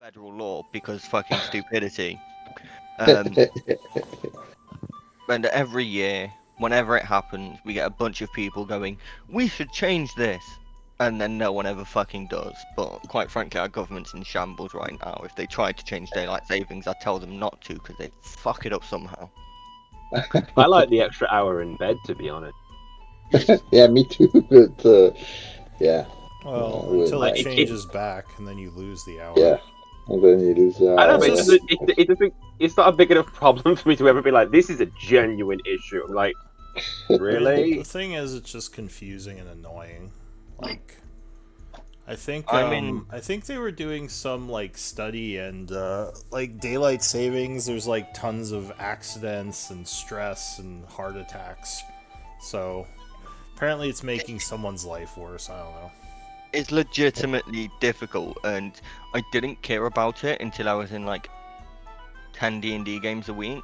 federal law because fucking stupidity. Um, and every year, whenever it happens, we get a bunch of people going, "We should change this," and then no one ever fucking does. But quite frankly, our government's in shambles right now. If they tried to change daylight savings, I'd tell them not to because they'd fuck it up somehow. I like the extra hour in bed, to be honest. Yeah, me too. But yeah, Well, well, until it Like, changes back, and then you lose the hour. yeah, and then you lose. I don't know, It's but just- it's not a big enough problem for me to ever be like, this is a genuine issue. I'm like, really? The thing is, it's just confusing and annoying. Like, I think I mean- I think they were doing some like study and like daylight savings. There's like tons of accidents and stress and heart attacks. So apparently, it's making someone's life worse. I don't know. It's legitimately difficult, and I didn't care about it until I was in like 10 D&D games a week,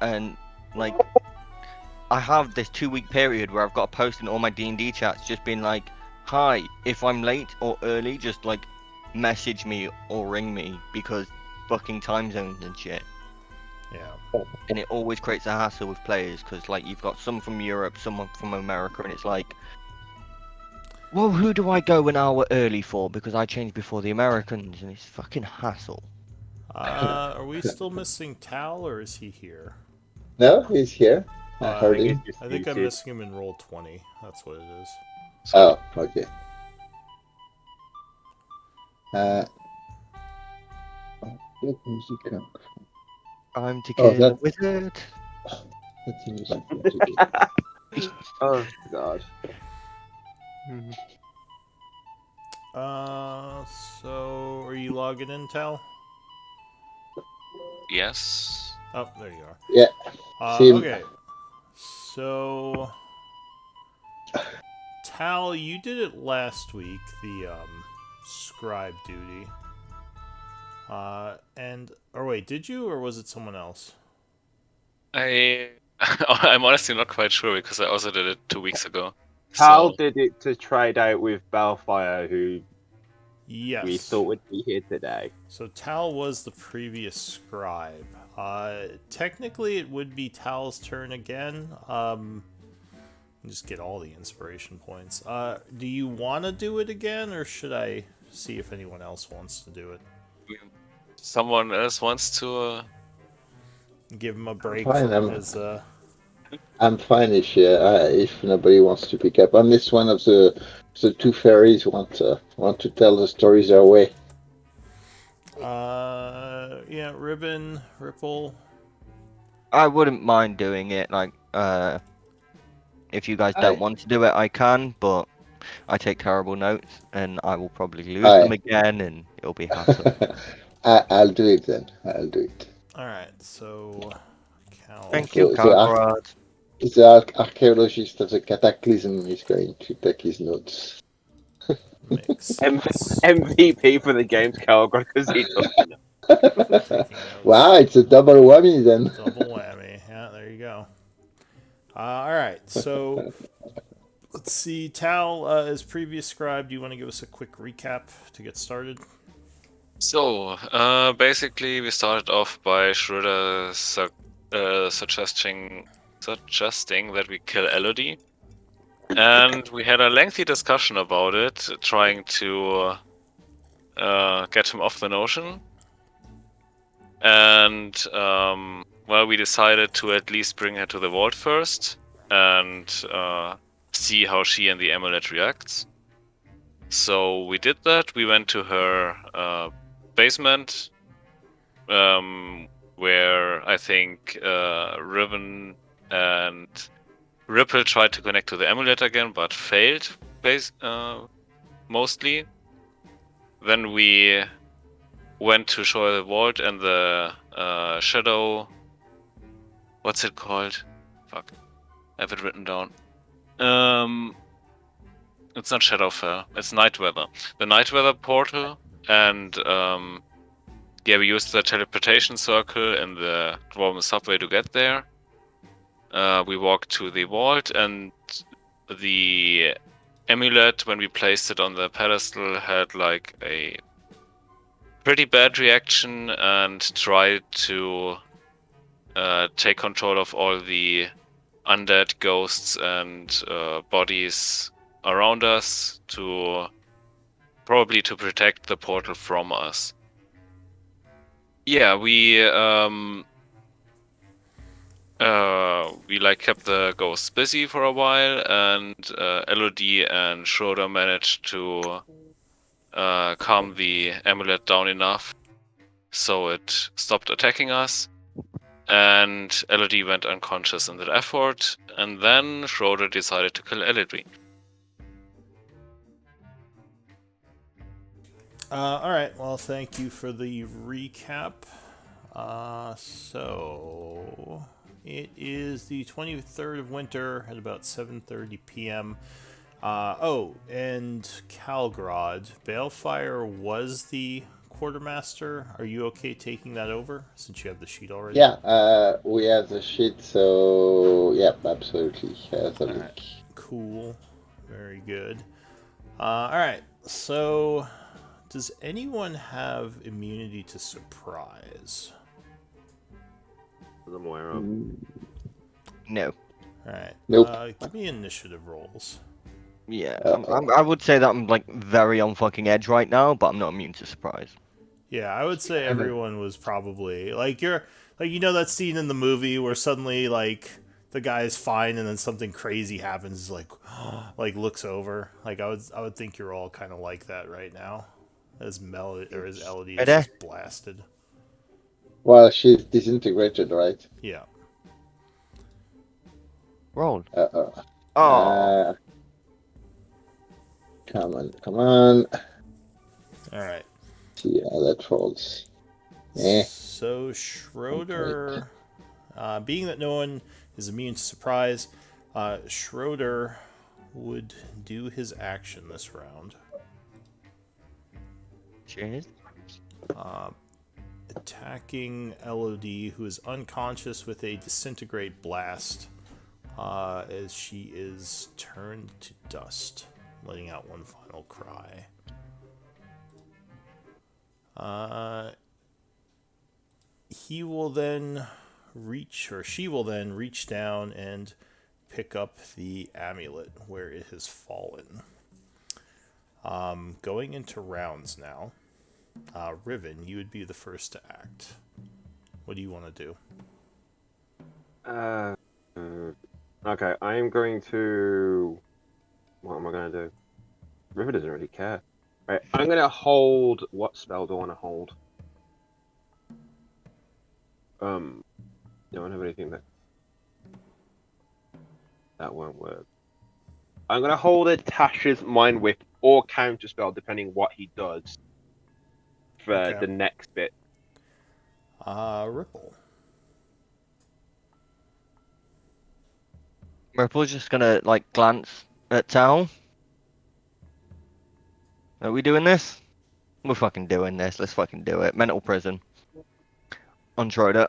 and like I have this 2-week period where I've got to post in all my D&D chats just being like, "Hi, if I'm late or early, just like message me or ring me because fucking time zones and shit." Yeah. And it always creates a hassle with players because like you've got some from Europe, some from America, and it's like, well, who do I go an hour early for because I changed before the Americans, and it's fucking hassle. Are we still missing Tal, or is he here? No, he's here. I heard think him. it's just I think I'm muted. missing him in roll 20. That's what it is. Oh, okay. Where did music come from? I'm to Oh, kill that- a wizard. That's the music. Okay. Oh, God. So are you logging in, Tal? Yes. Oh, there you are. Yeah. Same. Okay. So, Tal, you did it last week, the scribe duty. Or wait, did you, or was it someone else? I'm honestly not quite sure because I also did it 2 weeks ago. Hal So, did it to trade out with Balfire, who Yes. we thought would be here today. So Tal was the previous scribe. Technically, it would be Tal's turn again. Just get all the inspiration points. Do you want to do it again, or should I see if anyone else wants to do it? someone else wants to. Give him a break Fine, from I'm- his. I'm fine if nobody wants to pick up. Unless one of the two fairies want to tell the stories their way. Yeah, Ribbon, Ripple. I wouldn't mind doing it. Like, if you guys don't want to do it, I can, but I take terrible notes, and I will probably lose them again, and it'll be hassle. I'll do it then. I'll do it. All right, so. Cal. Thank you, So Calgrad. The archaeologist of the cataclysm is going to take his notes. Makes sense. MVP for the game's Calgary because he doesn't know. Taking notes. Wow, it's a double whammy then. Double whammy. Yeah, there you go. All right, so let's see. Tal, as previous scribe, do you want to give us a quick recap to get started? So, basically, we started off by Schroeder suggesting that we kill Elodie. And we had a lengthy discussion about it, trying to get him off the notion. And, well, we decided to at least bring her to the vault first and see how she and the amulet reacts. So we did that. We went to her basement, where I think Riven and Ripple tried to connect to the amulet again, but failed, mostly. Then we went to show her the vault and the shadow. What's it called? Fuck, I have it written down. It's not Shadowfell. It's Nightweather. The Nightweather portal, and yeah, we used the teleportation circle in the Dwarven subway to get there. We walked to the vault, and the amulet, when we placed it on the pedestal, had like a pretty bad reaction and try to take control of all the undead ghosts and bodies around us to probably to protect the portal from us. Yeah, we like kept the ghosts busy for a while, and Elodie and Schroeder managed to calm the amulet down enough so it stopped attacking us. And Elodie went unconscious in that effort, and then Schroeder decided to kill Elodie. Alright, well, thank you for the recap. So it is the 23rd of winter at about 7:30 p.m. Oh, and Calgrod, Balefire was the quartermaster. Are you okay taking that over since you have the sheet already? Yeah, we have the sheet, so yep, absolutely. The link. Alright, cool. Very good. Alright, so does anyone have immunity to surprise? As I'm aware of. No. Alright, Nope. give me initiative rolls. Yeah, I would say that I'm like very on fucking edge right now, but I'm not immune to surprise. Yeah, I would say everyone was probably like you know that scene in the movie where suddenly like the guy's fine and then something crazy happens like like looks over. Like I would think you're all kind of like that right now. As Elodie is Ready? just blasted. Well, she's disintegrated, right? Yeah. Roll. Uh-oh. Oh, Come on, come on. All right. See how that falls. Eh. So Schroeder, being that no one is immune to surprise, Schroeder would do his action this round. cheers. Attacking Elodie, who is unconscious with a disintegrate blast, as she is turned to dust, letting out one final cry. He will then she will then reach down and pick up the amulet where it has fallen. Going into rounds now. Riven, you would be the first to act. What do you want to do? Okay, I am going to. What am I going to do? River doesn't really care. Right, I'm going to hold. What spell do I want to hold? Don't have anything that won't work. I'm going to hold it Tash's Mind Whip or Counterspell, depending what he does for Okay. the next bit. Ripple. Ripple's just gonna like glance at Tal. Are we doing this? We're fucking doing this. Let's fucking do it. Mental prison. On Schroeder.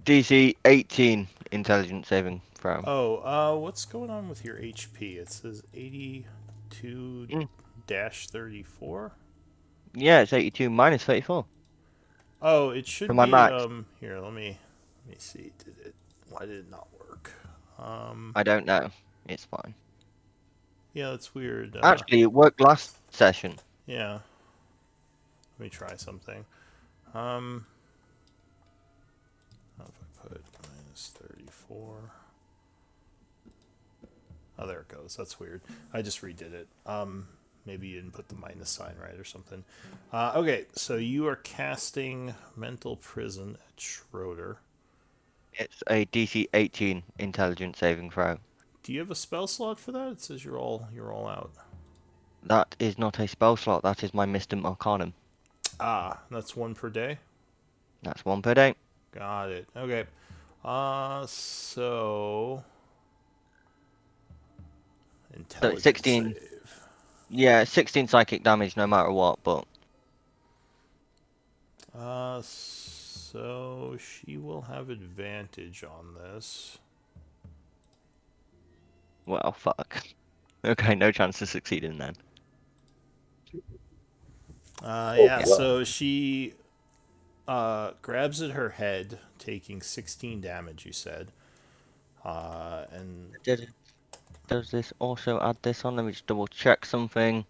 DC 18 intelligence saving throw. Oh, what's going on with your HP? It says 82-34. Yeah, it's 82 minus 34. Oh, it should For my be max. here, let me see. Why did it not work? I don't know. It's fine. Yeah, that's weird. Actually, it worked last session. Yeah. Let me try something. How if I put minus 34? Oh, there it goes. That's weird. I just redid it. Maybe you didn't put the minus sign right or something. Okay, so you are casting Mental Prison at Schroeder. It's a DC 18 intelligence saving throw. Do you have a spell slot for that? It says you're all out. That is not a spell slot. That is my Mystic Arcanum. Ah, that's one per day? That's one per day. Got it. Okay. So intelligence 16. save. Yeah, 16 psychic damage no matter what, but So she will have advantage on this. well, fuck. Okay, no chance of succeeding then. Yeah, wow. so she grabs at her head, taking 16 damage, you said. And Does this also add this on? Let me just double check something.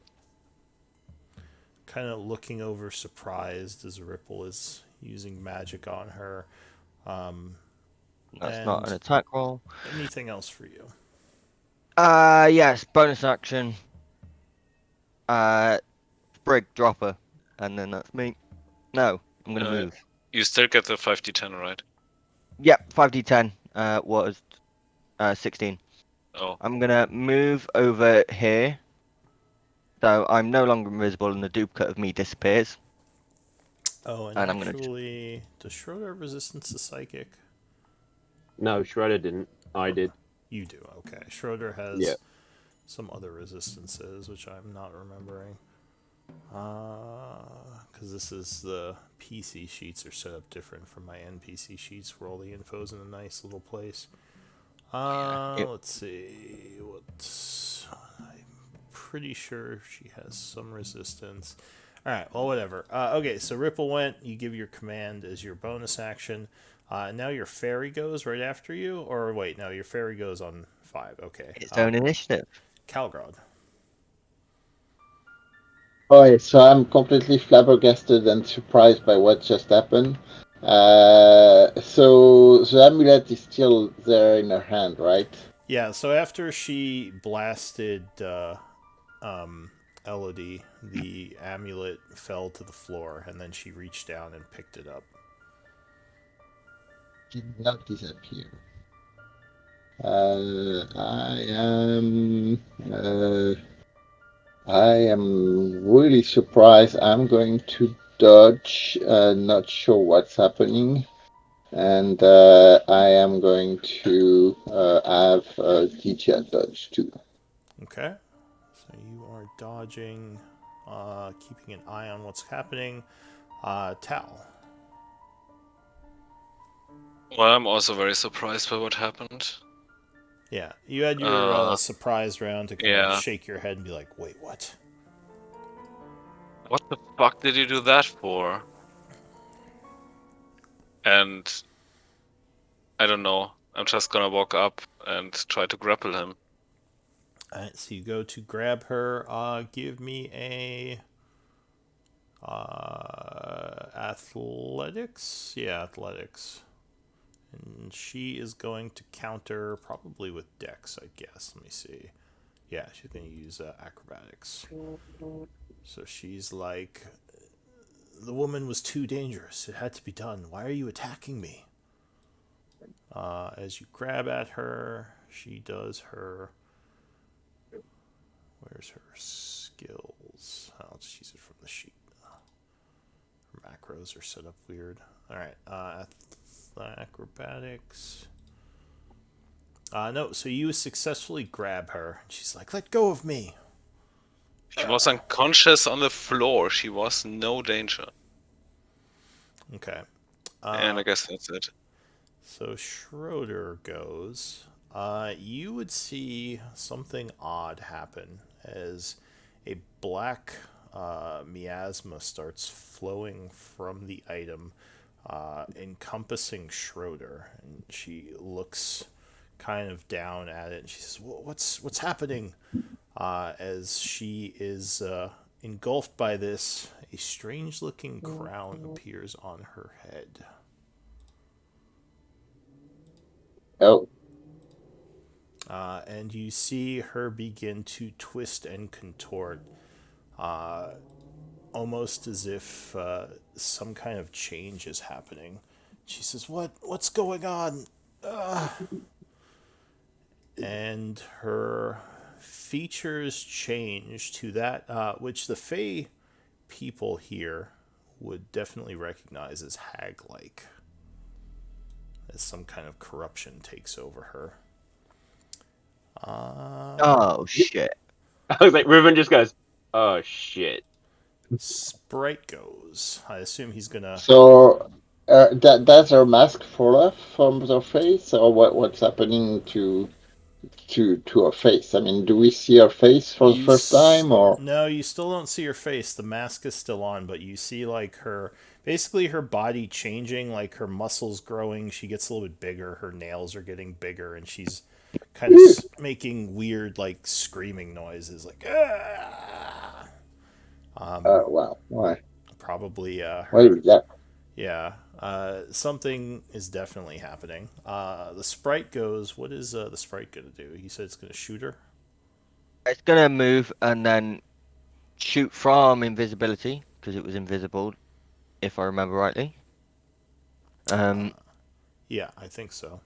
kind of looking over surprised as Ripple is using magic on her. That's not an And attack roll. anything else for you? Yes, bonus action. Sprig dropper, and then that's me. No, I'm gonna move. You still get the 5d10, right? Yep, 5d10 was 16. Oh, I'm gonna move over here, so I'm no longer invisible, and the duplicate of me disappears. Oh, and And I'm gonna. actually, does Schroeder have resistance to psychic? No, Shredder didn't. I did. You do, okay. Schroeder Yeah. has some other resistances, which I'm not remembering. Because this is the PC sheets are set up different from my NPC sheets, where all the info's in a nice little place. It, Let's see. I'm pretty sure she has some resistance. All right. Well, whatever. Okay. So Ripple went. You give your command as your bonus action. Now your fairy goes right after you, or wait, no, your fairy goes on 5. Okay. its own initiative. Calgrod. Okay, so I'm completely flabbergasted and surprised by what just happened. So the amulet is still there in her hand, right? Yeah. So after she blasted Elodie, the amulet fell to the floor, and then she reached down and picked it up. Did not disappear. I am. I am really surprised. I'm going to dodge. Not sure what's happening, and I am going to have DJ dodge too. Okay. So you are dodging, keeping an eye on what's happening. Tal. well, I'm also very surprised by what happened. Yeah, you had your surprise round to kind of yeah. shake your head and be like, wait, what? What the fuck did you do that for? And I don't know. I'm just gonna walk up and try to grapple him. Alright, so you go to grab her. Give me a athletics. Yeah, athletics. And she is going to counter probably with dex, I guess. Let me see. Yeah, she's going to use acrobatics. So she's like, the woman was too dangerous. It had to be done. Why are you attacking me? As you grab at her, she does her. Where's her skills? I'll just use it from the sheet. Her macros are set up weird. Alright, acrobatics. No, so you successfully grab her. She's like, let go of me. She was unconscious on the floor. She was no danger. Okay. And I guess that's it. So Schroeder goes. You would see something odd happen as a black miasma starts flowing from the item, encompassing Schroeder, and she looks kind of down at it. And she says, "What's happening?" As she is engulfed by this, a strange-looking crown appears on her head. Oh, And you see her begin to twist and contort, almost as if some kind of change is happening. She says, What's going on?" And her features change to that which the Fey people here would definitely recognize as hag-like, as some kind of corruption takes over her. Oh shit! I was like, Riven just goes, "Oh shit." Sprite goes. I assume he's gonna. so that's her mask fall off from their face, or what's happening to? to her face. I mean, do we see her face for the first time, or? No, you still don't see her face. The mask is still on, but you see like basically her body changing, like her muscles growing. She gets a little bit bigger. Her nails are getting bigger, and she's kind of making weird like screaming noises, like ah. Wow. Why? Probably Why her. is that? Yeah. Something is definitely happening. The sprite goes. What is the sprite gonna do? He said it's gonna shoot her. It's gonna move and then shoot from invisibility because it was invisible, if I remember rightly. Yeah, I think so.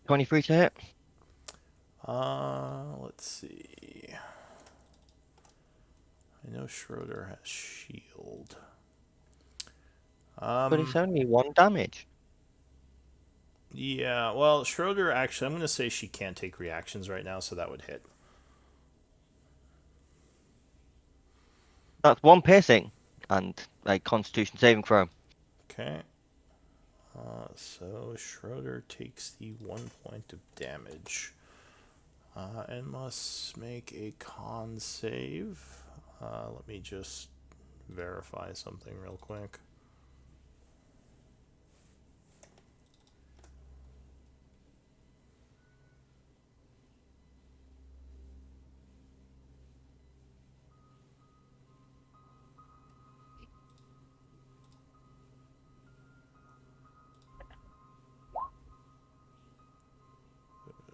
23 to hit. Let's see. I know Schroeder has shield. But it's only 1 damage. Yeah, well, Schroeder actually, I'm going to say she can't take reactions right now, so that would hit. That's 1 piercing and a Constitution saving throw. Okay. So Schroeder takes the 1 point of damage and must make a con save. Let me just verify something real quick.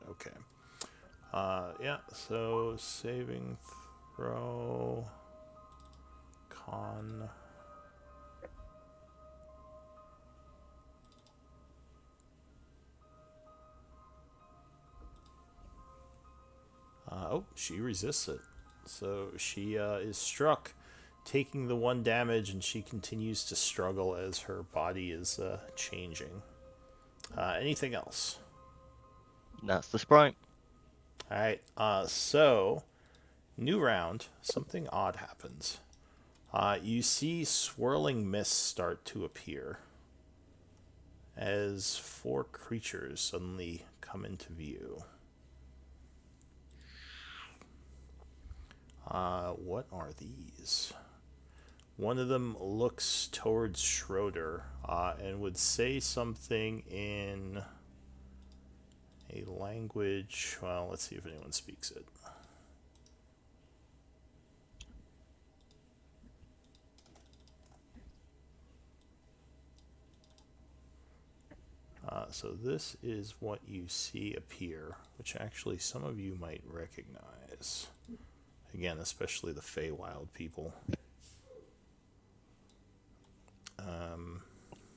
Okay. Yeah, so saving throw con. Oh, she resists it. So she is struck, taking the 1 damage, and she continues to struggle as her body is changing. Anything else? That's the sprite. Alright, so, new round, something odd happens. You see swirling mists start to appear as 4 creatures suddenly come into view. What are these? One of them looks towards Schroeder and would say something in a language. Well, let's see if anyone speaks it. So this is what you see appear, which actually some of you might recognize. Again, especially the Feywild people.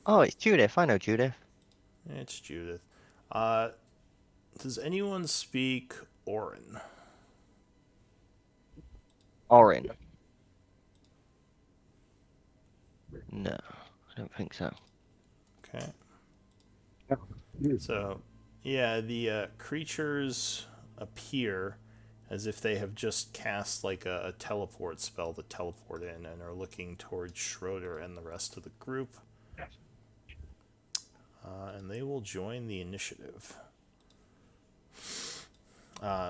Oh, it's Judith. I know Judith. It's Judith. Uh, does anyone speak Orin? Orin. No, I don't think so. Okay. So, yeah, the creatures appear as if they have just cast like a teleport spell to teleport in and are looking towards Schroeder and the rest of the group. And they will join the initiative.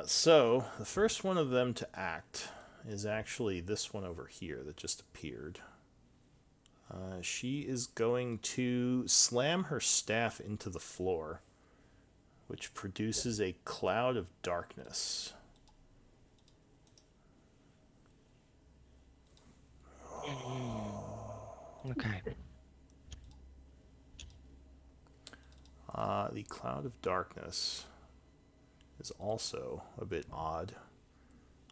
So, the first one of them to act is actually this one over here that just appeared. She is going to slam her staff into the floor, which produces a cloud of darkness. Okay. The cloud of darkness is also a bit odd,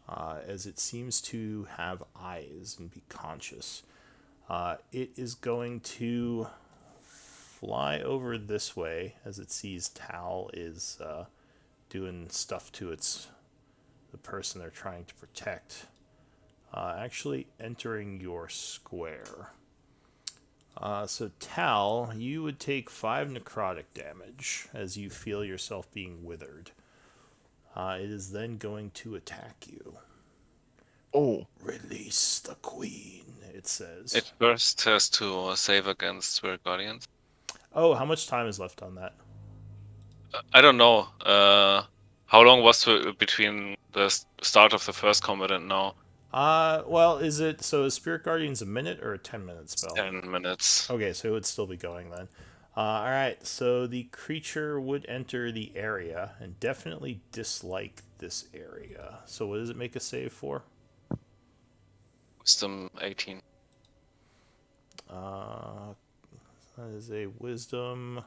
as it seems to have eyes and be conscious. It is going to fly over this way as it sees Tal is doing stuff to the person they're trying to protect. Actually entering your square. So Tal, you would take 5 necrotic damage as you feel yourself being withered. It is then going to attack you. Oh. Release the queen, it says. It first has to save against Spirit Guardians. Oh, how much time is left on that? I don't know. How long was between the start of the first combat and now? Well, is Spirit Guardian's a minute or a 10-minute spell? 10 minutes. Okay, so it would still be going then. Alright, so the creature would enter the area and definitely dislike this area. So what does it make a save for? Wisdom 18. That is a wisdom.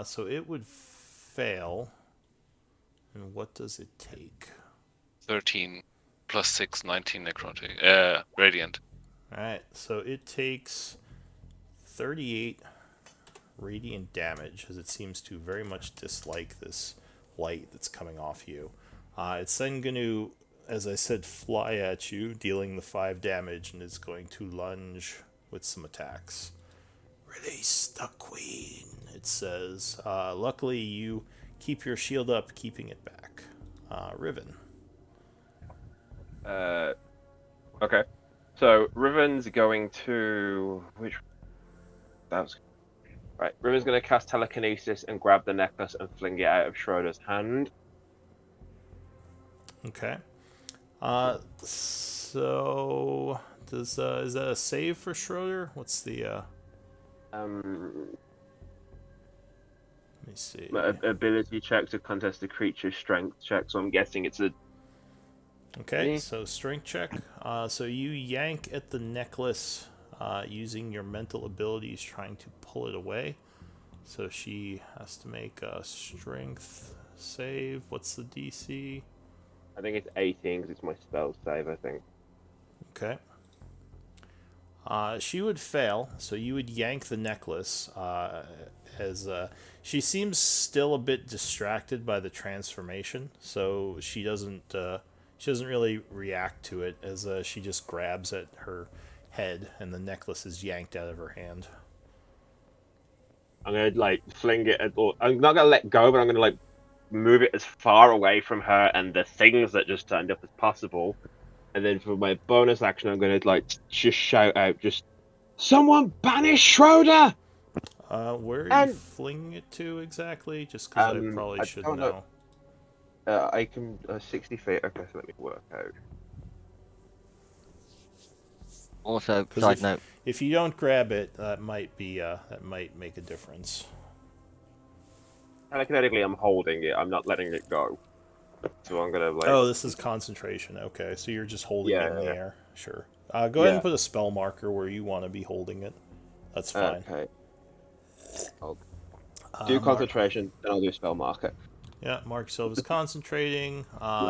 So it would fail. And what does it take? 13 plus 6, 19 necrotic. Radiant. Alright, so it takes 38 radiant damage as it seems to very much dislike this light that's coming off you. It's then going to, as I said, fly at you, dealing the 5 damage, and it's going to lunge with some attacks. Release the queen, it says. Luckily, you keep your shield up, keeping it back. Riven. Okay. So Riven's going to right. Riven's going to cast telekinesis and grab the necklace and fling it out of Schroeder's hand. Okay. So is that a save for Schroeder? What's the Let me see. Ability check to contest the creature's strength check. So I'm guessing it's a. Okay, so strength check. So you yank at the necklace using your mental abilities, trying to pull it away. So she has to make a strength save. What's the DC? I think it's 18 because it's my spell save. I think. Okay. She would fail, so you would yank the necklace. As she seems still a bit distracted by the transformation, so she doesn't really react to it as she just grabs at her head and the necklace is yanked out of her hand. I'm gonna fling it or I'm not gonna let go, but I'm gonna move it as far away from her and the things that just turned up as possible. And then for my bonus action, I'm gonna just shout out, just someone banish Schroeder. Where are you flinging it to exactly? Just because I probably should know. I can 60 feet. Okay, so let me work out. Also, side note. If you don't grab it, that might make a difference. Telekinetically, I'm holding it. I'm not letting it go. So I'm gonna Oh, this is concentration. Okay, so you're just holding it in the air. Sure. Go ahead and put a spell marker where you want to be holding it. That's fine. Okay. I'll do concentration, then I'll do spell marker. Yeah, Mark Silva's concentrating.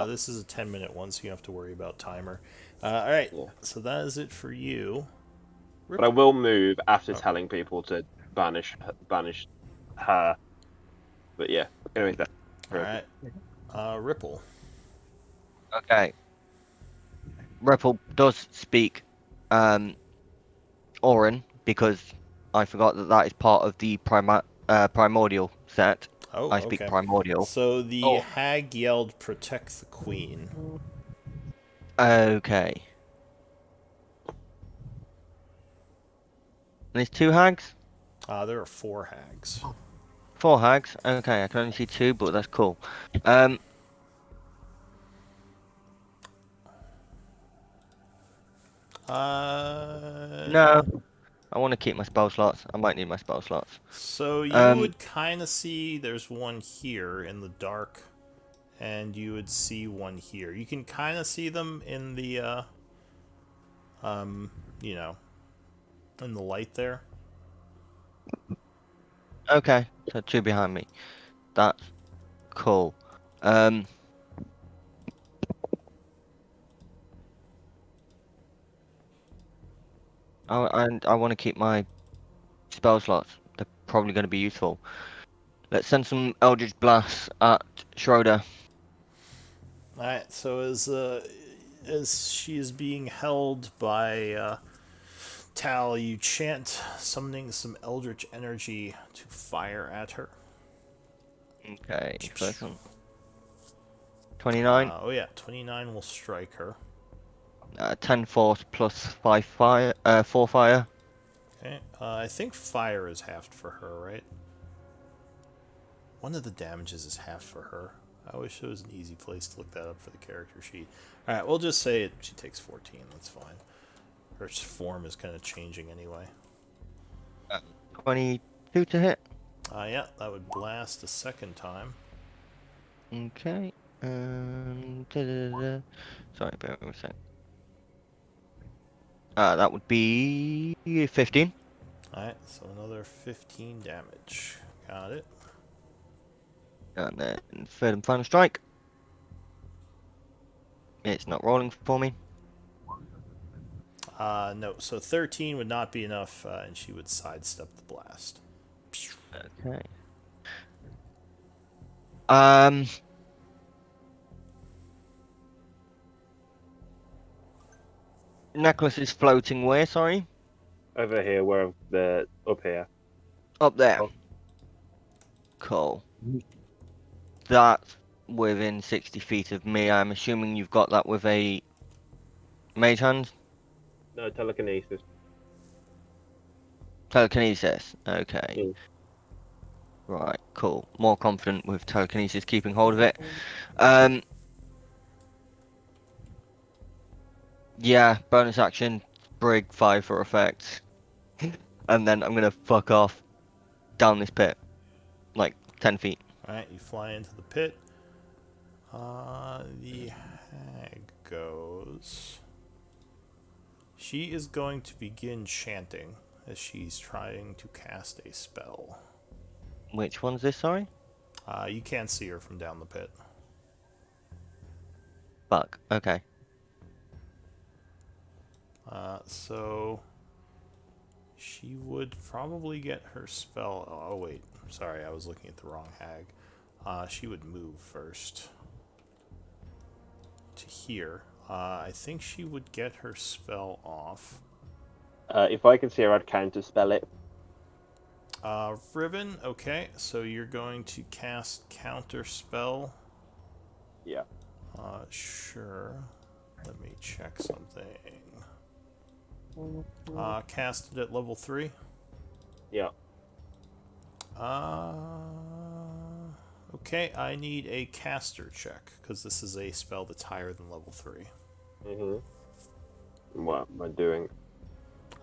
This is a 10-minute one, so you don't have to worry about timer. All right, so that is it for you. But I will move after telling people to banish her. But yeah, anyway, that. All right, Ripple. Okay. Ripple does speak Orin because I forgot that is part of the primordial set. Oh, I speak primordial. So the hag yelled, "Protect the queen." Okay. And there's 2 hags? There are 4 hags. 4 hags? Okay, I can only see 2, but that's cool. No. I want to keep my spell slots. I might need my spell slots. So you would kind of see there's one here in the dark, and you would see one here. You can kind of see them in the, you know, in the light there. Okay, so 2 behind me. That's cool. And I want to keep my spell slots. They're probably going to be useful. Let's send some Eldritch Blasts at Schroeder. Alright, so as she is being held by Tal, you chant, summoning some Eldritch energy to fire at her. Okay, first one. 29. Oh yeah, 29 will strike her. 10 force plus 5 fire. 4 fire. Okay, I think fire is halved for her, right? one of the damages is half for her. I wish there was an easy place to look that up for the character sheet. Alright, we'll just say she takes 14. That's fine. Her form is kind of changing anyway. 22 to hit. Yeah, that would blast a second time. Okay. Sorry, bear with me a sec. That would be 15. Alright, so another 15 damage. Got it. And then third and final strike. It's not rolling for me. No, so 13 would not be enough, and she would sidestep the blast. Okay. Necklace is floating where, sorry? Over here, where the up here. Up there. Oh. Cool. That's within 60 feet of me. I'm assuming you've got that with a mage hand? No, telekinesis. Telekinesis. Okay. Mm. Right, cool. More confident with telekinesis keeping hold of it. Yeah, bonus action, Brig 5 for effect. And then I'm gonna fuck off down this pit. Like 10 feet. Alright, you fly into the pit. The hag goes. She is going to begin chanting as she's trying to cast a spell. Which one's this, sorry? You can't see her from down the pit. Fuck, okay. So she would probably get her spell. Oh, wait. Sorry, I was looking at the wrong hag. She would move first to here. I think she would get her spell off. If I can see her, I'd counter spell it. Riven, okay, so you're going to cast counter spell. Yeah. Sure. Let me check something. Cast it at level 3. Yeah. Okay, I need a caster check, because this is a spell that's higher than level 3. What am I doing?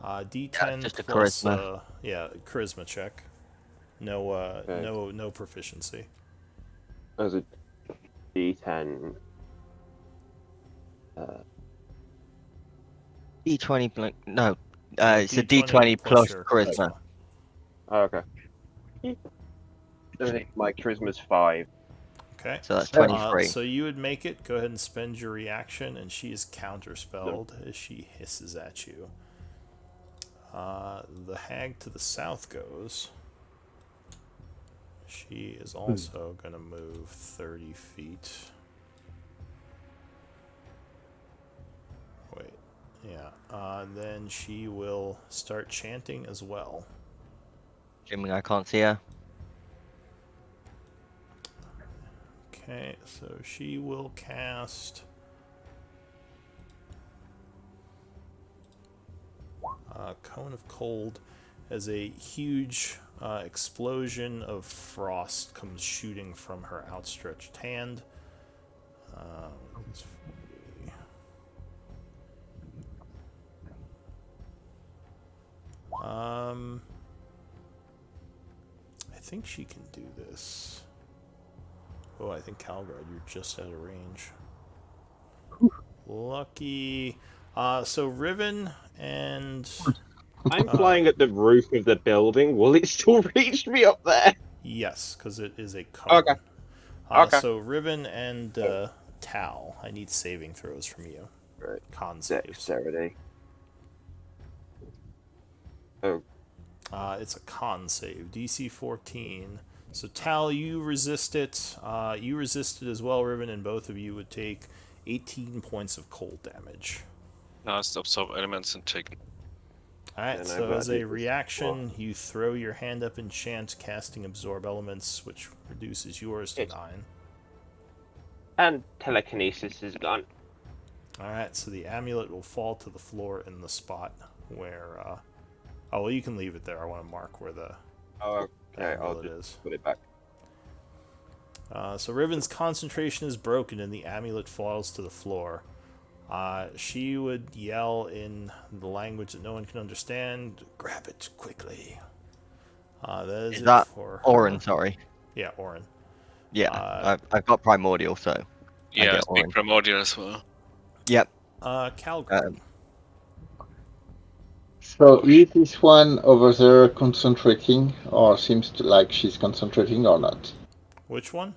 D10 just a plus charisma. Charisma check. No Okay. no proficiency. As a D10. D20, no. Yeah, It's a D20 plus your charisma. Oh, okay. My charisma's 5. Okay. So that's 23. So you would make it. Go ahead and spend your reaction, and she is counterspelled as she hisses at you. The hag to the south goes. She is also going to move 30 feet. Wait. Yeah. Then she will start chanting as well. Assuming I can't see her. Okay, so she will cast Cone of Cold as a huge explosion of frost comes shooting from her outstretched hand. It's 40. I think she can do this. Oh, I think Calgrad, you're just out of range. Lucky. So Riven and... I'm flying at the roof of the building. Will it still reach me up there? Yes, because it is a cone. Okay. Okay. So Riven and Tal, I need saving throws from you. Right. Con saves. Dexterity. Oh. It's a con save. DC 14. So Tal, you resist it. You resist it as well, Riven, and both of you would take 18 points of cold damage. Last absorb elements and take. Alright, so as a reaction, you throw your hand up and chant, casting Absorb Elements, which reduces yours to 9. And telekinesis is gone. Alright, so the amulet will fall to the floor in the spot where... oh, well, you can leave it there. I want to mark where the Oh, okay. I'll amulet just is. put it back. So Riven's concentration is broken and the amulet falls to the floor. She would yell in the language that no one can understand, "Grab it quickly." That is Is it that for Orin? her. Sorry. Yeah, Orin. Yeah, I've got primordial, so I Yeah, I get speak Orin. Primordial as well. Yep. Calgrim. So is this one over there concentrating, or seems to like she's concentrating or not? Which one?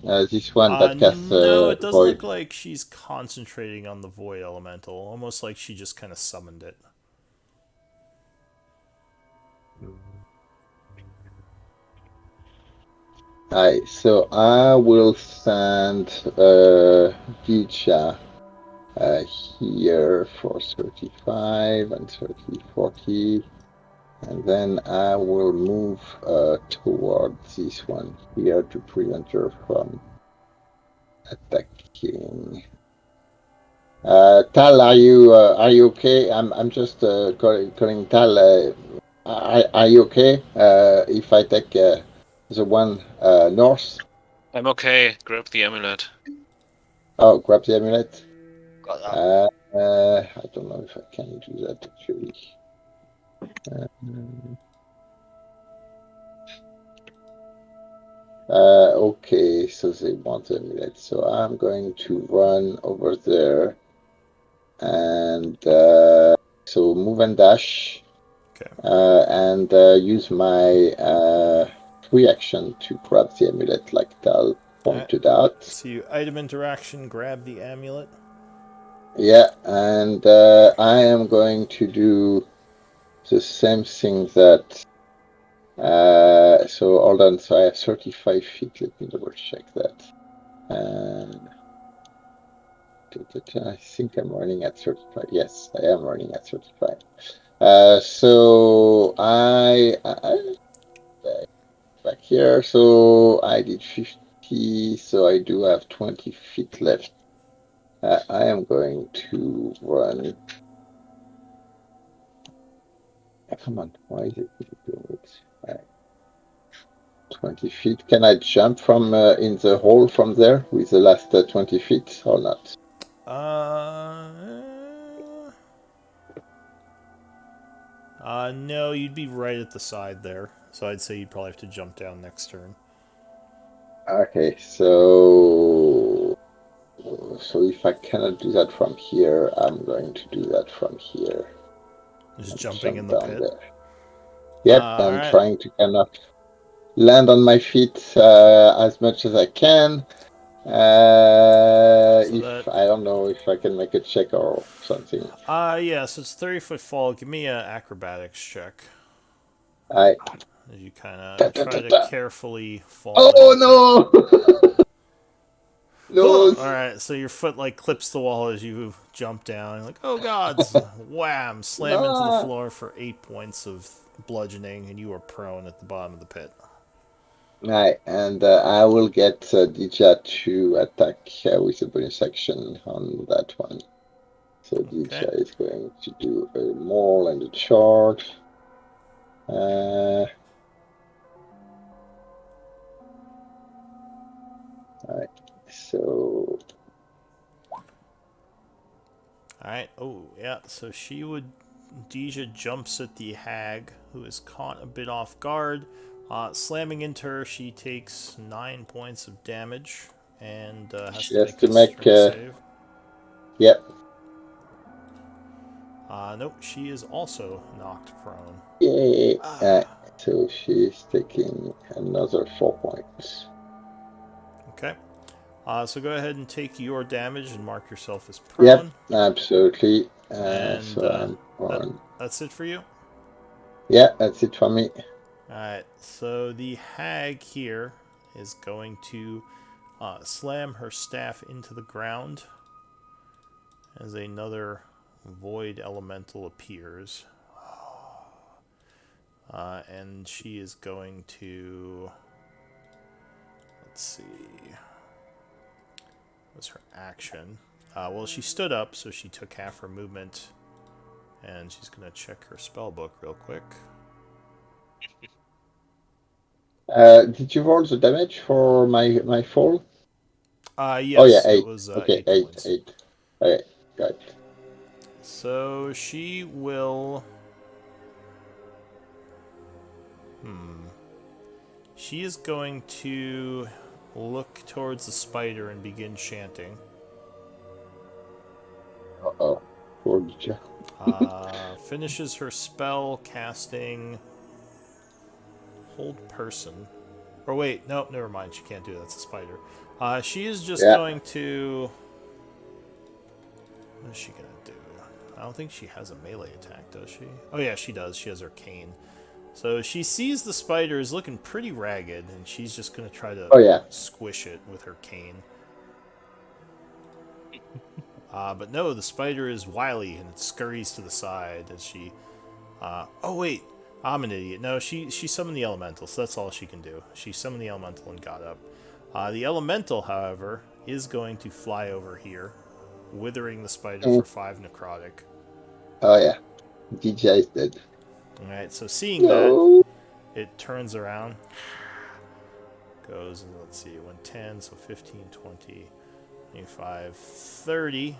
This one that casts No, it doesn't void. look like she's concentrating on the void elemental. Almost like she just kind of summoned it. Alright, so I will send Dicha here for 35 and 30, 40. And then I will move towards this one here to prevent her from attacking. Tal, are you okay? I'm just calling Tal. Are you okay? If I take the one north? I'm okay. Grab the amulet. Oh, grab the amulet. Got that. I don't know if I can do that actually. Okay, so they want a amulet. So I'm going to run over there and so move and dash Okay. and use my free action to grab the amulet like Tal pointed out. So you item interaction, grab the amulet. Yeah, and I am going to do the same thing that so hold on, so I have 35 feet, let me double check that. I think I'm running at 35. Yes, I am running at 35. So I back here. So I did 50. So I do have 20 feet left. I am going to run. Come on, why is it doing it? Right. 20 feet. Can I jump from in the hole from there with the last 20 feet or not? No, you'd be right at the side there. So I'd say you'd probably have to jump down next turn. Okay, so if I cannot do that from here, I'm going to do that from here. Just And jumping in jump the down pit. there. Yep, I'm Alright. trying to kind of land on my feet as much as I can. If I don't know if I can make a check or something. Yeah, so it's 30-foot fall. Give me an acrobatics check. I. As you kind Da, of da, try da, to da. carefully fall Oh no! No! Alright, so your foot like clips the wall as you jump down. You're like, oh gods! Wham! Slam into the floor for 8 points of bludgeoning, and you are prone at the bottom of the pit. Right, and I will get Dija to attack with a bonus action on that one. So Dija is going to do a maul and a charge. Alright, so. Alright, oh, yeah, so Deja jumps at the hag, who is caught a bit off guard. Slamming into her, she takes 9 points of damage and has to make a strength save. Yep. Nope, she is also knocked prone. Yay! So she's taking another 4 points. Okay. So go ahead and take your damage and mark yourself as prone. Yep, absolutely. And so I'm on. That's it for you? Yeah, that's it for me. Alright, so the hag here is going to slam her staff into the ground as another void elemental appears. And she is going to... Let's see... What's her action? Well, she stood up, so she took half her movement. And she's going to check her spell book real quick. Did you roll the damage for my fall? Oh yeah, Yes, it 8. was Okay, 8 8, points. 8. Okay, got it. So she will. She is going to look towards the spider and begin chanting. Uh-oh. Poor Lucha. Finishes her spell casting Hold Person. Or wait, no, never mind. She can't do that. That's a spider. She is just Yeah. going to. What is she gonna do? I don't think she has a melee attack, does she? Oh yeah, she does. She has her cane. So she sees the spider is looking pretty ragged, and she's just gonna try to Oh yeah. squish it with her cane. But no, the spider is wily and it scurries to the side as she. Oh wait, I'm an idiot. No, she summoned the elemental, so that's all she can do. She summoned the elemental and got up. The elemental, however, is going to fly over here, withering the spider for 5 necrotic. Oh yeah. DJ is dead. All right, so seeing that, No. it turns around, goes, and let's see, it went 10, so 15, 20, 25, 30.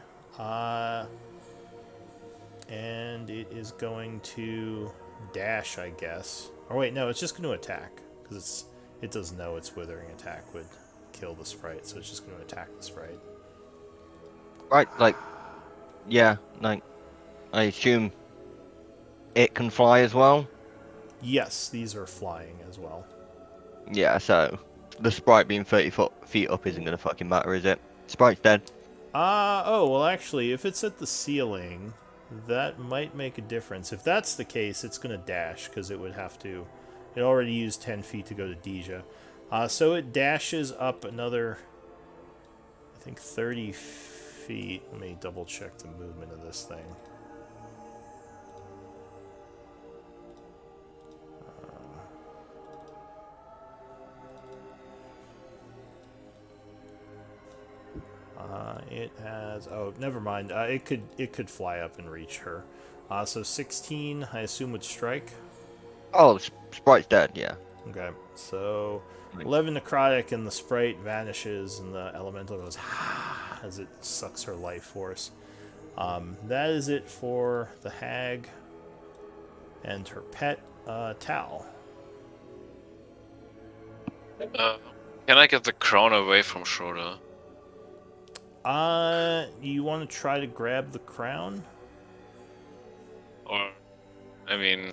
And it is going to dash, I guess. Or wait, no, it's just going to attack. Because it does know its withering attack would kill the sprite, so it's just going to attack the sprite. Right, like, yeah, like, I assume it can fly as well. Yes, these are flying as well. Yeah, so the sprite being 30 feet up isn't gonna fucking matter, is it? Sprite's dead. Oh, well, actually, if it's at the ceiling, that might make a difference. If that's the case, it's going to dash, because it would have to. It already used 10 feet to go to Deja. So it dashes up another, I think, 30 feet. Let me double check the movement of this thing. It has. Oh, never mind. It could fly up and reach her. So 16, I assume, would strike. Oh, sprite's dead. Yeah. Okay. So Like, 11 necrotic, and the sprite vanishes, and the elemental goes as it sucks her life force. That is it for the hag and her pet, Tal. Can I get the crown away from Schroeder? You want to try to grab the crown? Or, I mean,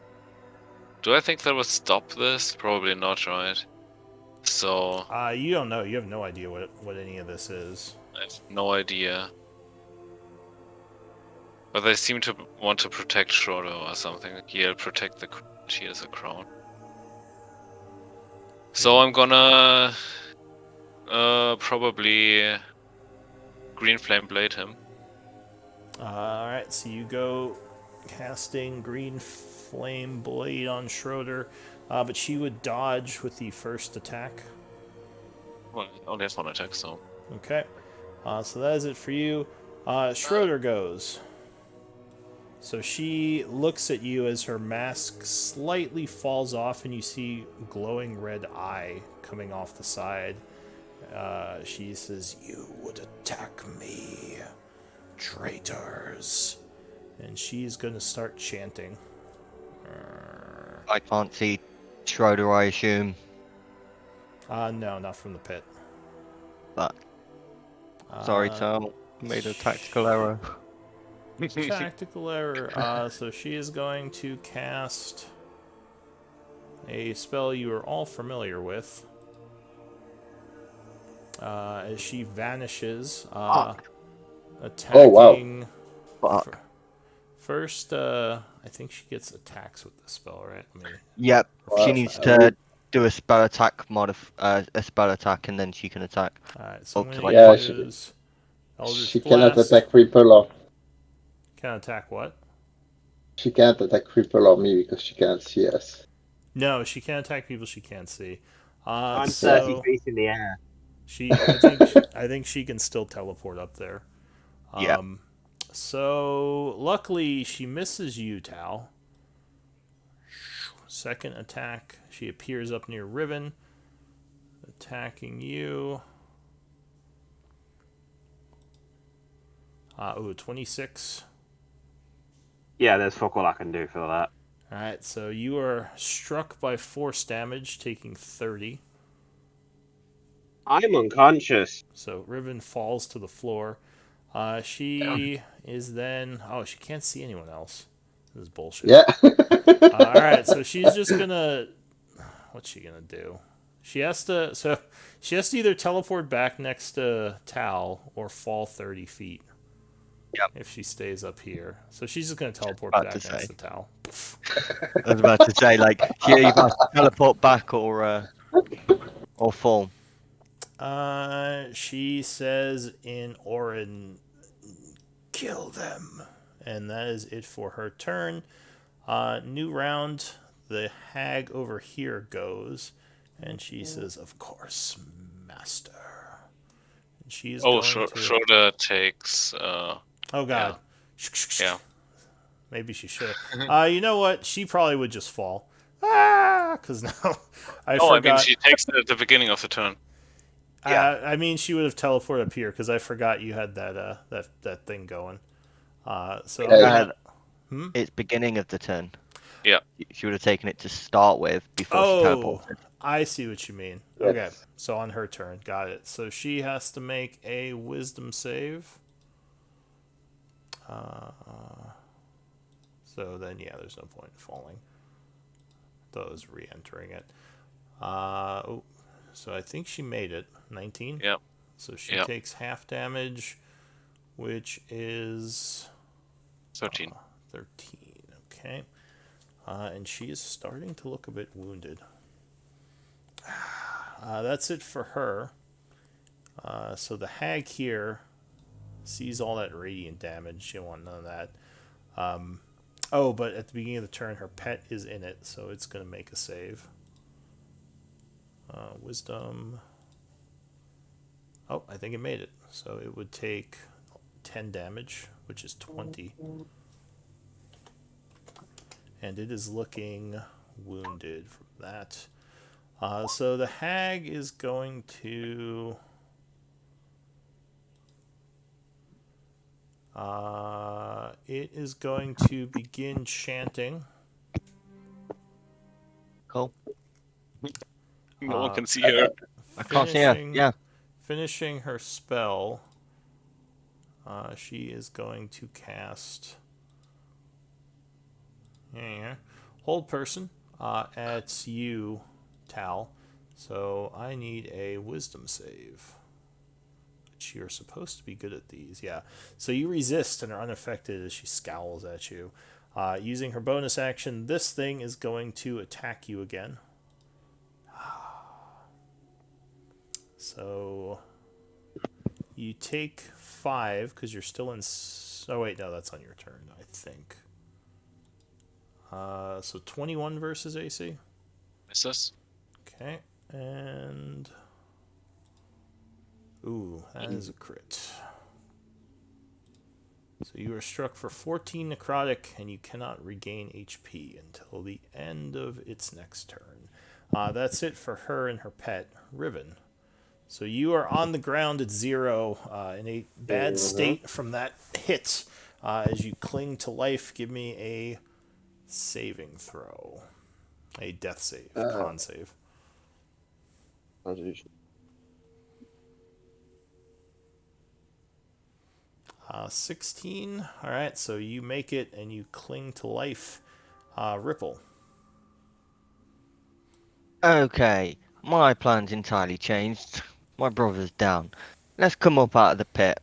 do I think that would stop this? Probably not, right? So, You don't know. You have no idea what any of this is. I have no idea. But they seem to want to protect Schroeder or something. He'll protect the crown. She has a crown. So I'm gonna probably green flame blade him. Alright, so you go casting Green Flame Blade on Schroeder, but she would dodge with the first attack. Well, he only has one attack, so. Okay, so that is it for you. Schroeder goes. So she looks at you as her mask slightly falls off, and you see glowing red eye coming off the side. She says, "You would attack me, traitors." And she's going to start chanting. I can't see Schroeder, I assume. No, not from the pit. But sorry, Tal. Made a tactical error. Tactical error. So she is going to cast a spell you are all familiar with. As she vanishes, attacking. Fuck. First, I think she gets attacks with this spell, right? Yep. Well, She needs to do a spell attack a spell attack, and then she can attack. Alright, so I'm Up to, going like, to use Eldritch she cannot Blast. attack Cripple or Can attack what? she can't attack Cripple or me because she can't see us. No, she can't attack people she can't see. I'm 30 So feet in the air. I think she can still teleport up there. Yeah. So luckily she misses you, Tal. second attack. She appears up near Riven, attacking you. 26. Yeah, there's fuck all I can do for that. Alright, so you are struck by force damage, taking 30. I'm unconscious. So Riven falls to the floor. She is then. Oh, she can't see anyone else. This is bullshit. Yeah. Alright, so she's just gonna. What's she gonna do? She has to. So she has to either teleport back next to Tal or fall 30 feet. Yep. If she stays up here. So she's just gonna teleport About back to next say. to Tal. I was about to say, like, she either has to teleport back or fall. She says in Orin, kill them. And that is it for her turn. New round. The hag over here goes. And she says, of course, master. And she's going to... Schroeder takes. Oh, God. Yeah. Maybe she should have. You know what? She probably would just fall. Ah! Because now I Oh, forgot. I mean, she takes it at the beginning of the turn. I mean, she would have teleported up here because I forgot you had that thing going. So It's beginning of the turn. Yeah. She would have taken it to start with before she teleported. I see what you mean. Yes. Okay, so on her turn, got it. So she has to make a wisdom save. So then, yeah, there's no point in falling. Thought I was re-entering it. So I think she made it. 19? Yep. So she takes half damage, which is 13. 13. Okay. And she is starting to look a bit wounded. That's it for her. So the hag here sees all that radiant damage. She don't want none of that. But at the beginning of the turn, her pet is in it, so it's going to make a save. Wisdom. Oh, I think it made it. So it would take 10 damage, which is 20. And it is looking wounded from that. So the hag is going to... it is going to begin chanting. Cool. No one can see her. I can't see her. Yeah. Finishing her spell, she is going to cast... Hold person at you, Tal. So I need a wisdom save. Which you're supposed to be good at these, yeah. So you resist and are unaffected as she scowls at you. Using her bonus action, this thing is going to attack you again. So you take 5 because you're still in... Oh, wait, no, that's on your turn, I think. So 21 versus AC. Misses. Okay, and... Ooh, that is a crit. So you are struck for 14 necrotic, and you cannot regain HP until the end of its next turn. That's it for her and her pet, Riven. So you are on the ground at 0, in a bad state from that hit. As you cling to life, give me a saving throw. A death save, con save. Constitution. 16. All right, so you make it and you cling to life. Ripple. Okay. My plan's entirely changed. My brother's down. Let's come up out of the pit.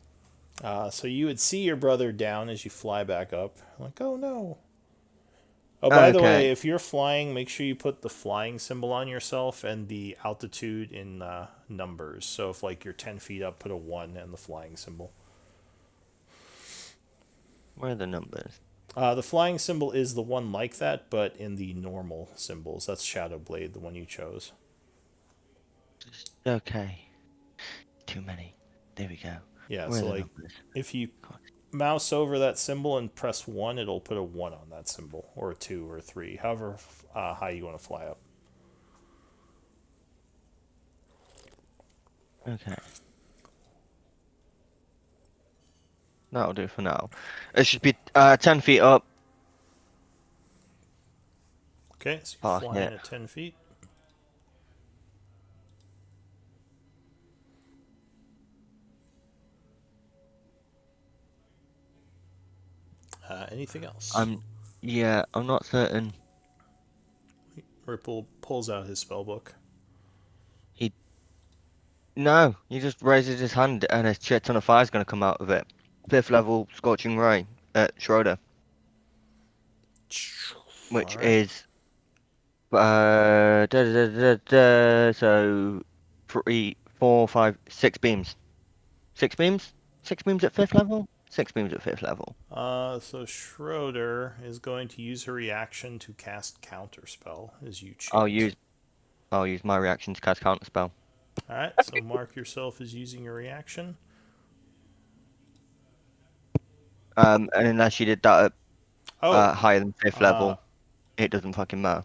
So you would see your brother down as you fly back up. Like, oh no. Oh, by the way, if you're flying, make sure you put the flying symbol on yourself and the altitude in numbers. So if like you're 10 feet up, put a 1 and the flying symbol. Where are the numbers? The flying symbol is the one like that, but in the normal symbols. That's Shadowblade, the one you chose. Okay. Too many. There we go. Yeah, Where so are the like numbers? if you mouse over that symbol and press 1, it'll put a 1 on that symbol, or a 2 or a 3, however high you want to fly up. Okay. That'll do for now. It should be 10 feet up. Okay, so you're Oh, flying yeah. at 10 feet. Anything else? Yeah, I'm not certain. Ripple pulls out his spell book. No, he just raises his hand and a shit ton of fire's gonna come out of it. 5th level Scorching Ray at Schroeder, which All right. is so 3, 4, 5, 6 beams. 6 beams? 6 beams at 5th level? 6 beams at 5th level. So Schroeder is going to use her reaction to cast Counterspell as you I'll chant. use my reaction to cast Counterspell. Alright, so mark yourself as using your reaction. And unless you did that Oh, at higher than 5th level, it doesn't fucking matter.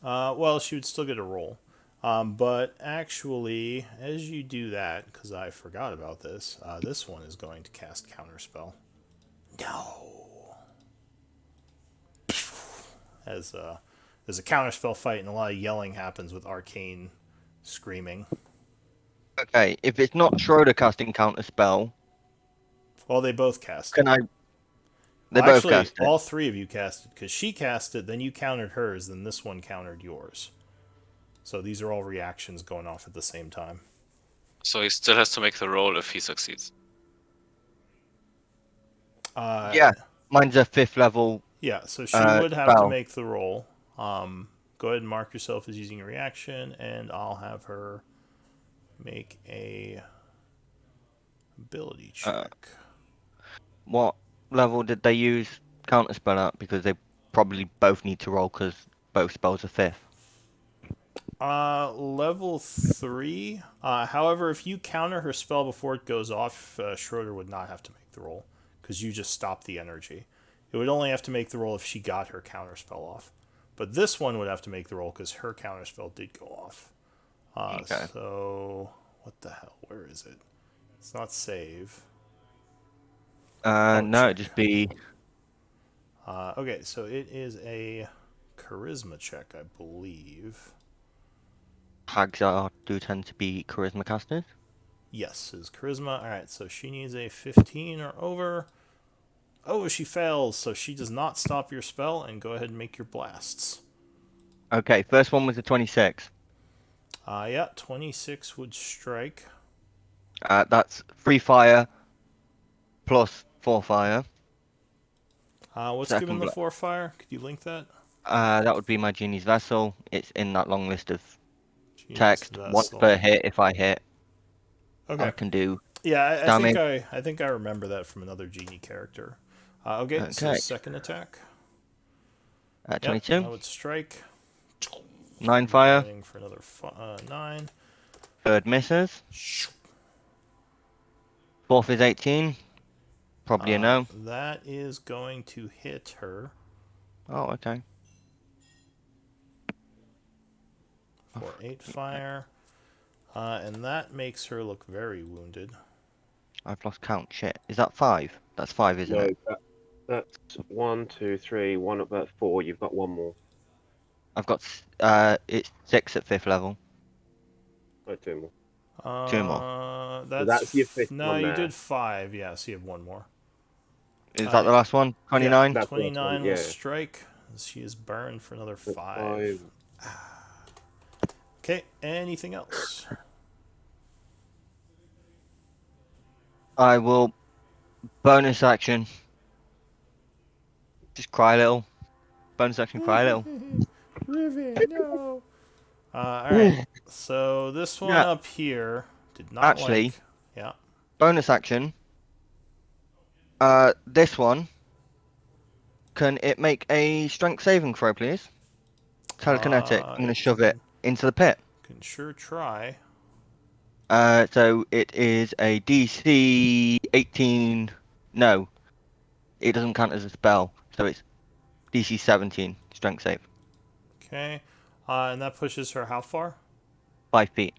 well, she would still get a roll. But actually, as you do that, because I forgot about this, this one is going to cast Counterspell. No. As there's a Counterspell fight, and a lot of yelling happens with Arcane screaming. Okay, if it's not Schroeder casting Counterspell, Well, they both cast can it. I? They Well, both actually, cast it. all three of you cast it, because she cast it, then you countered hers, then this one countered yours. So these are all reactions going off at the same time. So he still has to make the roll if he succeeds. Yeah, mine's a 5th level. Yeah, so she would have to spell. make the roll. Go ahead and mark yourself as using a reaction, and I'll have her make a ability check. What level did they use Counterspell at? Because they probably both need to roll because both spells are 5th. Level 3. However, if you counter her spell before it goes off, Schroeder would not have to make the roll, because you just stopped the energy. It would only have to make the roll if she got her counter spell off. But this one would have to make the roll because her counter spell did go off. Okay. So, what the hell? Where is it? It's not save. No, check. it'd just be. Okay, so it is a charisma check, I believe. Hags do tend to be charisma casters. Yes, is charisma. Alright, so she needs a 15 or over. Oh, she fails, so she does not stop your spell, and go ahead and make your blasts. Okay, first one was a 26. Yeah, 26 would strike. That's 3 fire plus 4 fire. What's Second given the 4 fire? Could you link that? That would be my Genie's Vessel. It's in that long list of Genius text. vessel. Once per hit, if I hit, Okay. I can do. Yeah, damage. I think I remember that from another genie character. Okay, so Okay. second attack. 22. Yep, that would strike. 9 fire. Going for another 9. Third misses. Fourth is 18. Probably a no. That is going to hit her Oh, okay. for 8 fire. And that makes her look very wounded. I've lost count. Shit. Is that 5? That's 5, isn't No, it? that's 1, 2, 3, 1 up at 4. You've got one more. I've got. It's 6 at 5th level. Oh, 2 more. 2 more. That's your fifth No, one you there. did 5. Yeah, so you have one more. Is that the last one? 29? That's the last 29 one, will yeah. strike. She is burned for another That's 5. Okay, anything else? I will bonus action. Just cry a little. Bonus action, cry a little. Riven, no. Alright, so this one Yeah. up here did not Actually, like... Yeah. bonus action. This one. Can it make a strength saving throw, please? Telekinetic. I'm gonna shove it into the pit. Can sure try. So it is a DC 18 No, it doesn't count as a spell, so it's DC 17 strength save. Okay. And that pushes her how far? 5 feet.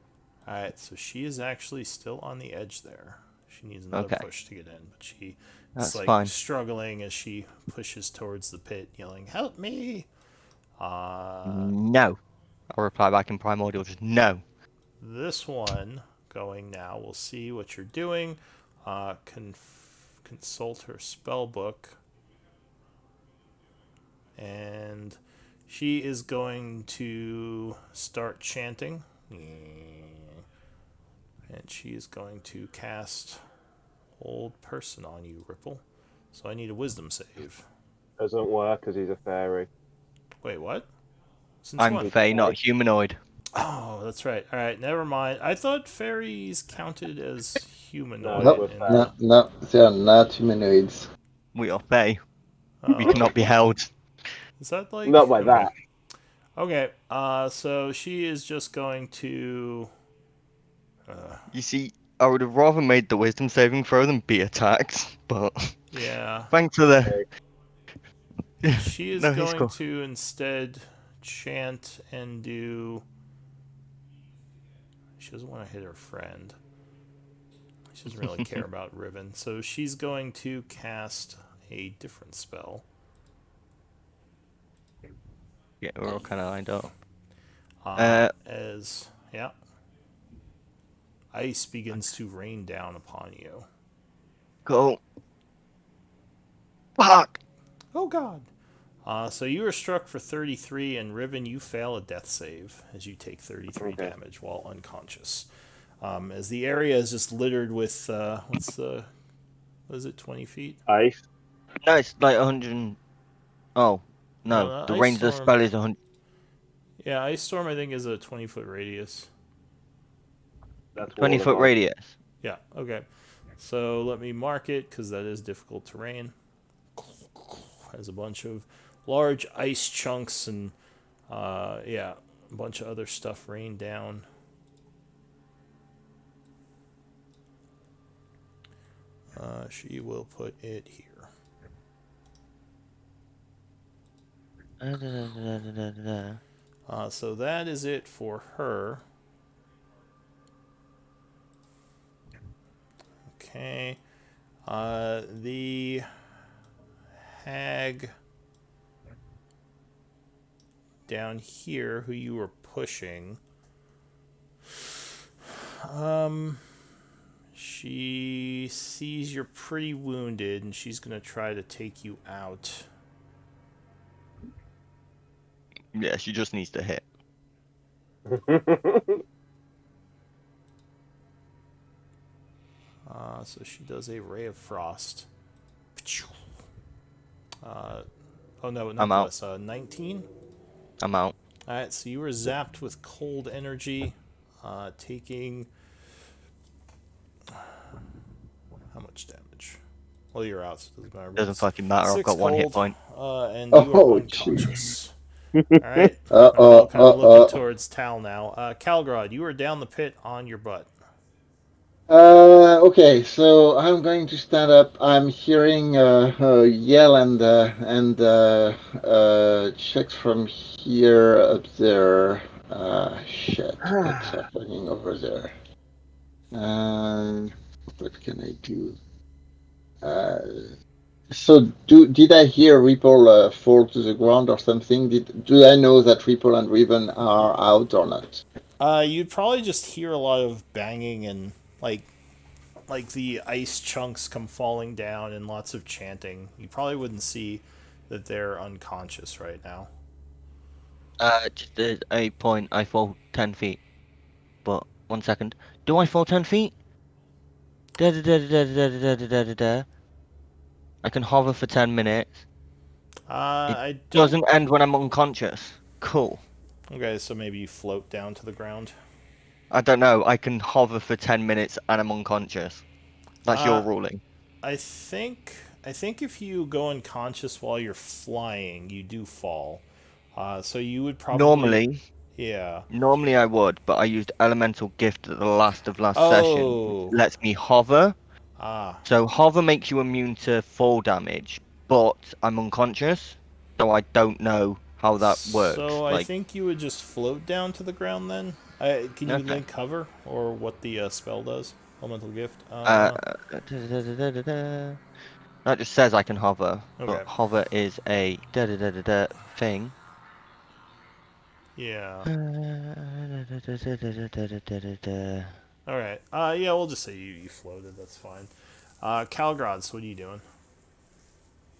Alright, so she is actually still on the edge there. She needs another Okay. push to get in, but she That's is like fine. struggling as she pushes towards the pit, yelling, "Help me!" No. I'll reply back in Primordial, just no. This one going now. We'll see what you're doing. Consult her spell book. And she is going to start chanting. And she is going to cast Hold Person on you, Ripple. So I need a wisdom save. Doesn't work because he's a fairy. Wait, what? Since I'm when? Fey, not humanoid. Oh, that's right. All right, never mind. I thought fairies counted as humanoid. No, No, we're in fair. the... no, they are not humanoids. We are Fey. We Oh, cannot be held. is that like Not by okay? that. Okay. So she is just going to. You see, I would have rather made the wisdom saving throw than be attacked, but Yeah. thanks for the. She is No, he's going cool. to instead chant and do. She doesn't want to hit her friend. She doesn't really care about Riven. So she's going to cast a different spell. Yeah, we're all kind of lined up. As, yeah, ice begins to rain down upon you. Go. Fuck! Oh, God. So you are struck for 33, and Riven, you fail a death save as you take 33 Okay. damage while unconscious. As the area is just littered with, what is it, 20 feet? Ice. No, it's like 100. Oh, no. No, The Ice range of the Storm. spell is 100. Yeah, Ice Storm, I think, is a 20-foot radius. That's 20 water foot bomb. radius. Yeah, okay. So let me mark it, because that is difficult terrain. Has a bunch of large ice chunks and, yeah, a bunch of other stuff rain down. She will put it here. So that is it for her. Okay. The hag down here, who you were pushing, she sees you're pretty wounded, and she's gonna try to take you out. Yeah, she just needs to hit. So she does a ray of frost. Oh no, not I'm out. this. 19. I'm out. All right, so you were zapped with cold energy, taking how much damage? Well, you're out, so it doesn't matter. but Doesn't it's fucking matter. I've 6 got one hit cold, point. and you are Oh, unconscious. All right, Uh we're all kind of looking uh towards Tal now. Calgrod, you are down the pit on your butt. Okay, so I'm going to stand up. I'm hearing yell and checks from here up there. Shit, what's happening over there? What can I do? So did I hear Ripple fall to the ground or something? Do I know that Ripple and Riven are out or not? You'd probably just hear a lot of banging and like the ice chunks come falling down and lots of chanting. You probably wouldn't see that they're unconscious right now. Just a point. I fall 10 feet. But 1 second. Do I fall 10 feet? Da da da da da da da da da da. I can hover for 10 minutes. It I don't. doesn't end when I'm unconscious. Cool. Okay, so maybe you float down to the ground. I don't know. I can hover for 10 minutes and I'm unconscious. That's your Uh, ruling. I think if you go unconscious while you're flying, you do fall. So you would probably yeah. Normally I would, but I used Elemental Gift at the last of last session, which Oh, lets me hover, Ah. So hover makes you immune to fall damage, but I'm unconscious, so I don't know how that works. So I Like, think you would just float down to the ground then. Can you okay. link hover or what the spell does? Elemental gift. Uh, da-da-da-da-da-da. That just says I can hover, but Okay. hover is a da-da-da-da-da thing. Yeah. Da-da-da-da-da-da-da-da-da. All right. Yeah, we'll just say you floated. That's fine. Calgrods, what are you doing?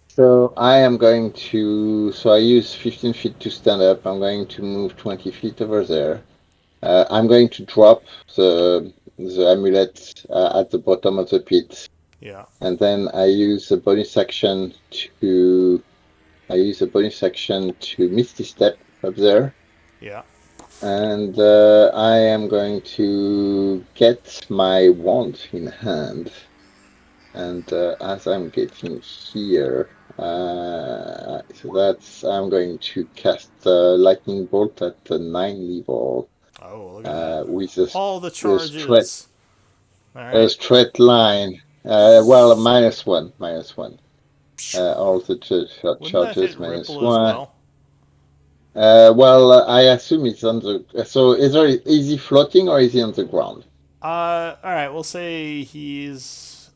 So I am going to. So I use 15 feet to stand up. I'm going to move 20 feet over there. I'm going to drop the amulet at the bottom of the pit, Yeah. and then I use a bonus action to. I use a bonus action to Misty Step up there, Yeah. and I am going to get my wand in hand. And as I'm getting here, so I'm going to cast lightning bolt at the 9 level Oh, look at that. with All the a charges. All a right. straight line. Well, minus one, minus one. All the Wouldn't that hit charges minus Ripple as one. well? Well, I assume it's on the. So is there easy floating or is he on the ground? All right. We'll say he's.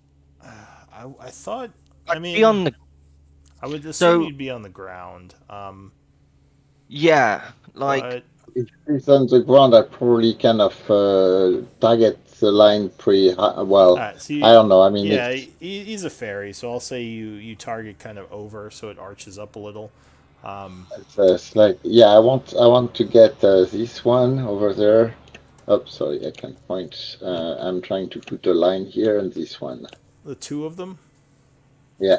I thought. I I'd be mean, on the. I would assume So you'd be on the ground. yeah, like But If he's on the ground, I probably kind of target the line pretty high. all Well, right. So I don't know. I mean, yeah, it's he's a fairy, so I'll say you target kind of over, so it arches up a little. it's like yeah. I want to get this one over there. Oh, sorry, I can't point. The I'm trying to put a line here and this one. the two of them. Yeah.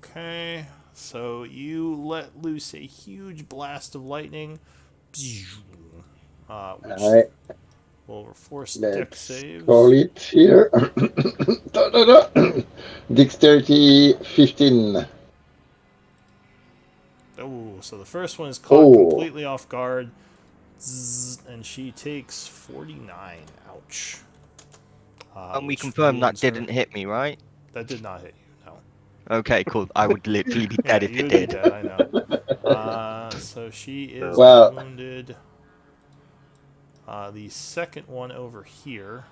Okay. So you let loose a huge blast of lightning, which All right. will force deck Let's call saves. it here. Da, da, da. Dexterity 15. Oh, so the first one is caught Oh, completely off guard, and she takes 49. Ouch. and we Which confirmed that wounds her. didn't hit me, right? That did not hit you, no. Okay, cool. I would literally be dead Yeah, if you it would be did. dead, I know. So she is well, wounded. The second one over here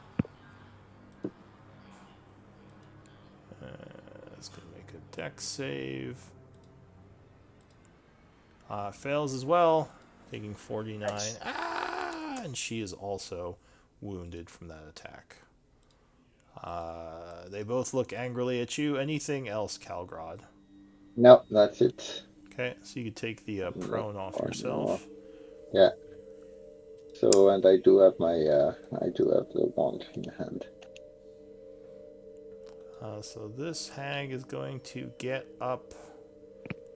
is going to make a dex save. Fails as well, taking 49. Ah! And she is also wounded from that attack. They both look angrily at you. Anything else, Calgrod? no, that's it. Okay, so you could take the No prone off more, no more. yourself. Yeah. So, and I do have the wand in hand. So this hag is going to get up.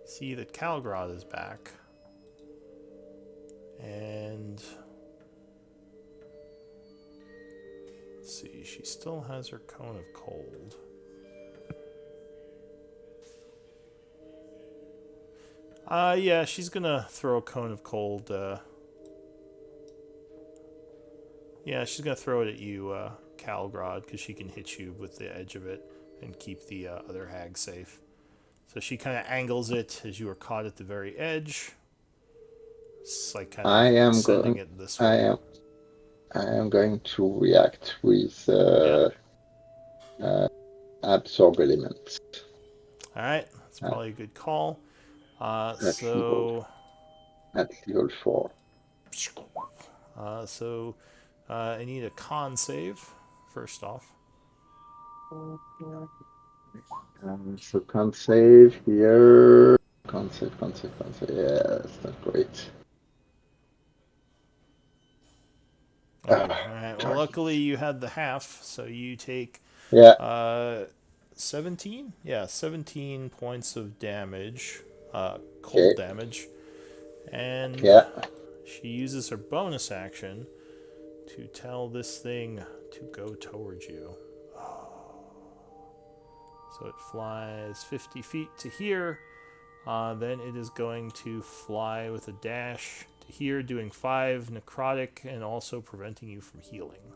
See that Calgrod is back. And let's see, she still has her cone of cold. Yeah, she's gonna throw a cone of cold. Yeah, she's gonna throw it at you, Calgrod, because she can hit you with the edge of it and keep the other hag safe. So she kind of angles it as you are caught at the very edge. It's like kind I of am sending going. it this I way. am. I am going to react with Yeah. absorb elements All right, that's at, probably a good call. at level So, at level 4. I need a con save first off. So can't save here. Can't save. Can't save. Can't save. Yeah, that's not great. Oh, all right. Well, Darn luckily it. you had the half, so you take Yeah. 17. Yeah, 17 points of damage, Okay. cold damage, and Yeah. she uses her bonus action to tell this thing to go towards you. So it flies 50 feet to here. Then it is going to fly with a dash to here, doing 5 necrotic and also preventing you from healing.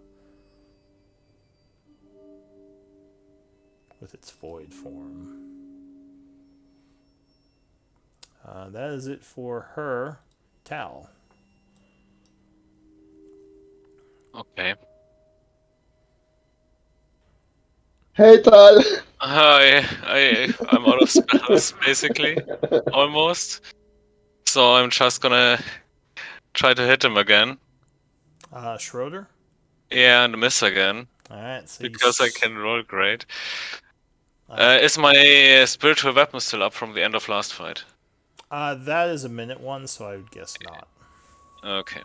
with its void form. That is it for her. Tal. Okay. Hey, Tal. I'm out of spells, basically. Almost. So I'm just gonna try to hit him again. Schroeder. Yeah, and miss again. All right, so Because I can roll great. Uh, Is my spiritual weapon still up from the end of last fight? that is a minute one, so I would guess not. Okay.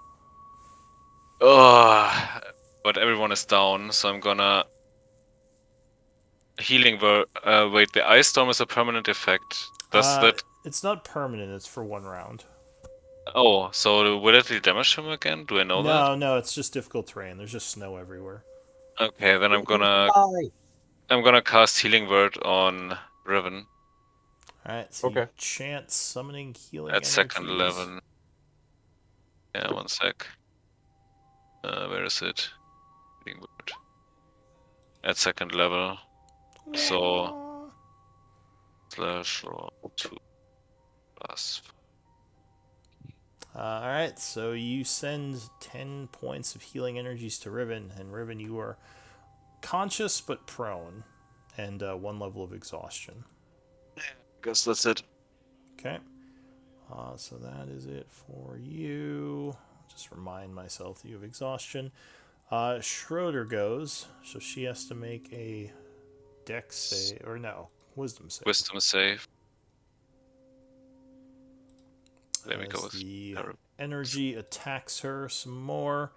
Oh, but everyone is down, so I'm gonna healing word. Wait, the ice storm is a permanent effect. Does that? It's not permanent. It's for 1 round. Oh, so will it damage him again? Do I know that? No, it's just difficult terrain. There's just snow everywhere. Okay, then I'm gonna cast healing word on Riven All right, so Okay. you chant summoning healing at second energies. level. Yeah, one sec. Where is it? Healing word at second level. So slash roll 2 plus. All right, so you send 10 points of healing energies to Riven, and Riven, you are conscious but prone, and 1 level of exhaustion. Guess that's it. Okay, so that is it for you. Just remind myself that you have exhaustion. Schroeder goes, so she has to make a dex save, or no, wisdom save. Wisdom save. There we As go. the energy attacks her some more.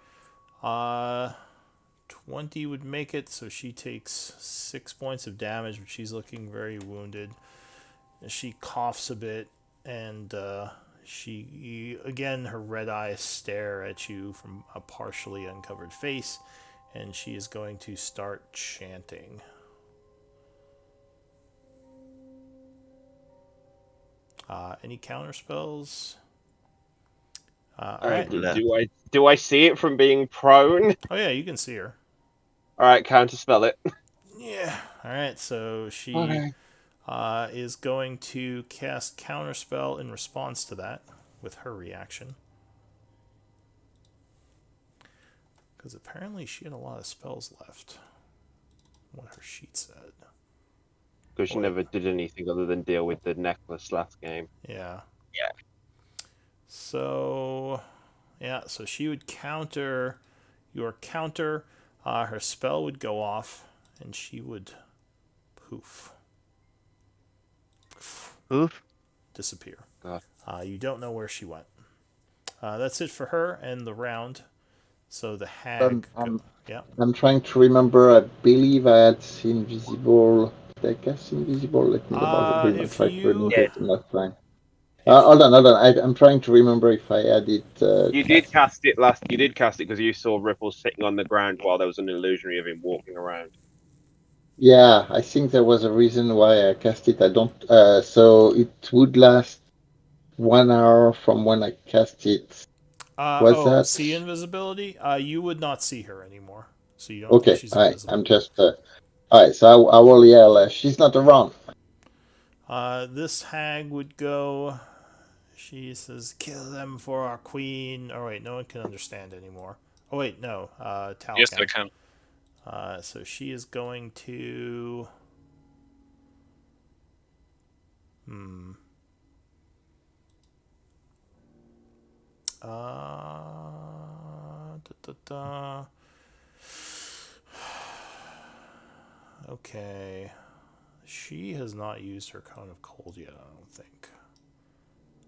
20 would make it, so she takes 6 points of damage, but she's looking very wounded. She coughs a bit, and she again, her red eyes stare at you from a partially uncovered face, and she is going to start chanting. Any counter spells? All right. Do I see it from being prone? Oh yeah, you can see her. All right, counterspell it. Yeah. All right. So she Okay. is going to cast counterspell in response to that with her reaction. Because apparently she had a lot of spells left. What her sheet said. Because she Wait. never did anything other than deal with the necklace last game. Yeah. Yeah. So, yeah, so she would counter your counter. Her spell would go off, and she would poof. Oof. Disappear. God. You don't know where she went. That's it for her and the round. So the hag. Yeah. I'm trying to remember. I believe I had seen Visible. Did I cast Invisible? Let me If try to you. remember it last time. If, Hold on. I'm trying to remember if I had it. You did cast it last. You did cast it because you saw Ripples sitting on the ground while there was an illusionary of him walking around. Yeah, I think there was a reason why I cast it. I don't. So it would last 1 hour from when I cast it. Was that see invisibility? You would not see her anymore. So you don't think okay? she's All right. invisible. I'm just. All right. So I will yell. She's not around. This hag would go. She says, "Kill them for our queen." Oh wait, no one can understand anymore. Oh wait, no. Tal Yes, I can. can. So she is going to. Hmm. Da, da, da. Okay. She has not used her cone of cold yet, I don't think.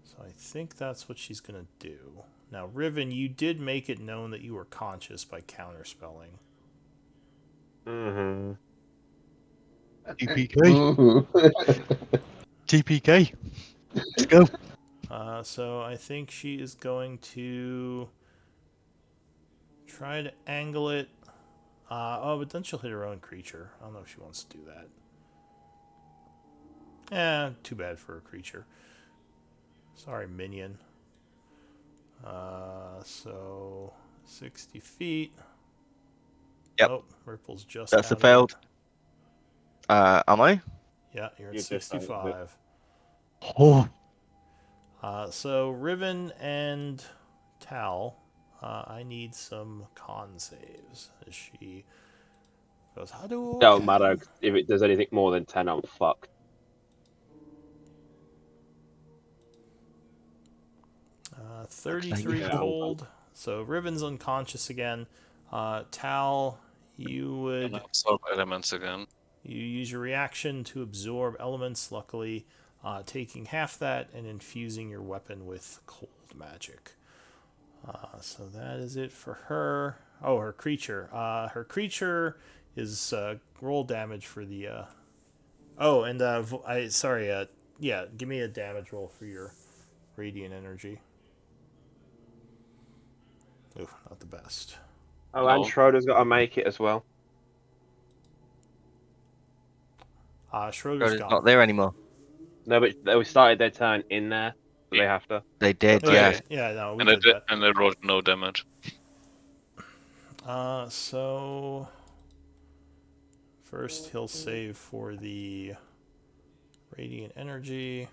So I think that's what she's going to do. Now, Riven, you did make it known that you were conscious by counterspelling. Mm-hmm. TPK. TPK. Let's go. So I think she is going to try to angle it. But then she'll hit her own creature. I don't know if she wants to do that. Too bad for a creature. Sorry, minion. So 60 feet. Yep. Nope, Ripple's just That's a out of it. failed. Am I? Yeah, you're at You're just out of it. 65. Oh. So Riven and Tal, I need some con saves. As she goes, Don't Hadouken! matter if it does anything more than 10. I'm fucked. 33 Yeah. cold. So Riven's unconscious again. Tal, you And would absorb elements again. you use your reaction to absorb elements. Luckily, taking half that and infusing your weapon with cold magic. So that is it for her. Oh, her creature. Her creature is roll damage for the. Oh, and sorry. Yeah, give me a damage roll for your radiant energy. Oof, not the best. Oh, and No. Schroeder's got to make it as well. Schroeder's God, it's gone. not there anymore. No, but they started their turn in there, so they have to. They did, Okay. yes. Okay. Yeah, no, we And did that. I rolled no damage. So first he'll save for the radiant energy.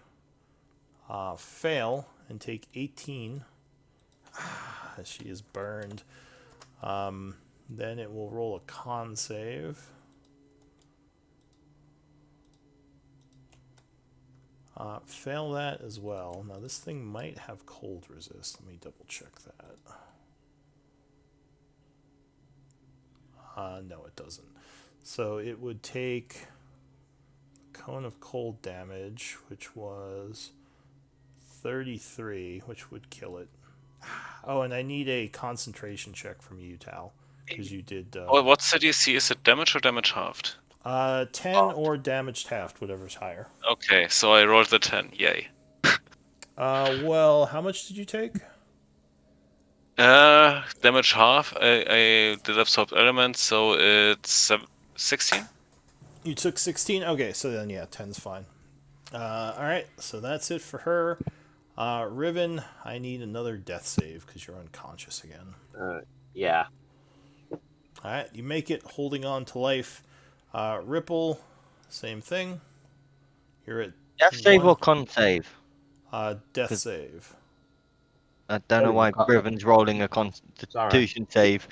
Fail and take 18. She is burned. Then it will roll a con save. Fail that as well. Now this thing might have cold resist. Let me double check that. No, it doesn't. So it would take a cone of cold damage, which was 33, which would kill it. Oh, and I need a concentration check from you, Tal, because you did What CDC is it? Damage or damage halved? 10 or damaged halved, whatever's higher. Okay, so I rolled the 10. Yay. Well, how much did you take? Damage half. I did absorb elements, so it's 16. You took 16? Okay, so then, yeah, 10's fine. Alright, so that's it for her. Riven, I need another death save because you're unconscious again. Yeah. Alright, you make it holding on to life. Ripple, same thing. You're at Death save 1. or con save? Death 'Cause save. I don't know why Riven's rolling a Sorry. constitution save.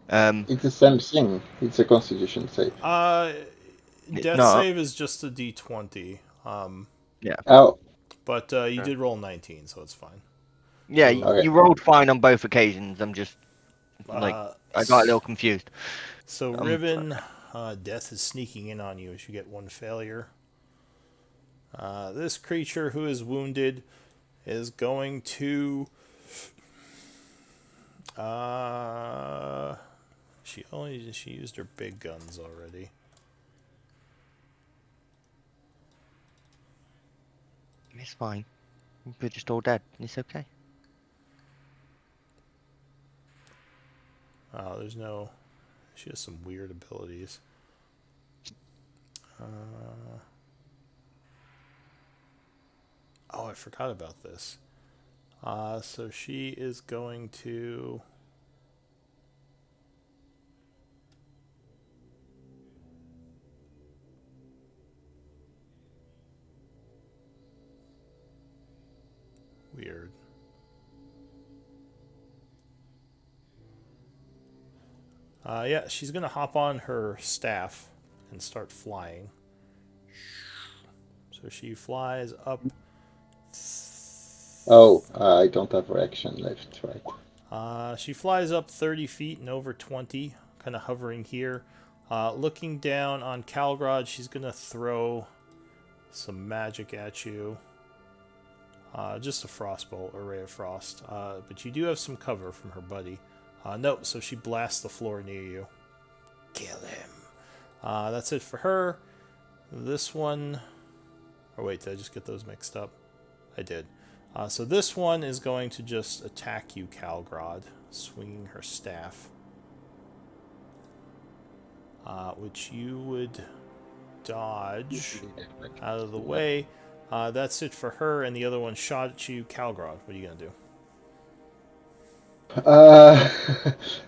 It's the same thing. It's a constitution save. Death No, save is just a d20. yeah. Oh, But you Okay. did roll 19, so it's fine. Yeah, So, okay. you rolled fine on both occasions. I'm just, like, I got a little confused. So Riven, death is sneaking in on you as you get one failure. This creature who is wounded is going to. She used her big guns already. It's fine. We're just all dead. It's okay. There's no. She has some weird abilities. Oh, I forgot about this. So she is going to. Weird. Yeah, she's gonna hop on her staff and start flying. So she flies up. Oh, I don't have reaction left, right? She flies up 30 feet and over 20, kind of hovering here. Looking down on Calgrod, she's gonna throw some magic at you. Just a frostbolt, a ray of frost. But you do have some cover from her buddy. No, so she blasts the floor near you. Kill him. That's it for her. This one. Oh, wait, did I just get those mixed up? I did. So this one is going to just attack you, Calgrod, swinging her staff. Which you would dodge out of the way. That's it for her, and the other one shot at you. Calgrod, what are you going to do? Uh,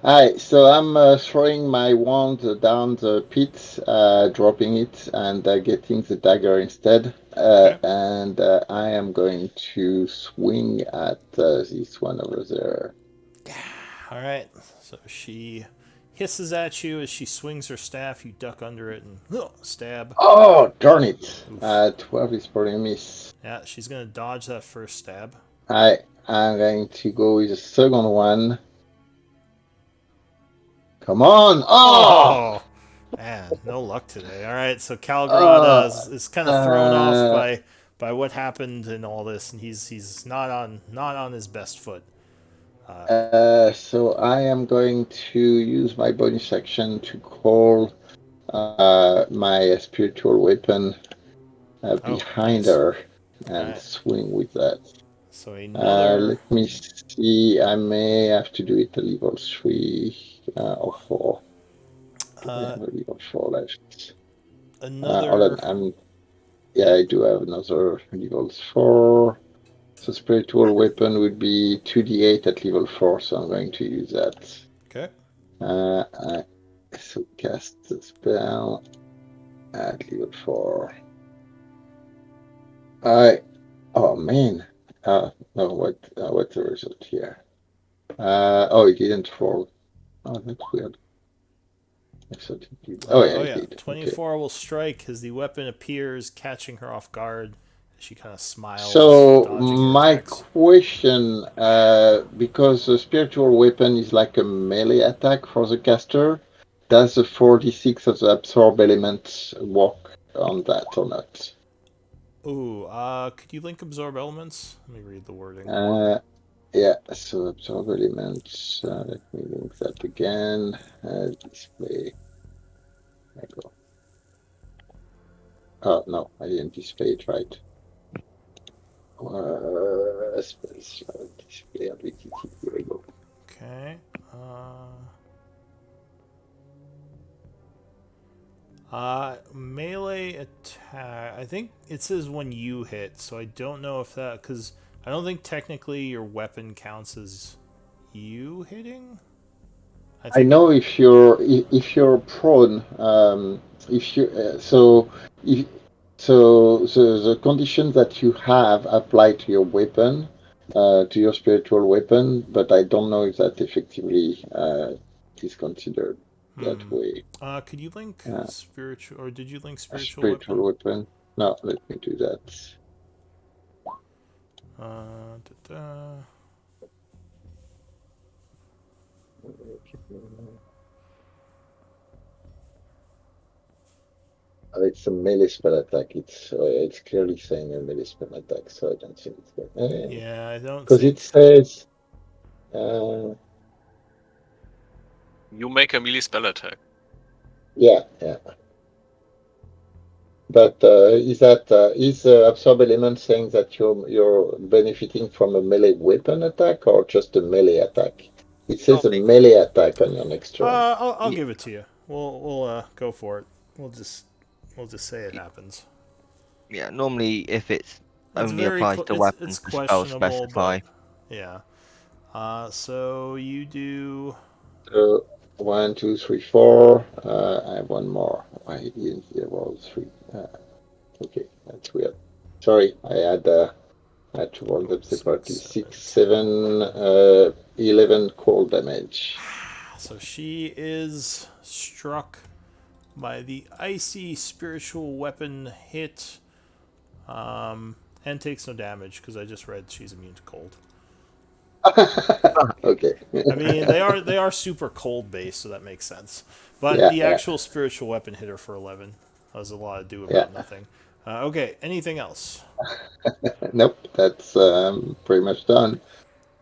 Alright, so I'm throwing my wand down the pit, dropping it, and getting the dagger instead. Okay. And I am going to swing at this one over there. All right. So she hisses at you as she swings her staff. You duck under it and stab. Oh, darn it! Oof. 12 is probably a miss. Yeah, she's gonna dodge that first stab. I'm going to go with the second one. Come on! Oh! Oh, man, no luck today. All right, so Calgrad Uh, is kind of thrown off uh, by what happened and all this, and he's not on his best foot. so I am going to use my bonus action to call my spiritual weapon Oh, behind nice. her All and right, swing with that. so another. Let me see. I may have to do it at level 3 or 4. I Uh, have a level 4 left. Hold on. another. Yeah, Yeah. I do have another level 4. So spiritual weapon would be 2d8 at level 4, so I'm going to use that. Okay. I so cast the spell at level 4. I Oh man. No, what's the result here? Oh, it didn't fall. Oh, that's weird. I thought it did. Oh yeah, Oh it yeah, did. Okay. 24 will strike as the weapon appears, catching her off guard. She kind of smiles, So dodging your my attacks. question, because the spiritual weapon is like a melee attack for the caster, does the 46 of the absorb element work on that or not? Ooh, could you link absorb elements? Let me read the wording. Uh, yeah, so absorb elements. Let me link that again. Display. I go. Oh no, I didn't display it right. Space, display ability. Here we go. Okay. Melee attack. I think it says when you hit, so I don't know if that because I don't think technically your weapon counts as you hitting. I I think it. know if you're prone, if you if the conditions that you have apply to your weapon, to your spiritual weapon, but I don't know if that effectively is considered that Hmm. way. Could you link spiritual, or did you link A spiritual weapon? spiritual weapon. No, let me do that. Da, da. It's a melee spell attack. It's clearly saying a melee spell attack, so I don't think it's going. Yeah, I don't Because it think. says. Uh, You make a melee spell attack. Yeah, yeah. But is absorb element saying that you're benefiting from a melee weapon attack or just a melee attack? It says a Normally, melee attack on your next turn. I'll yeah, give it to you. We'll go for it. We'll just say it y- happens. yeah. Normally, if it's It's only applies to it's weapons, the spells questionable, specify. but yeah. So you do. So 1, 2, 3, 4. I have one more. Why didn't there roll 3? Okay, that's weird. Sorry, I had to roll Oh, them separately. 6, 7, 6, 10. 7, 11 cold damage. So she is struck by the icy spiritual weapon hit, and takes no damage because I just read she's immune to cold. Okay. I mean, they are super cold based, so that makes sense. But Yeah, the yeah, actual spiritual weapon hit her for 11. That was a lot to do yeah. about nothing. Okay, anything else? Nope, that's pretty much done.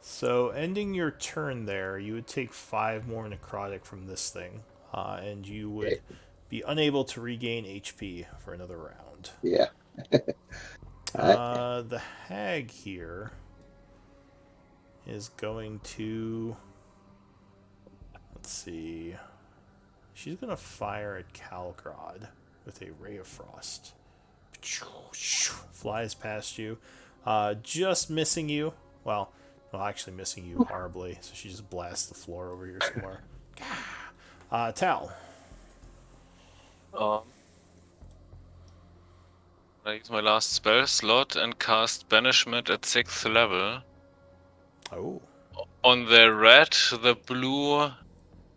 So ending your turn there, you would take 5 more necrotic from this thing, and you would Okay. be unable to regain HP for another round. Yeah. I, The hag here is going to. Let's see. She's going to fire at Calgrod with a Ray of Frost. Flies past you, just missing you. Well, Well, actually missing you horribly, so she just blasts the floor over here somewhere. Tal. I use my last spell slot and cast Banishment at 6th level. Oh. On the red, the blue,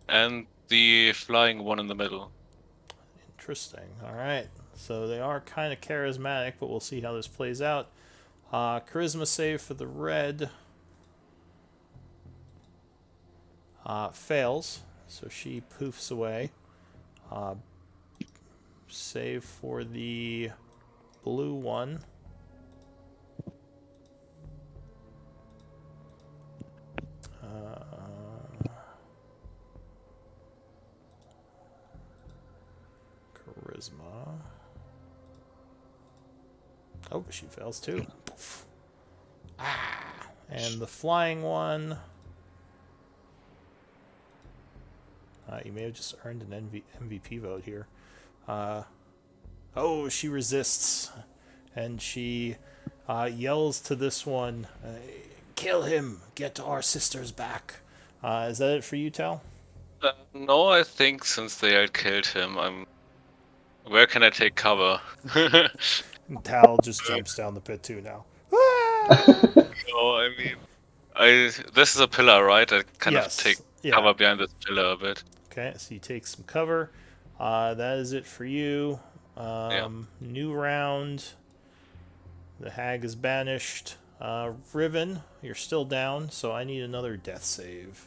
and the flying one in the middle. Interesting. All right. So they are kind of charismatic, but we'll see how this plays out. Charisma save for the red fails, so she poofs away. Save for the blue one. Charisma. Oh, she fails too. And the flying one. You may have just earned an MVP vote here. Oh, she resists. And she yells to this one, kill him! Get our sisters back! Is that it for you, Tal? No, I think since they had killed him, where can I take cover? Tal just jumps down the pit too now. No, I mean, this is a pillar, right? I kind of take cover behind this pillar a bit. Okay, so you take some cover. That is it for you. New round. The hag is banished. Riven, you're still down, so I need another death save.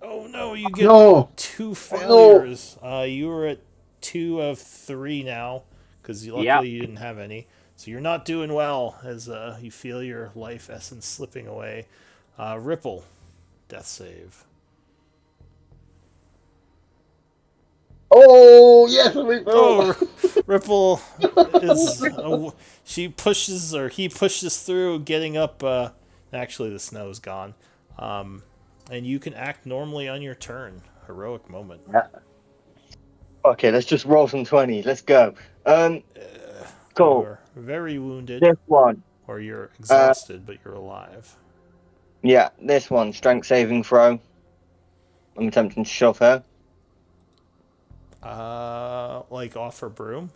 Oh no, you get 2 failures. You were at 2 of 3 now, because luckily you didn't have any. So you're not doing well as you feel your life essence slipping away. Ripple, death save. Oh yes, Ripple. Oh, Ripple is he pushes through, getting up. Actually, the snow's gone, and you can act normally on your turn. Heroic moment. Yeah. Okay, let's just roll some 20s. Let's go. Cool. You're very wounded. This one. Or you're exhausted, but you're alive. Yeah, this one. Strength saving throw. I'm attempting to shove her. Like off her broom?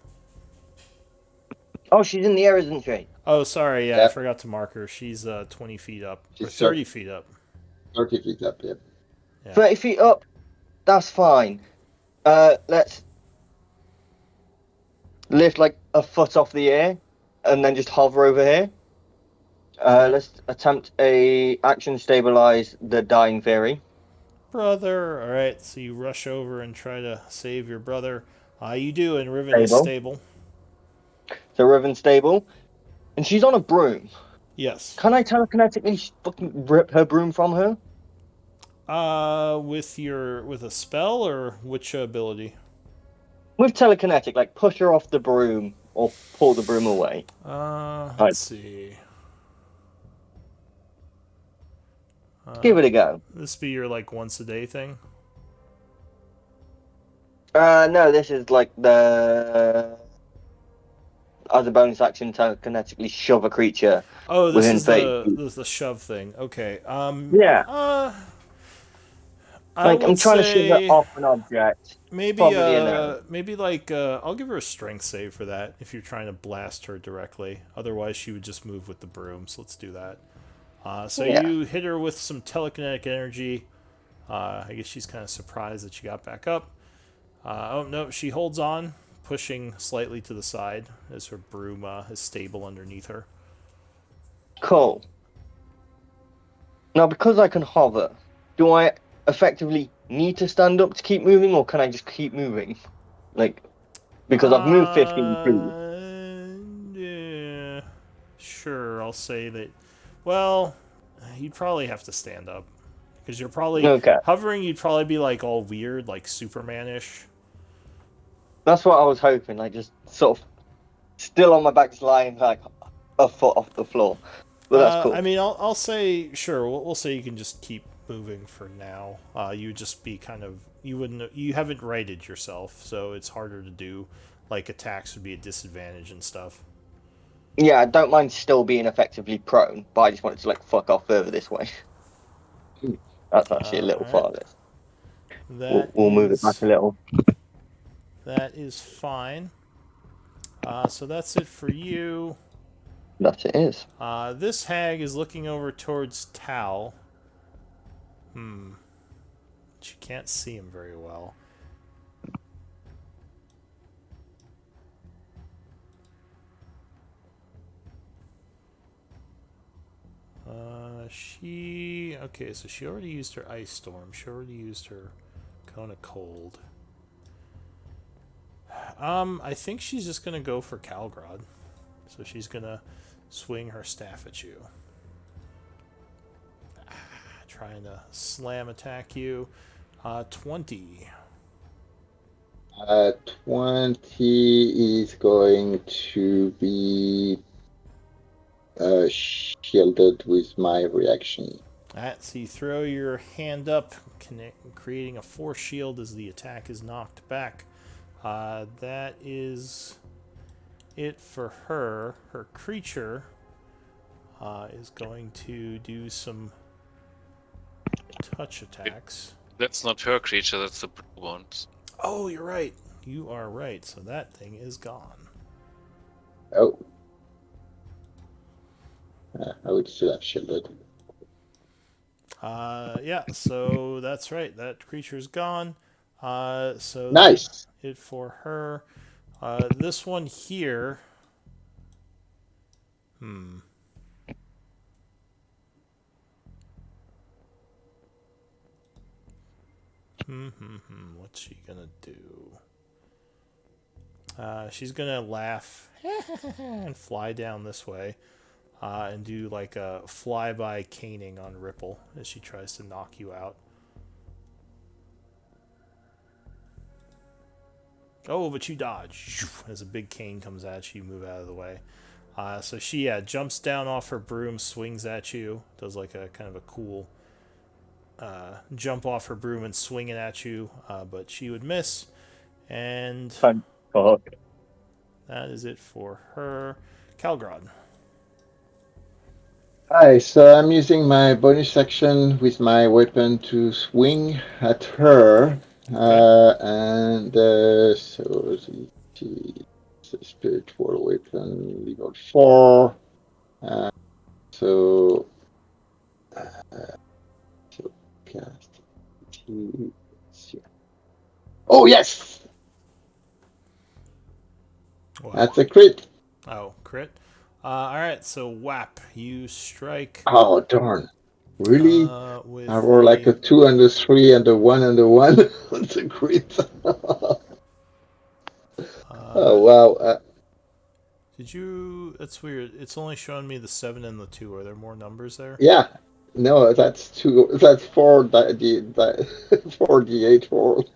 Oh, she's in the air, isn't she? Oh, sorry. Yeah, I forgot to mark her. She's 20 feet up. Or 30 feet up. 30 feet up, yeah. 30 feet up? That's fine. Let's lift like a foot off the air and then just hover over here. Let's attempt a action stabilize the dying fairy. Brother. All right, so you rush over and try to save your brother. You do, and Riven is stable. So Riven's stable, and she's on a broom. Yes. Can I telekinetically fucking rip her broom from her? With a spell or which ability? With telekinetic, like push her off the broom or pull the broom away. Let's see. Give it a go. This be your like once a day thing? No, this is like the as a bonus action telekinetically shove a creature. Oh, this is 30 the shove thing. Okay. Yeah. I'm trying to shove it off an object. Maybe like I'll give her a strength save for that if you're trying to blast her directly. Otherwise, she would just move with the broom. So let's do that. You hit her with some telekinetic energy. I guess she's kind of surprised that she got back up. Oh no, she holds on, pushing slightly to the side as her broom is stable underneath her. Cool. Now, because I can hover, do I effectively need to stand up to keep moving, or can I just keep moving? Like, because I've moved 15 feet. Yeah, sure, I'll say that. Well, you'd probably have to stand up. Because you're probably hovering, you'd probably be like all weird, like Superman-ish. That's what I was hoping, like just sort of still on my back, just lying like a foot off the floor. But that's cool. I mean, I'll say, sure, we'll say you can just keep moving for now. You would just be kind of, you haven't righted yourself, so it's harder to do. Like attacks would be a disadvantage and stuff. Yeah, I don't mind still being effectively prone, but I just wanted to like fuck off further this way. That's actually a little Alright. farther. That We'll move it back is a little. that is fine. So that's it for you. That it is. This hag is looking over towards Tal. She can't see him very well. Okay, so she already used her Ice Storm. She already used her Cone of Cold. I think she's just gonna go for Calgrod. So she's gonna swing her staff at you. Trying to slam attack you. 20. 20 is going to be shielded with my reaction. Alright, so you throw your hand up, creating a force shield as the attack is knocked back. That is it for her. Her creature is going to do some touch attacks. That's not her creature, that's the blue ones. Oh, you're right. You are right. So that thing is gone. Oh. I would still have shielded. Yeah, so that's right. That creature's gone. So Nice. that's it for her. This one here. What's she gonna do? She's gonna laugh and fly down this way. And do like a flyby caning on Ripple as she tries to knock you out. Oh, but you dodge. As a big cane comes at you, you move out of the way. So she jumps down off her broom, swings at you, does like a kind of a cool jump off her broom and swing it at you, but she would miss. And Thank God. that is it for her. Calgrod. Hi, so I'm using my bonus action with my weapon to swing at her. And so it's a spiritual weapon, level 4. So cast. Oh, yes! Wow. That's a crit. Oh, crit. Alright, so whap. You strike. Oh, darn. Really? With I roll like a 2 and a 3 and a 1 and a 1. That's a crit. Oh, wow. Did you? That's weird. It's only showing me the 7 and the 2. Are there more numbers there? Yeah. No, that's 2. That's 4. 4d8 roll.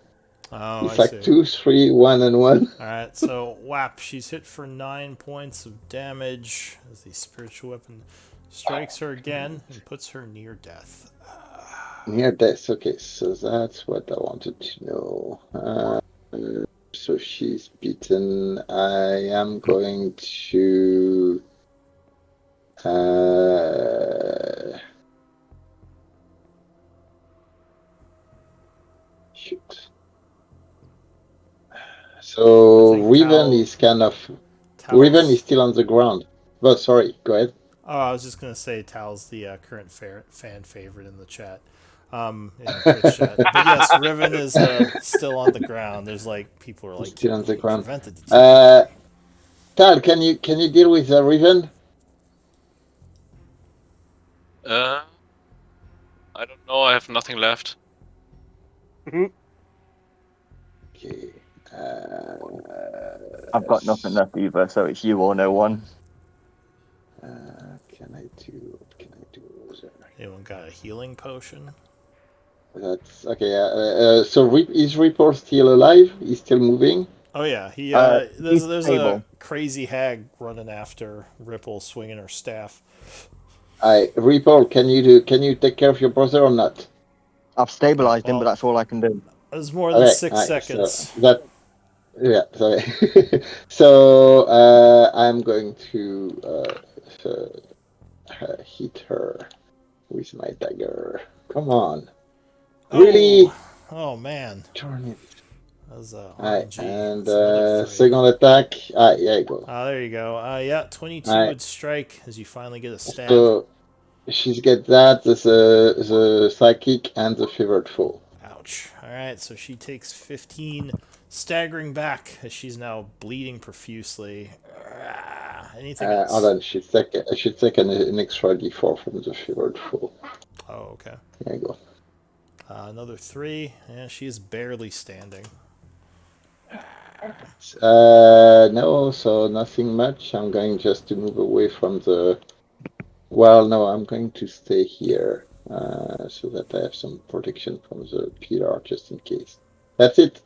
Oh, It's I like see. 2, 3, 1, and 1. Alright, so whap. She's hit for 9 points of damage as the spiritual weapon strikes her again and puts her near death. Near death. Okay, so that's what I wanted to know. So she's beaten. I am going to. Shoot. So Riven is kind of. Riven is still on the ground. Oh, sorry. Go ahead. Oh, I was just gonna say Tal's the current fan favorite in the chat, in Twitch chat. But yes, Riven is still on the ground. There's like people are like Still on the ground. prevented the Tal, can you deal with Riven? I don't know, I have nothing left. Okay. I've got nothing left either, so it's you or no one. What can I do? Anyone got a healing potion? That's okay. So is Reaper still alive? He's still moving? Oh yeah, He's there's stable. a crazy hag running after Ripple, swinging her staff. Reaper, can you take care of your brother or not? I've stabilized him, but that's all I can do. It was more than 6 seconds. So Yeah, sorry. So I'm going to hit her with my dagger. Come on. Oh, Really? oh man, Darn it. that was Alright, RNG. and That's another 3. second attack. Yeah, you go. There you go. Yeah, 22 Alright, would strike as you finally get a stab. so she's get that, the psychic and the favored foe. Ouch. Alright, so she takes 15, staggering back as she's now bleeding profusely. Anything Hold else? on, I should take an extra d4 from the favored foe. Oh, okay. There you go. Another 3. Yeah, she is barely standing. No, so nothing much. I'm going just to move away from the. Well, no, I'm going to stay here so that I have some protection from the pillar just in case. That's it.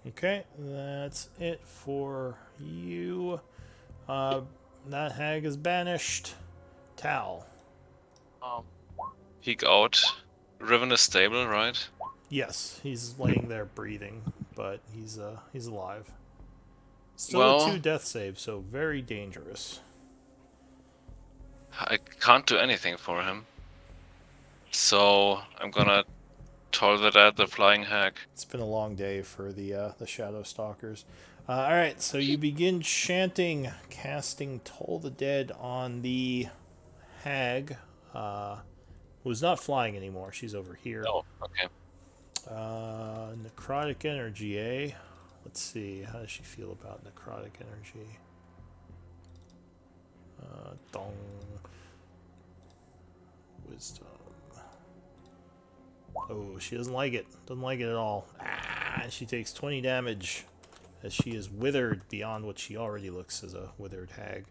Okay, that's it for you. That hag is banished. Tal. Peek out. Riven is stable, right? Yes, he's laying there breathing, but he's alive. Still a 2 Well, death save, so very dangerous. I can't do anything for him. So I'm gonna toilet at the flying hag. It's been a long day for the Shadowstalkers. All right, so you begin chanting, casting Toll the Dead on the hag, who's not flying anymore. She's over here. Oh, okay. Necrotic energy, eh? Let's see. How does she feel about necrotic energy? Dong. Wisdom. Oh, she doesn't like it. Doesn't like it at all. She takes 20 damage as she is withered beyond what she already looks as a withered hag,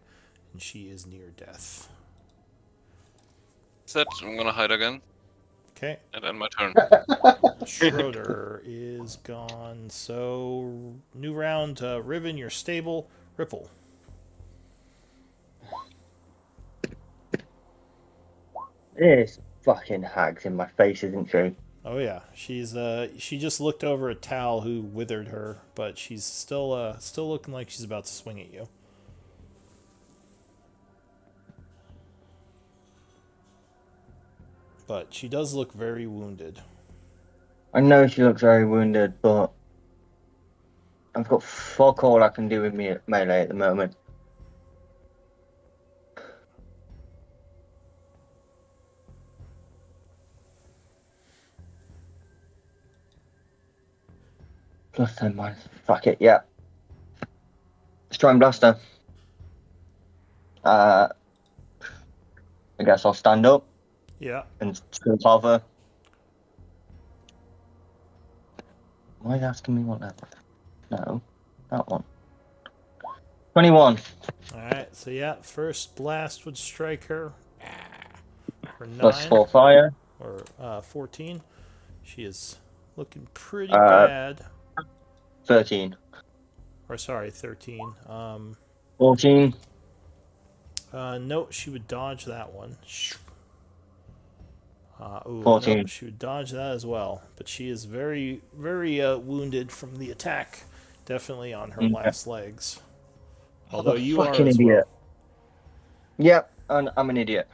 and she is near death. That's it. I'm gonna hide again Okay. and end my turn. Schroeder is gone. So, new round. Riven, you're stable. Ripple. This fucking hag's in my face, isn't she? Oh yeah, she just looked over at Tal who withered her, but she's still looking like she's about to swing at you. But she does look very wounded. I know she looks very wounded, but I've got fuck all I can do with me melee at the moment. Plus 10 minus. Fuck it, yeah. Let's try and blast her. I guess I'll stand up Yeah. and still have her. Why are you asking me what level? No, that one. 21. Alright, so yeah, first blast would strike her for 9 Plus 4 fire. or 14. She is looking pretty bad. 13. Or sorry, 13. 14. No, she would dodge that one. Ooh, 14. no, she would dodge that as well. But she is very, very wounded from the attack. Definitely on her last legs. Although you are Fucking as idiot. well. Yep, I'm an idiot.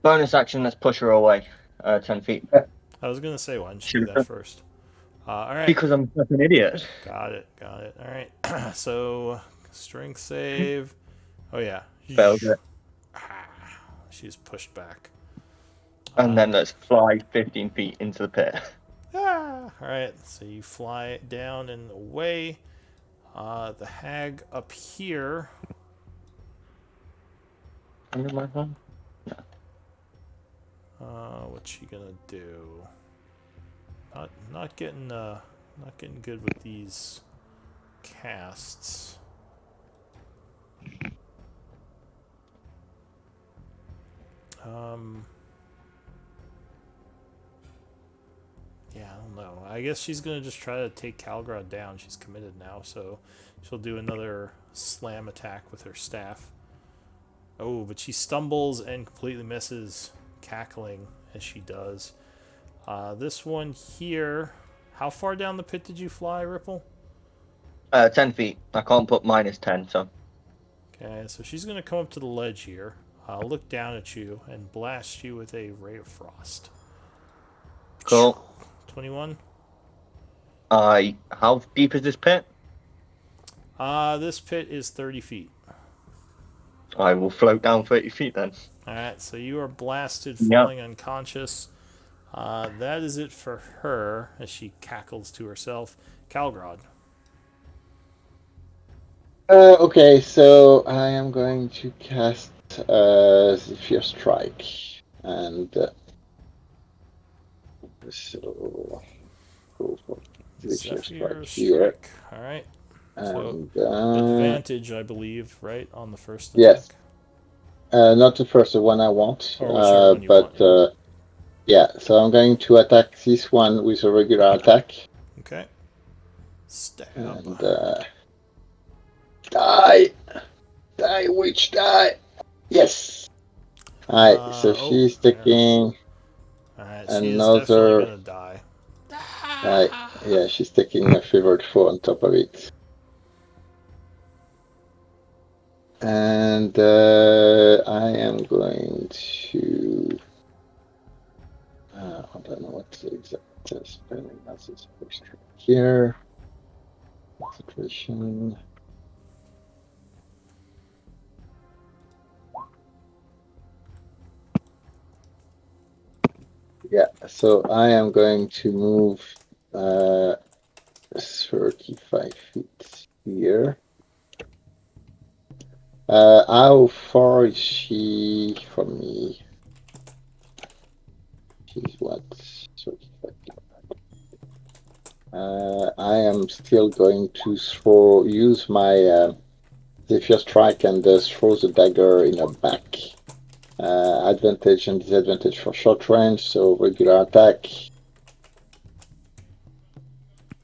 Bonus action, let's push her away. 10 feet. I was going to say, why didn't you do that first? Alright. Because I'm a fucking idiot. Got it. Alright. So, strength save. Oh, yeah. Failed it. She's pushed back. And then let's fly 15 feet into the pit. Alright, so you fly down and away. The hag up here. Under my phone? What's she gonna do? Not getting good with these casts. Yeah, I don't know. I guess she's gonna just try to take Calgrad down. She's committed now, so she'll do another slam attack with her staff. Oh, but she stumbles and completely misses, cackling as she does. This one here. How far down the pit did you fly, Ripple? 10 feet. I can't put -10, so. Okay, so she's going to come up to the ledge here, look down at you, and blast you with a ray of frost. Cool. 21. How deep is this pit? This pit is 30 feet. I will float down 30 feet then. Alright, so you are blasted, Yep. falling unconscious. That is it for her, as she cackles to herself. Calgrod. Okay, so I am going to cast Zephyr Strike, and so go for Zephyr Strike here, Alright. and Advantage, I believe, right, on the first attack? yes, not the first one I want, Or whichever one you but want. yeah. So I'm going to attack this one with a regular attack. Okay. Stab. And die, witch, die. Yes. Alright, so she's taking Alright, she is definitely another. gonna die. Yeah, she's taking a favorite foe on top of it. And I am going to. I don't know what the exact spelling is here. Concentration. Yeah, so I am going to move 35 feet here. How far is she from me? She's what? 35 feet. I am still going to use my Zephyr Strike and throw the dagger in her back. Advantage and disadvantage for short range, so regular attack.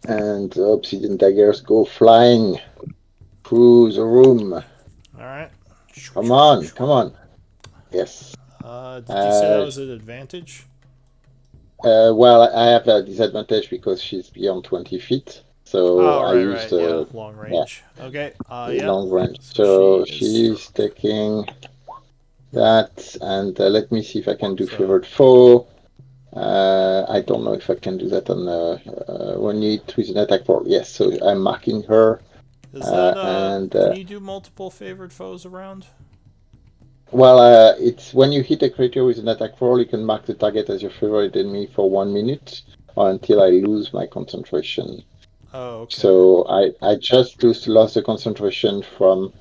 And the obsidian daggers go flying through the room. Alright. Come on. Yes. Did you say that was an advantage? Well, I have a disadvantage because she's beyond 20 feet. So I used long range. Yeah. Okay. Long range. So she's taking that, and let me see if I can do favored foe. I don't know if I can do that on when you hit with an attack roll. Yes, so I'm marking her. Is that can you do multiple favored foes around? Well, it's when you hit a creature with an attack roll, you can mark the target as your favorite enemy for 1 minute or until I lose my concentration. Oh, okay. So I just lost the concentration from.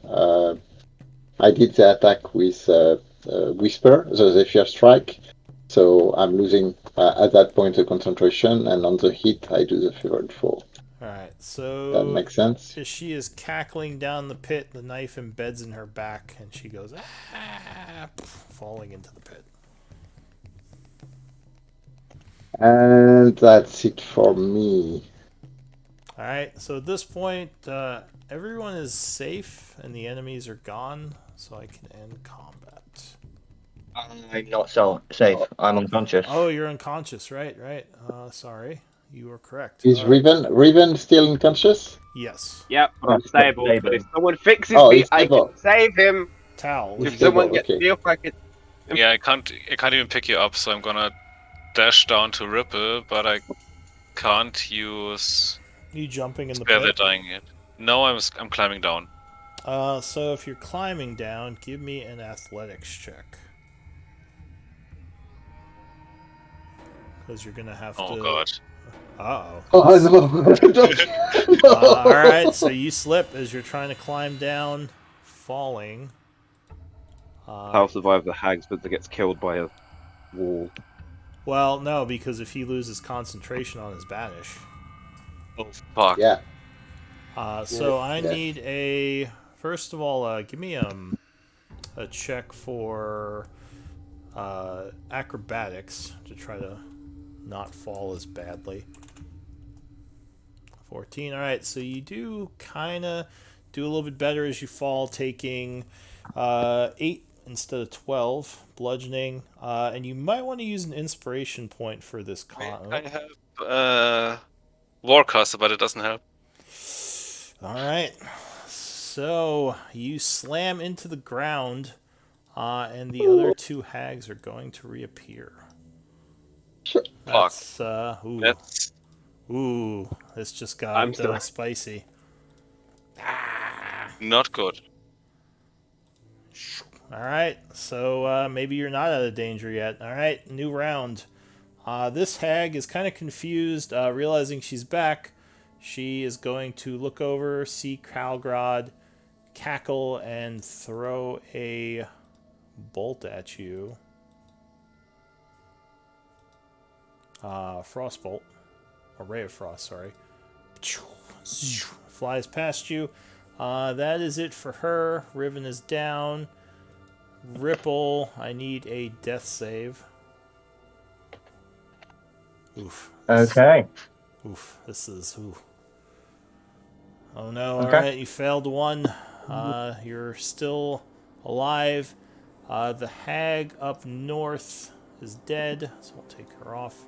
I did the attack with Whisper, the Zephyr Strike. So I'm losing at that point the concentration, and on the hit I do the favored foe. Alright, so that makes sense. As she is cackling down the pit, the knife embeds in her back, and she goes, falling into the pit. And that's it for me. Alright, so at this point, everyone is safe, and the enemies are gone, so I can end combat. I'm not so safe. I'm unconscious. Oh, you're unconscious, right. Sorry. You are correct. Is Riven still unconscious? Yes. Yep, I'm stable. But if someone fixes me, I stable. can save him. Towel. If someone gets me up, I can. Yeah, I can't even pick you up, so I'm gonna dash down to Ripple, but I can't use. You jumping in the pit? pit? They're dying yet. No, I'm climbing down. So if you're climbing down, give me an athletics check. Because you're gonna have to. Oh god. Uh-oh. Oh no! Alright, so you slip as you're trying to climb down, falling. I'll survive the hags, but it gets killed by a wall. Well, no, because if he loses concentration on his banish. Oh fuck. Yeah. So I need a. First of all, give me a check for acrobatics to try to not fall as badly. 14. Alright, so you do kind of do a little bit better as you fall, taking 8 instead of 12 bludgeoning. And you might want to use an inspiration point for this I have Warcaster, but it doesn't help. All right. So you slam into the ground, and the other two hags are going to reappear. Sure. Fuck. That's ooh, That's this just I'm got still. spicy. not good. All right, so maybe you're not out of danger yet. All right, new round. This hag is kind of confused, realizing she's back. She is going to look over, see Kalgrod, cackle, and throw a bolt at you. Frostbolt. A ray of frost, sorry. Flies past you. That is it for her. Riven is down. Ripple, I need a death save. Oof. Okay. Oof. This is. Oof. Oh no, Okay. alright, you failed one. You're still alive. The hag up north is dead, so we'll take her off.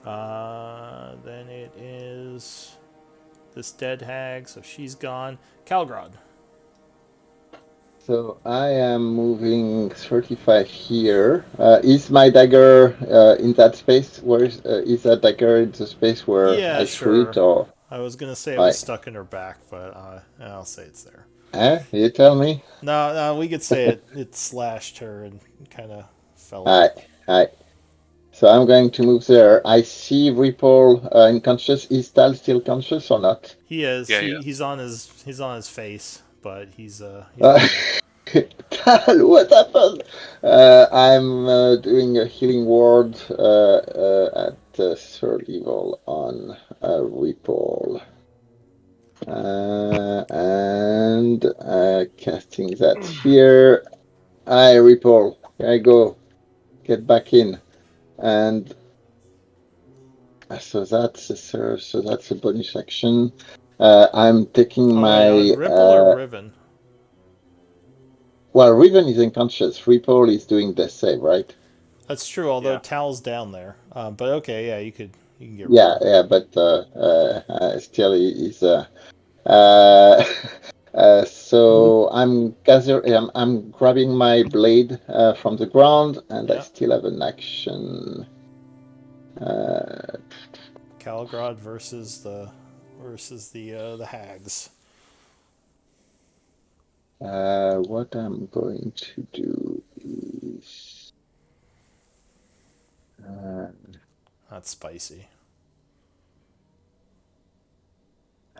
Then it is this dead hag, so she's gone. Kalgrod. So I am moving 35 here. Is my dagger in that space? Where is that dagger in the space where Yeah, I threw it, sure. or I was gonna say it was I? stuck in her back, but I'll say it's there. You tell me. No, we could say it slashed her and kind of fell Alright, out. alright. So I'm going to move there. I see Ripple unconscious. Is Tal still conscious or not? He is. Yeah, yeah. He's on his face, but he's Uh, okay. Tal, what happened? I'm doing a healing ward at third level on Ripple. And casting that here. Hi, Ripple. Here I go. Get back in. And so that's a serve. So that's a bonus action. I'm taking Oh wait, on my. Ripple or Riven? Well, Riven is unconscious. Ripple is doing the save, right? That's true. Although Yeah. Tal's down there, but okay, yeah, you can get Yeah, Ripple. yeah, but still is. Uh, so I'm grabbing my blade from the ground, and I Yeah, still have an action. Kalgrod versus the hags. What I'm going to do is. That's spicy.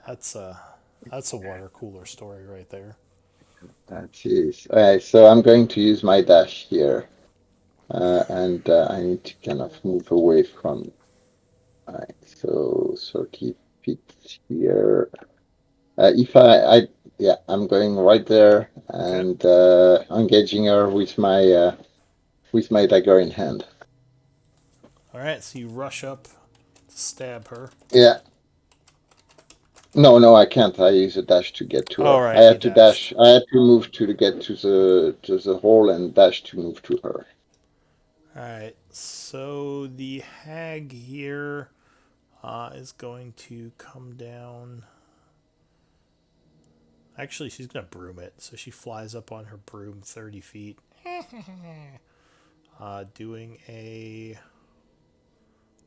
That's a water cooler story right there. That is. Alright, so I'm going to use my dash here. And I need to kind of move away from. Alright, so 30 feet here. If yeah, I'm going right there Okay. and engaging her with my dagger in hand. All right, so you rush up to stab her. Yeah. No, I can't. I use a dash to get to All her. I right, you had to dashed. dash. I had to move to get to the hole and dash to move to her. All right, so the hag here is going to come down. Actually, she's going to broom it. So she flies up on her broom 30 feet. Doing a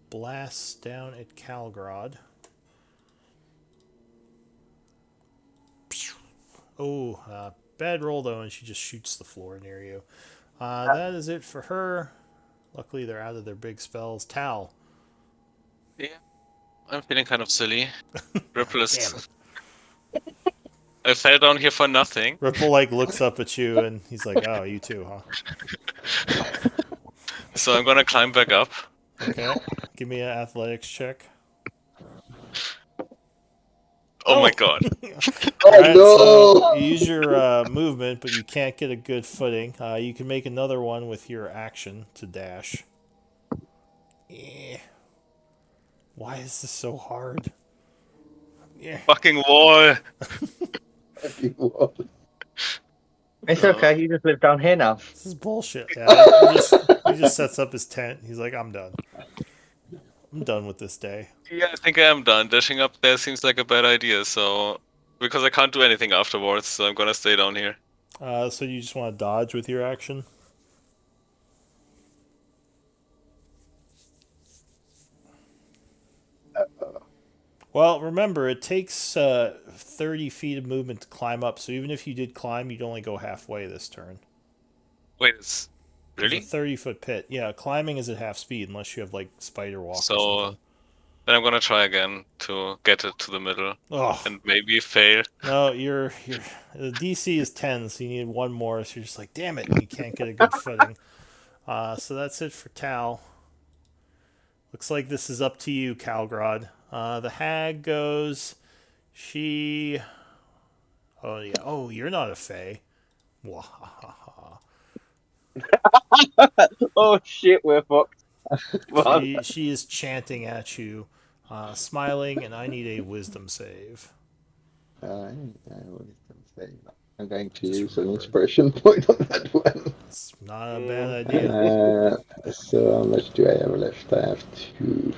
blast down at Kalgrod. Oh, bad roll though, and she just shoots the floor near you. That is it for her. Luckily, they're out of their big spells. Tal. Yeah. I'm feeling kind of silly. Ripple Damn is. it. I fell down here for nothing. Ripple looks up at you and he's like, "Oh, you too, huh?" So I'm gonna climb back up. Okay. Give me an athletics check. Oh my god. Alright, so no! you use your movement, but you can't get a good footing. You can make another one with your action to dash. Why is this so hard? Yeah. Fucking wall. It's okay. You just live down here now. This is bullshit. Yeah, he just sets up his tent. He's like, I'm done. I'm done with this day. Yeah, I think I am done. Dashing up there seems like a bad idea, so because I can't do anything afterwards, so I'm gonna stay down here. So you just want to dodge with your action? Well, remember, it takes 30 feet of movement to climb up, so even if you did climb, you'd only go halfway this turn. Wait, it's It's a really? 30-foot pit. Yeah, climbing is at half speed unless you have, like, spider walk or So something. then I'm gonna try again to get it to the middle Oh, and maybe fail. no, the DC is 10, so you need one more, so you're just like, damn it, and you can't get a good footing. So that's it for Tal. Looks like this is up to you, Calgrod. The hag goes. She. Oh yeah. Oh, you're not a fae. Wahahaha. Oh shit, we're fucked. Well, She is chanting at you, smiling, and I need a wisdom save. I'm going to Just use an remembered. inspiration point on that one. It's not a bad idea. So how much do I have left? I have 2.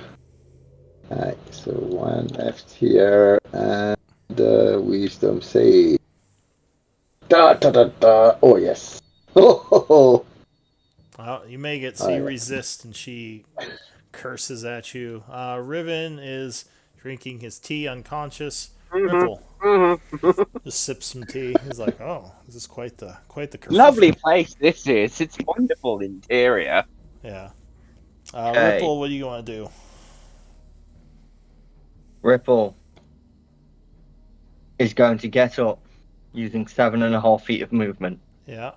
Alright, so 1 left here, and wisdom save. Da da da da. Oh yes. Oh, Well, you make it, so oh you yeah. resist, and she curses at you. Riven is drinking his tea unconscious. Ripple just sips some tea. He's like, "Oh, this is quite the lovely kerfuffle." place this is. It's wonderful interior. Yeah. Okay. Ripple, what do you want to do? Ripple is going to get up using 7.5 feet of movement. Yeah.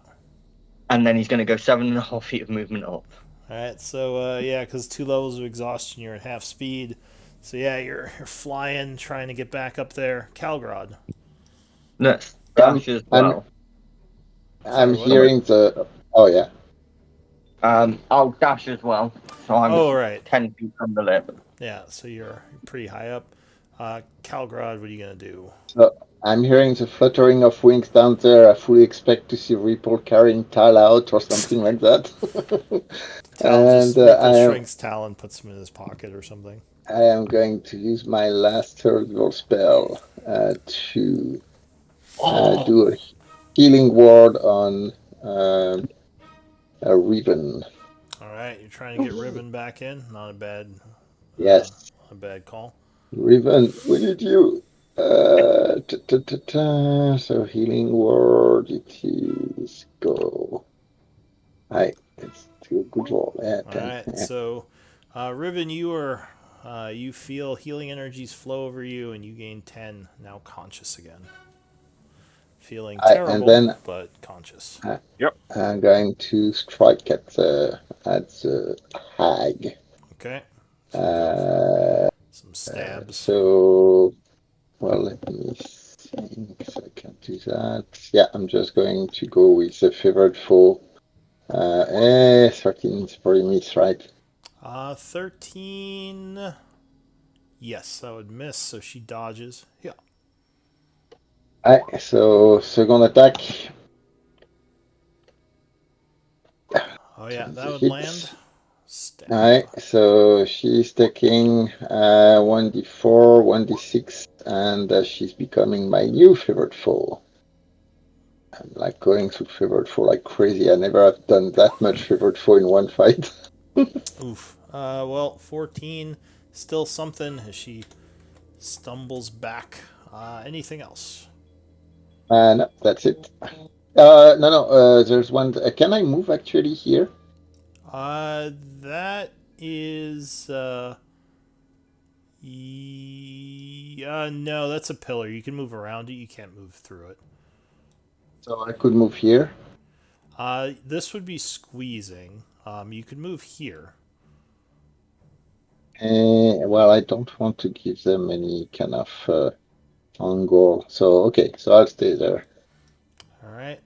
And then he's going to go 7.5 feet of movement up. All right. So yeah, because 2 levels of exhaustion, you're at half speed. So yeah, you're flying, trying to get back up there. Calgrod. Let's I'm dash as I'm well. I'm Sorry, what? hearing the. Oh yeah. I'll dash as well. So I'm Oh right. 10 feet from the lip. Yeah. So you're pretty high up. Calgrod, what are you gonna do? So I'm hearing the fluttering of wings down there. I fully expect to see Ripple carrying Tal out or something like that. And Ripple shrinks Tal and puts him in his pocket or something. I am going to use my last third level spell to do a healing ward on a Riven. All right, you're trying to get Riven back in. Not Yes, a bad call. Riven, we need you. So healing ward, it is go. Hi, it's a good roll. Yeah, All 10. right, Yeah. so Riven, you feel healing energies flow over you, and you gain 10. Now conscious again. Feeling And terrible, then but conscious. Yep. I'm going to strike at the hag. Okay. So go for some stabs. So, well, let me think if I can do that. Yeah, I'm just going to go with the favored foe. 13 is probably miss, right? 13. Yes, that would miss, so she dodges. Yeah. Alright, so second attack. Oh, yeah, that would Hit. land. Stab. Alright, so she's taking 1d4, 1d6, and she's becoming my new favorite foe. I'm like going through favorite foe like crazy. I never have done that much favorite foe in one fight. Oof. Well, 14, still something as she stumbles back. Anything else? No, that's it. No. There's one. Can I move actually here? That is, no, that's a pillar. You can move around it. You can't move through it. So I could move here. This would be squeezing. You could move here. Well, I don't want to give them any kind of angle. So okay, so I'll stay there. All right.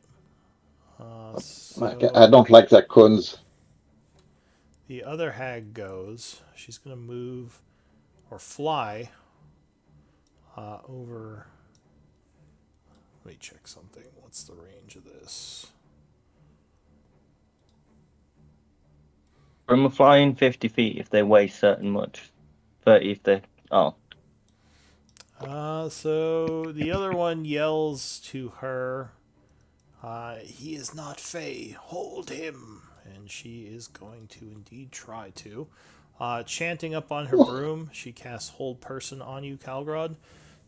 I So don't like the cones. the other hag goes. She's gonna move or fly over. Let me check something. What's the range of this? From a flying 50 feet if they weigh certain much. 30 if they. Oh. So the other one yells to her, he is not Fey, hold him. And she is going to indeed try to. Chanting up on her broom, she casts Hold Person on you, Calgrod.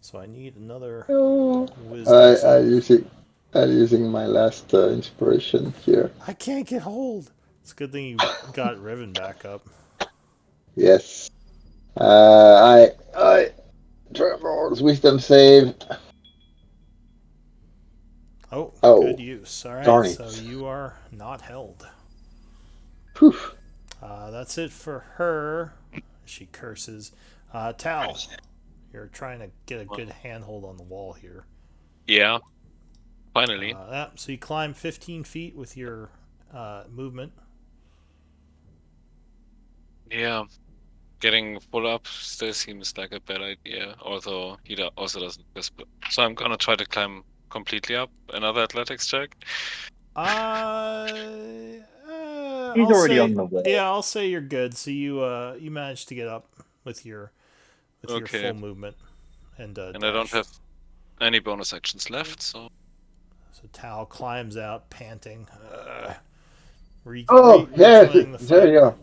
So I need another wisdom save. I'm using my last inspiration here. I can't get hold. It's a good thing you got Riven back up. Yes. I Trevor's wisdom save. Oh, Oh, good use. All right, darn so it. you are not held. Whew. That's it for her. She curses. Tal, you're trying to get a good handhold on the wall here. Yeah, finally. So you climb 15 feet with your movement. Yeah, getting full up still seems like a bad idea, although he also doesn't whisper. So I'm gonna try to climb completely up. Another athletics check. He's I'll already say, on the wall. yeah, I'll say you're good. So you managed to get up with your Okay, full movement and and I don't dash. have any bonus actions left, so So Tal climbs out, panting, Oh, yes, rejoining the there fight. you are.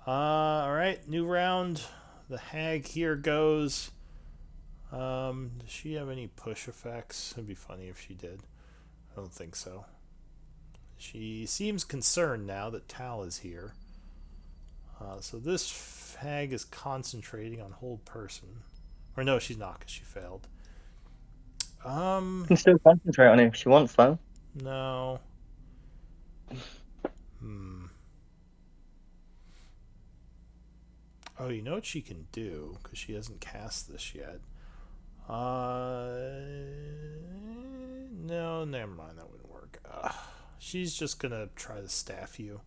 All right, new round. The hag here goes. Does she have any push effects? It'd be funny if she did. I don't think so. She seems concerned now that Tal is here. So this hag is concentrating on Hold Person. Or no, she's not because she failed. You can still concentrate on it if she wants, though. No. Hmm. Oh, you know what she can do? Because she hasn't cast this yet. No, never mind. That wouldn't work. She's just gonna try to staff you.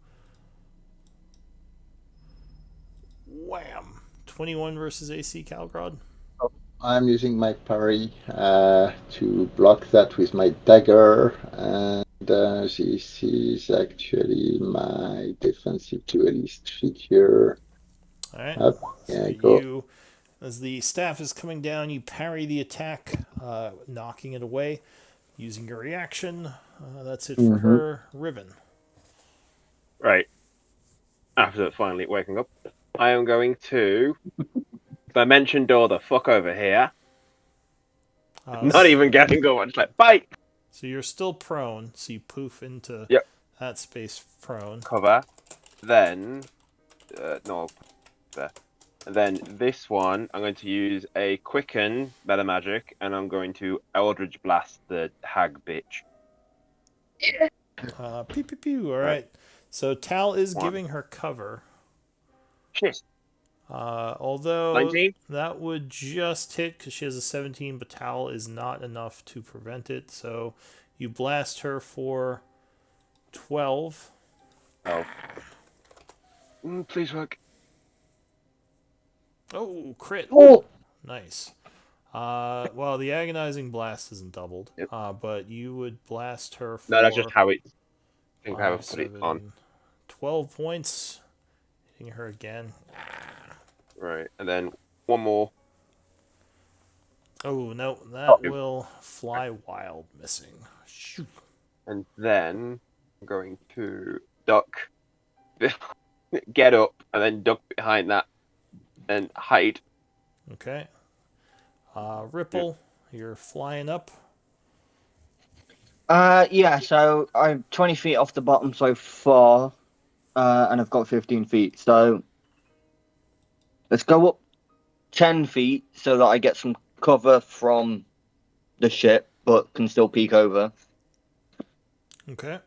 Wham! 21 versus AC Calgrod. I'm using my parry to block that with my dagger, and this is actually my defensive duelist feature. Alright. Up, So yeah, go. you, as the staff is coming down, you parry the attack, knocking it away using your reaction. That's it for Mm-hmm. her. Riven. Right. After finally waking up, I am going to dimension door the fuck over here. Not even getting going. Just like, bye! So you're still prone, so you poof into Yep. that space prone. Cover. Then, no, there. And then this one, I'm going to use a quicken meta magic, and I'm going to Eldritch Blast the hag bitch. Pew pew pew. All Right. right. So Tal is One. giving her cover. Shit. Although 19? that would just hit because she has a 17, but Tal is not enough to prevent it. So you blast her for 12. Oh. Please work. Oh, crit. Oh, Nice. Well, the agonizing blast isn't doubled, Yep. but you would blast her No, that's just for how it's. I think I 5, haven't put it on. 7, 12 points. Hitting her again. Right. And then one more. Oh, no, that Yep. will fly wild missing. Shoot. And then I'm going to duck, get up, and then duck behind that and hide. Okay. Ripple, you're flying up. Yeah, so I'm 20 feet off the bottom so far, and I've got 15 feet. So let's go up 10 feet so that I get some cover from the ship, but can still peek over. Okay.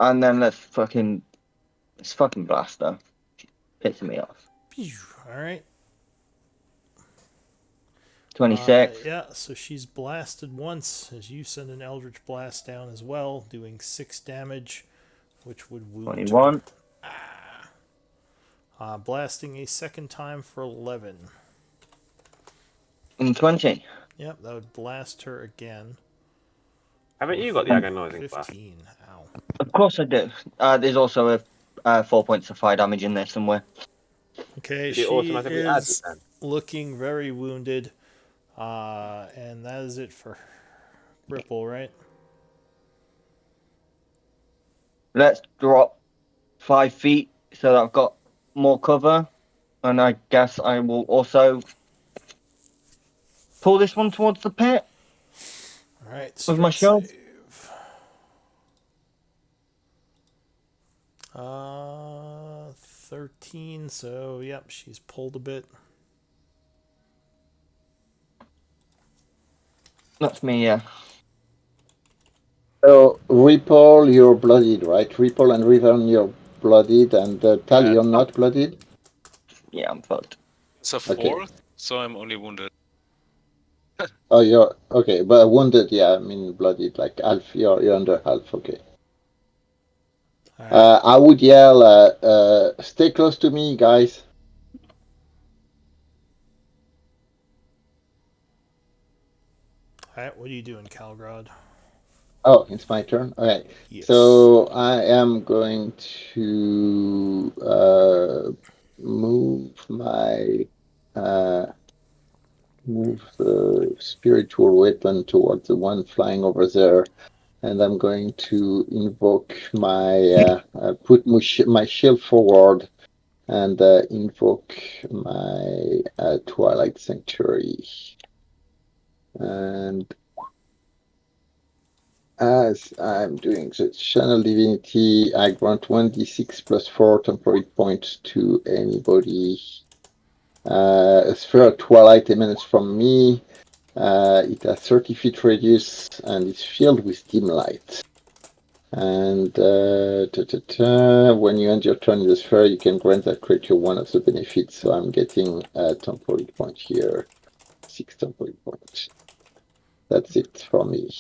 And then let's fucking blast her. Pissing me off. All right. 26. Yeah, so she's blasted once as you send an Eldritch Blast down as well, doing 6 damage, which would wound 21. her. Blasting a second time for 11. And 20. Yep, that would blast her again. Haven't you got the agonizing blast? 15. Ow. Of course I do. There's also 4 points of fire damage in there somewhere. Okay, Did it she automatically add it is then? looking very wounded. And that is it for Ripple, right? Let's drop 5 feet so that I've got more cover. And I guess I will also pull this one towards the pit. All right, With my strength shield? save. 13, so yep, she's pulled a bit. That's me, yeah. So Ripple, you're bloodied, right? Ripple and Riven, you're bloodied, and Tal, you're not bloodied. Yeah, I'm fucked. It's a Okay. 4th, so I'm only wounded. Oh, you're okay, but wounded, yeah. I mean, bloodied, like half. You're under half. Okay. All right. I would yell, "Stay close to me, guys." All right, what are you doing, Calgrod? Oh, it's my turn. Okay. Yes. So I am going to move my move the spiritual weapon towards the one flying over there, and I'm going to invoke my put my shield forward and invoke my Twilight Sanctuary. And as I'm doing the Channel Divinity, I grant 1d6 plus 4 temporary points to anybody. A sphere of Twilight emanates from me. It has 30 feet radius and is filled with dim light. And when you end your turn in the sphere, you can grant that creature one of the benefits. So I'm getting a temporary point here. 6 temporary points. That's it for me.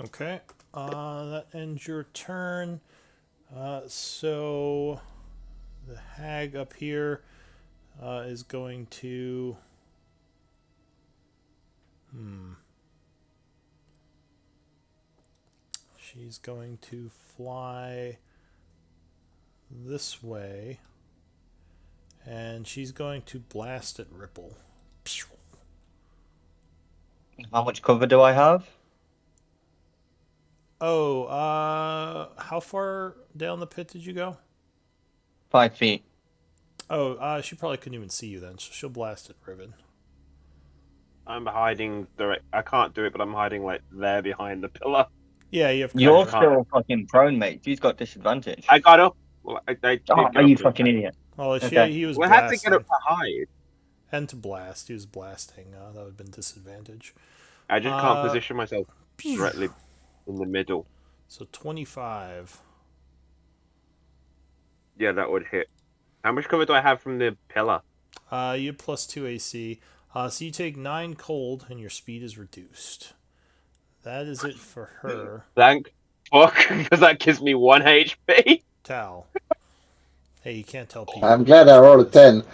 Okay. That ends your turn. So the hag up here is going to. She's going to fly this way, and she's going to blast at Ripple. How much cover do I have? Oh, how far down the pit did you go? 5 feet. Oh, she probably couldn't even see you then, so she'll blast at Riven. I'm hiding direct. I can't do it, but I'm hiding like there behind the pillar. Yeah, you have You're cover. can't. still fucking prone, mate. She's got disadvantage. I got up. Well, I Oh, did are get you up. fucking idiot? Oh, Okay. he was We had to get up blasting. to hide. And to blast. He was blasting. That would have been disadvantage. I just can't position myself directly in the middle. So 25. Yeah, that would hit. How much cover do I have from the pillar? You have plus 2 AC. So you take 9 cold, and your speed is reduced. That is it for her. Thank fuck, because that gives me 1 HP. Tal. Hey, you can't tell people. I'm glad I rolled a 10.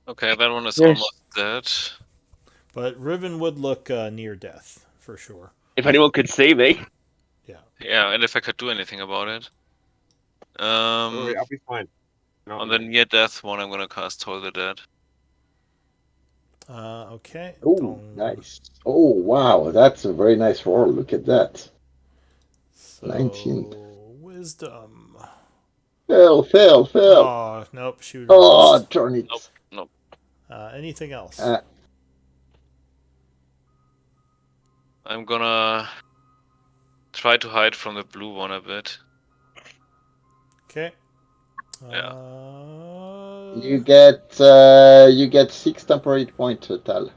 Okay, that one is Yes. almost dead. But Riven would look near death, for sure. If anyone could see me. Yeah. Yeah, and if I could do anything about it. Don't worry, I'll be fine. Not On the me. near death one, I'm gonna cast Toll the Dead. Okay. Oh, nice. Oh, wow. That's a very nice roll. Look at that. So, 19. Wisdom. Fail. Oh, nope. She would have Oh, missed. darn it. Nope. Anything else? I'm gonna try to hide from the blue one a bit. Okay. Yeah. You get 6 temporary points total.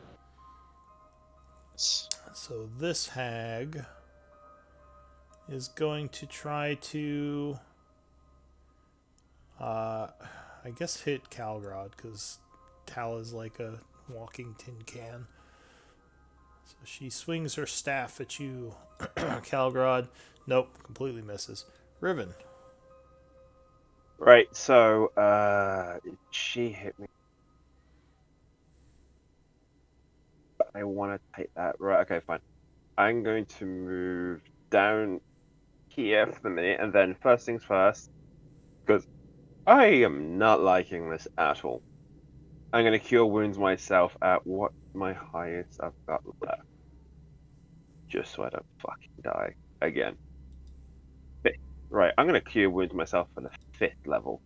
So this hag is going to try to, I guess, hit Calgrod, because Tal is like a walking tin can. So she swings her staff at you, Calgrod. Nope, completely misses. Riven. Right, so she hit me. I want to take that. Right, okay, fine. I'm going to move down here for the minute, and then first things first, because I am not liking this at all. I'm gonna cure wounds myself at what my highest I've got left, just so I don't fucking die again. Fifth. Right, I'm gonna cure wounds myself for the 5th level.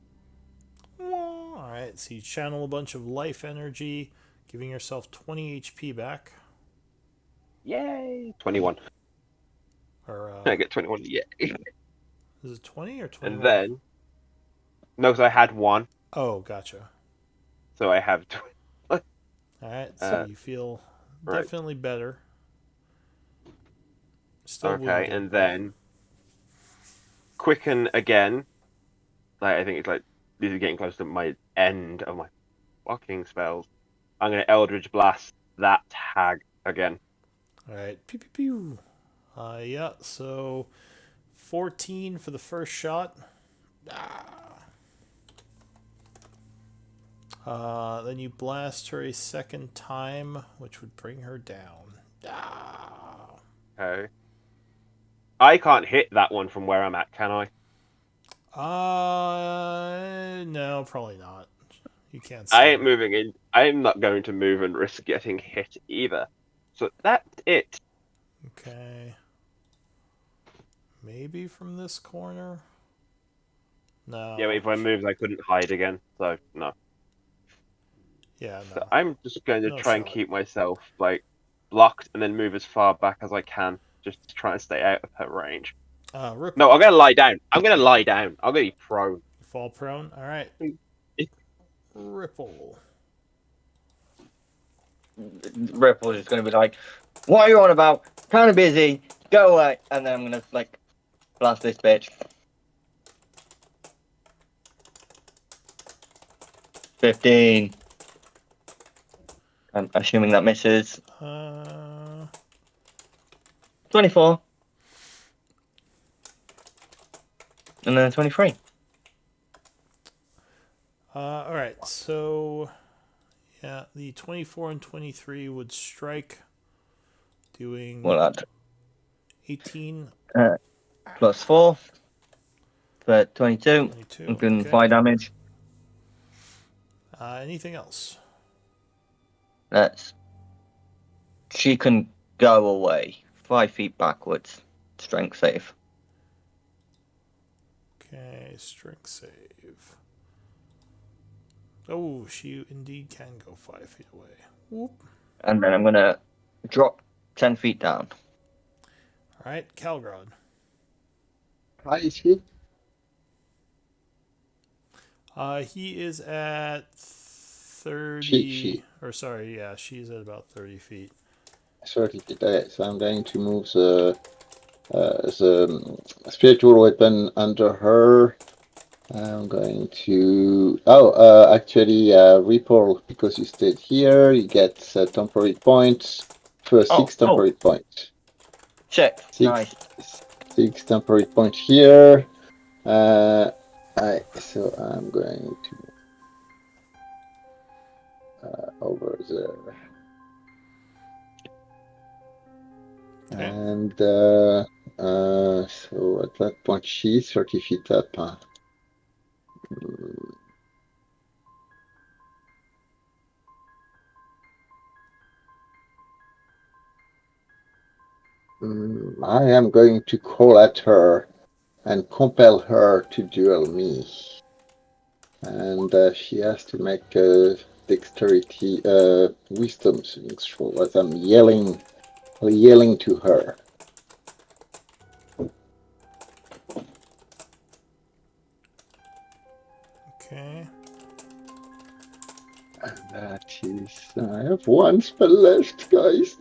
Alright, so you channel a bunch of life energy, giving yourself 20 HP back. Yay! 21. Or, I get 21. Yay! is it 20 or 21? And then, no, because I had 1, Oh, gotcha. so I have. Alright, so you feel right. definitely better. Still Okay, wounded. and then quicken again. Like I think it's like this is getting close to my end of my fucking spells. I'm gonna Eldritch Blast that hag again. Alright, pew pew pew. Yeah, so 14 for the first shot. Then you blast her a second time, which would bring her down. Okay. I can't hit that one from where I'm at, can I? No, probably not. You can't see I ain't her. moving in. I'm not going to move and risk getting hit either. So that's it. Okay. Maybe from this corner? No. Yeah, but if I moved, I couldn't hide again. So no. Yeah, So no. I'm just going to No try and shot. keep myself like blocked and then move as far back as I can, just to try and stay out of her range. Ripple. No, I'm gonna lie down. I'm gonna lie down. I'm gonna be prone. Fall prone? Alright. Ripple. Ripple's just gonna be like, "What are you on about? Kind of busy. Go away." And then I'm gonna like blast this bitch. 15. I'm assuming that misses. 24. And then 23. Alright, so yeah, the 24 and 23 would strike, doing Well, that 18, plus 4 for 22. 22. Including Okay. fire damage. Anything else? She can go away 5 feet backwards. Strength save. Okay, strength save. Oh, she indeed can go 5 feet away. Whoop. And then I'm gonna drop 10 feet down. Alright, Calgrod. Hi, is he? He is at 30. She. Or sorry, yeah, she's at about 30 feet. 30 feet. So I'm going to move the spiritual weapon under her. I'm going to. Actually, Ripple, because you stayed here, you get temporary points. First, 6 temporary points. Check. 6, Nice. 6 temporary points here. So I'm going to over there. Okay. And so at that point, she's 30 feet up. I am going to call at her and compel her to duel me. And she has to make a dexterity, wisdom saving throw as I'm yelling to her. Okay. And that is, I have 1 spell left, guys.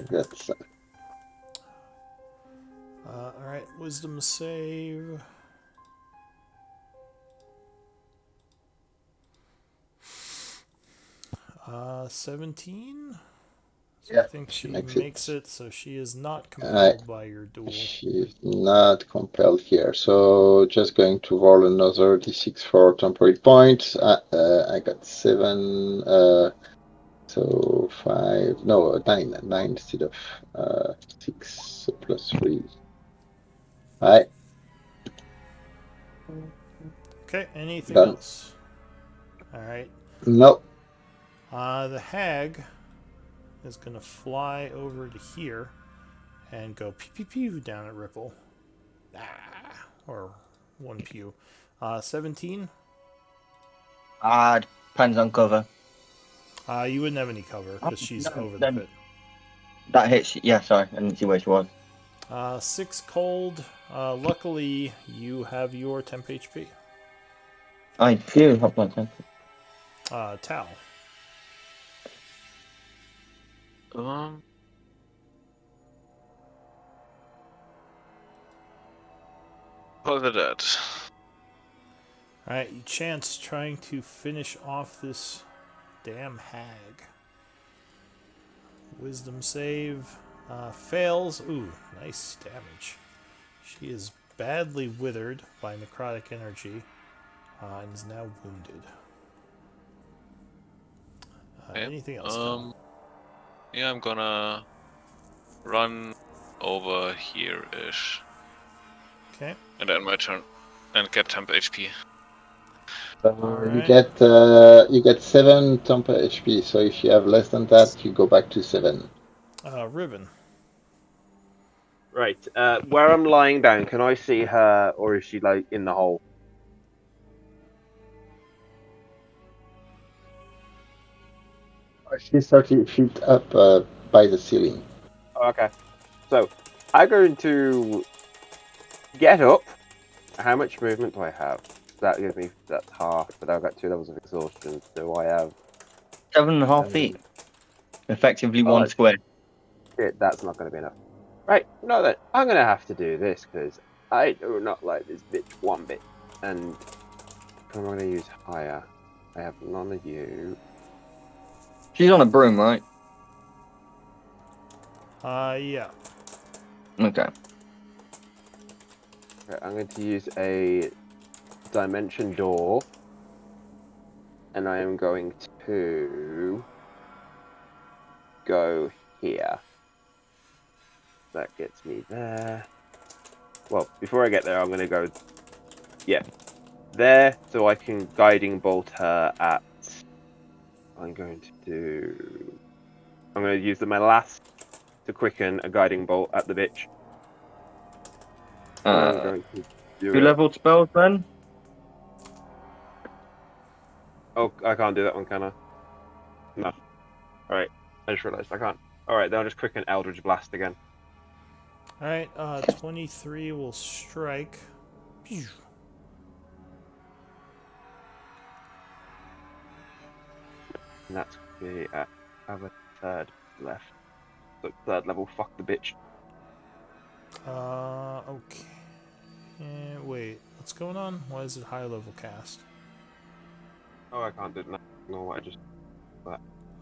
That's Alright, wisdom save. Uh, 17? So I think she makes it, so she is not compelled by your duel. She's not compelled here, so just going to roll another d6 for temporary points. I got 7, so 4, 5. No, 9. 9 instead of 6 plus 3. Right. Okay, anything Done. else? Alright. No. The hag is going to fly over to here and go pew pew pew down at Ripple. Ah, or 1 pew. 17. Depends on cover. You wouldn't have any cover because she's No, over the then pit. that hits. Yeah, sorry, I didn't see where she was. 6 cold. Luckily, you have your temp HP. I do have my temp. Tau. For the dead. Alright, you chance trying to finish off this damn hag. Wisdom save. Fails. Ooh, nice damage. She is badly withered by necrotic energy and is now wounded. Okay. Anything else, Cal? Yeah, I'm gonna run over here-ish. Okay. And then my turn. And get temp HP. Alright. You get 7 temper HP. So if you have less than that, you go back to 7. Ribbon. Right. Where I'm lying down, can I see her, or is she like in the hole? She's 30 feet up by the ceiling. Okay. So I'm going to get up. How much movement do I have? That gives me that's half, but I've got 2 levels of exhaustion. Do I have 7.5 feet. Effectively one square. shit, that's not going to be enough. Right, no then. I'm going to have to do this because I do not like this bitch one bit. And I'm going to use higher. I have none of you. She's on a broom, right? Yeah. Okay. Okay, I'm going to use a dimension door. And I am going to go here. That gets me there. Well, before I get there, I'm going to go, there, so I can guiding bolt her at. I'm going to use my last to quicken a guiding bolt at the bitch. I'm going to do 2 it. leveled spells then? Oh, I can't do that one, can I? No. Alright, I just realised I can't. Alright, then I'll just quicken Eldritch Blast again. Alright, 23 will strike. Pew. And that's going to be at. I have a 3rd left. So 3rd level, fuck the bitch. Okay. Wait, what's going on? Why is it high level cast? Oh, I can't do it now. No, I just.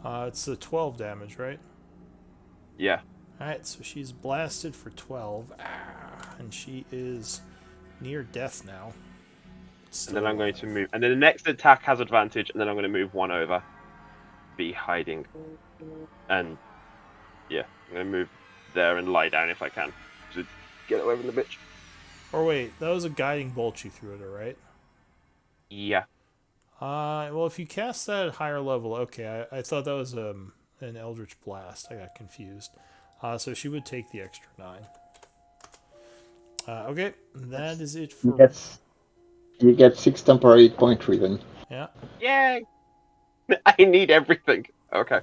It's the 12 damage, right? Yeah. Alright, so she's blasted for 12. And she is near death now. And then I'm going to move. And then the next attack has advantage, and then I'm going to move 1 over. Be hiding. And yeah, I'm going to move there and lie down if I can. To get away from the bitch. Or wait, that was a guiding bolt you threw at her, right? Yeah. Well, if you cast that at higher level, okay, I thought that was an Eldritch Blast. I got confused. So she would take the extra 9. Okay, that is it for... You get 6 temporary point ribbon. Yeah. Yay! I need everything. Okay.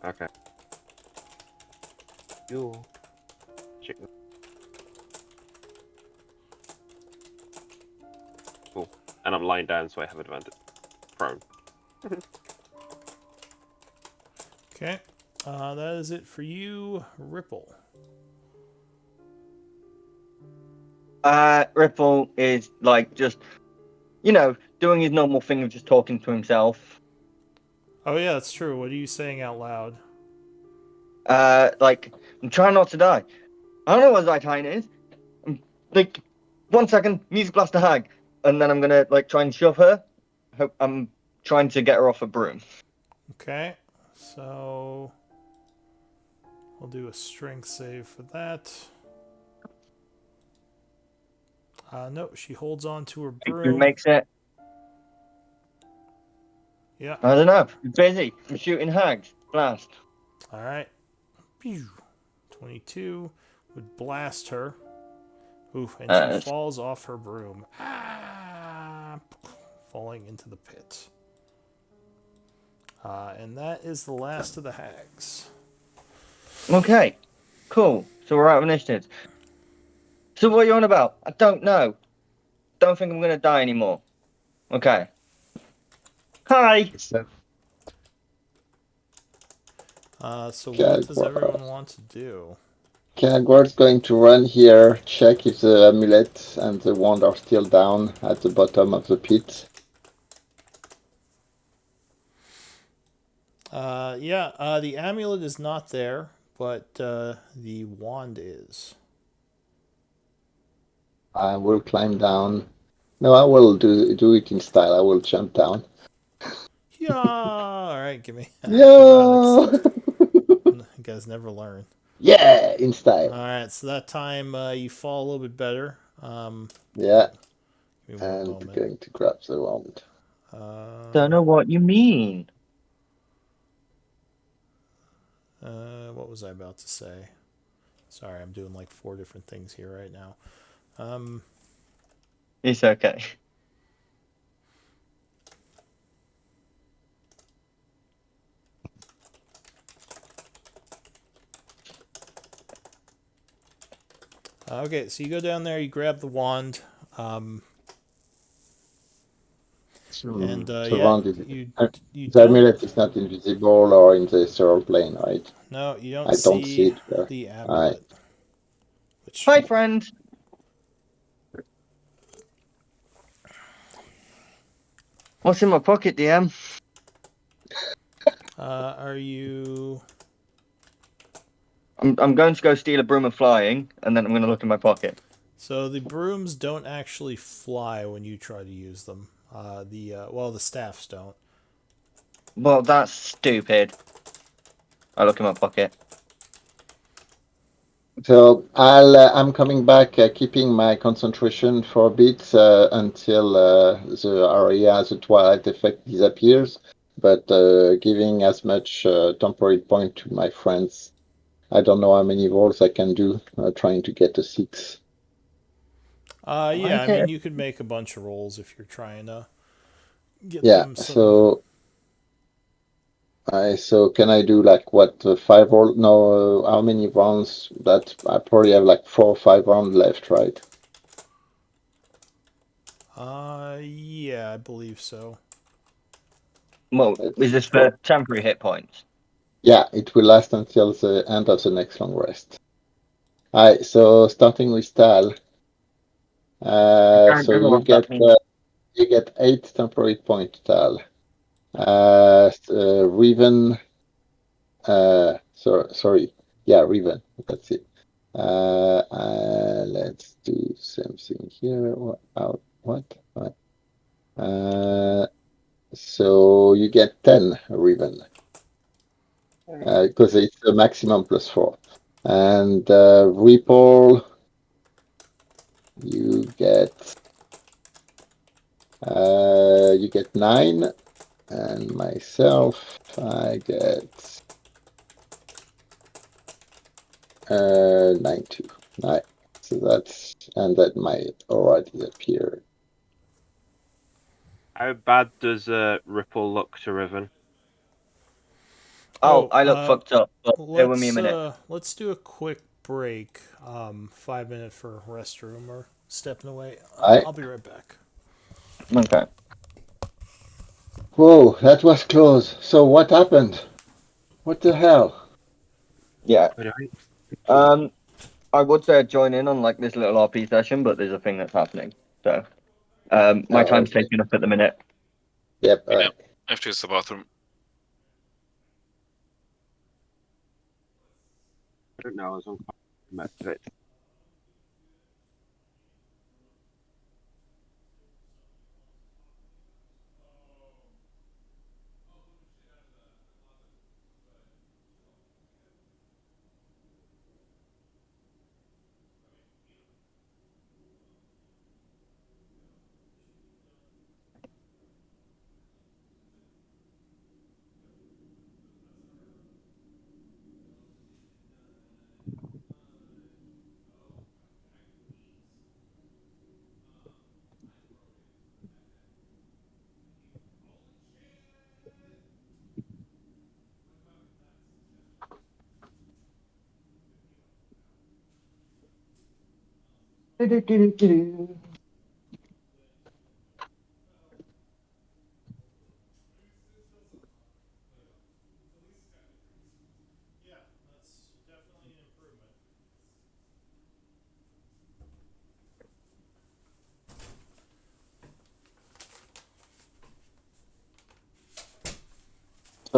Okay. Yo. Chicken. Cool. And I'm lying down, so I have advantage. Prone. Okay. That is it for you, Ripple. Ripple is like just, doing his normal thing of just talking to himself. Oh yeah, that's true. What are you saying out loud? I'm trying not to die. I don't know what Zeitine is. I'm, 1 second, music blast a hag, and then I'm gonna try and shove her. I'm trying to get her off a broom. Okay, so we'll do a strength save for that. No, she holds on to her Who broom. makes it? Yeah. I don't know. I'm busy. I'm shooting hags. Blast. All right. Pew. 22 would blast her. Oof, and she falls off her broom. Ah, falling into the pit. And that is the last of the hags. Okay, cool. So we're out of initiatives. So what are you on about? I don't know. Don't think I'm gonna die anymore. Okay. Hi. So Okay, what does everyone want to do? Kagwar's going to run here, check if the amulet and the wand are still down at the bottom of the pit. The amulet is not there, but the wand is. I will climb down. No, I will do it in style. I will jump down. Yeah. All right, give me Yeah! You guys never learn. Yeah, in style. All right, so that time you fall a little bit better. Yeah, Give me one and moment. going to grab the wand. Don't know what you mean. What was I about to say? Sorry, I'm doing like 4 different things here right now. It's okay. Okay, so you go down there, you grab the wand, and The yeah, wand is you the don't. amulet is not invisible or in the astral plane, right? No, you don't I don't see see it there. the Alright. amulet. Which Hi, friend. What's in my pocket, DM? are you? I'm going to go steal a broom of flying, and then I'm going to look in my pocket. So the brooms don't actually fly when you try to use them. The staffs don't. Well, that's stupid. I look in my pocket. So I'm coming back, keeping my concentration for a bit until the area, the twilight effect disappears, but giving as much temporary point to my friends. I don't know how many rolls I can do, trying to get a 6. Yeah, I mean you could make a bunch of rolls if you're trying to get Yeah, them some. so can I do like what 5 roll? No, how many rounds? That I probably have like 4 or 5 rounds left, right? Yeah, I believe so. Well, is this for temporary hit points? Yeah, it will last until the end of the next long rest. Alright, so starting with Tal. So you get 8 temporary point, Tal. Riven. Sorry. Yeah, Riven. That's it. Let's do something here. What? So you get 10 Riven. Because it's the maximum +4. And Ripple, you get 9, and myself I get 9 too. Right. So that might already appear. How bad does Ripple look to Riven? Oh, I look fucked up. But bear with me a minute. Let's do a quick break. 5 minute for restroom or stepping away. I'll be right back. Okay. Whoa, that was close. So what happened? What the hell? Yeah. I would say I'd join in on like this little RP session, but there's a thing that's happening. So, my time's Okay. taken up at the minute. Yep. Yeah, I have to use the bathroom. I don't know. I was on it. So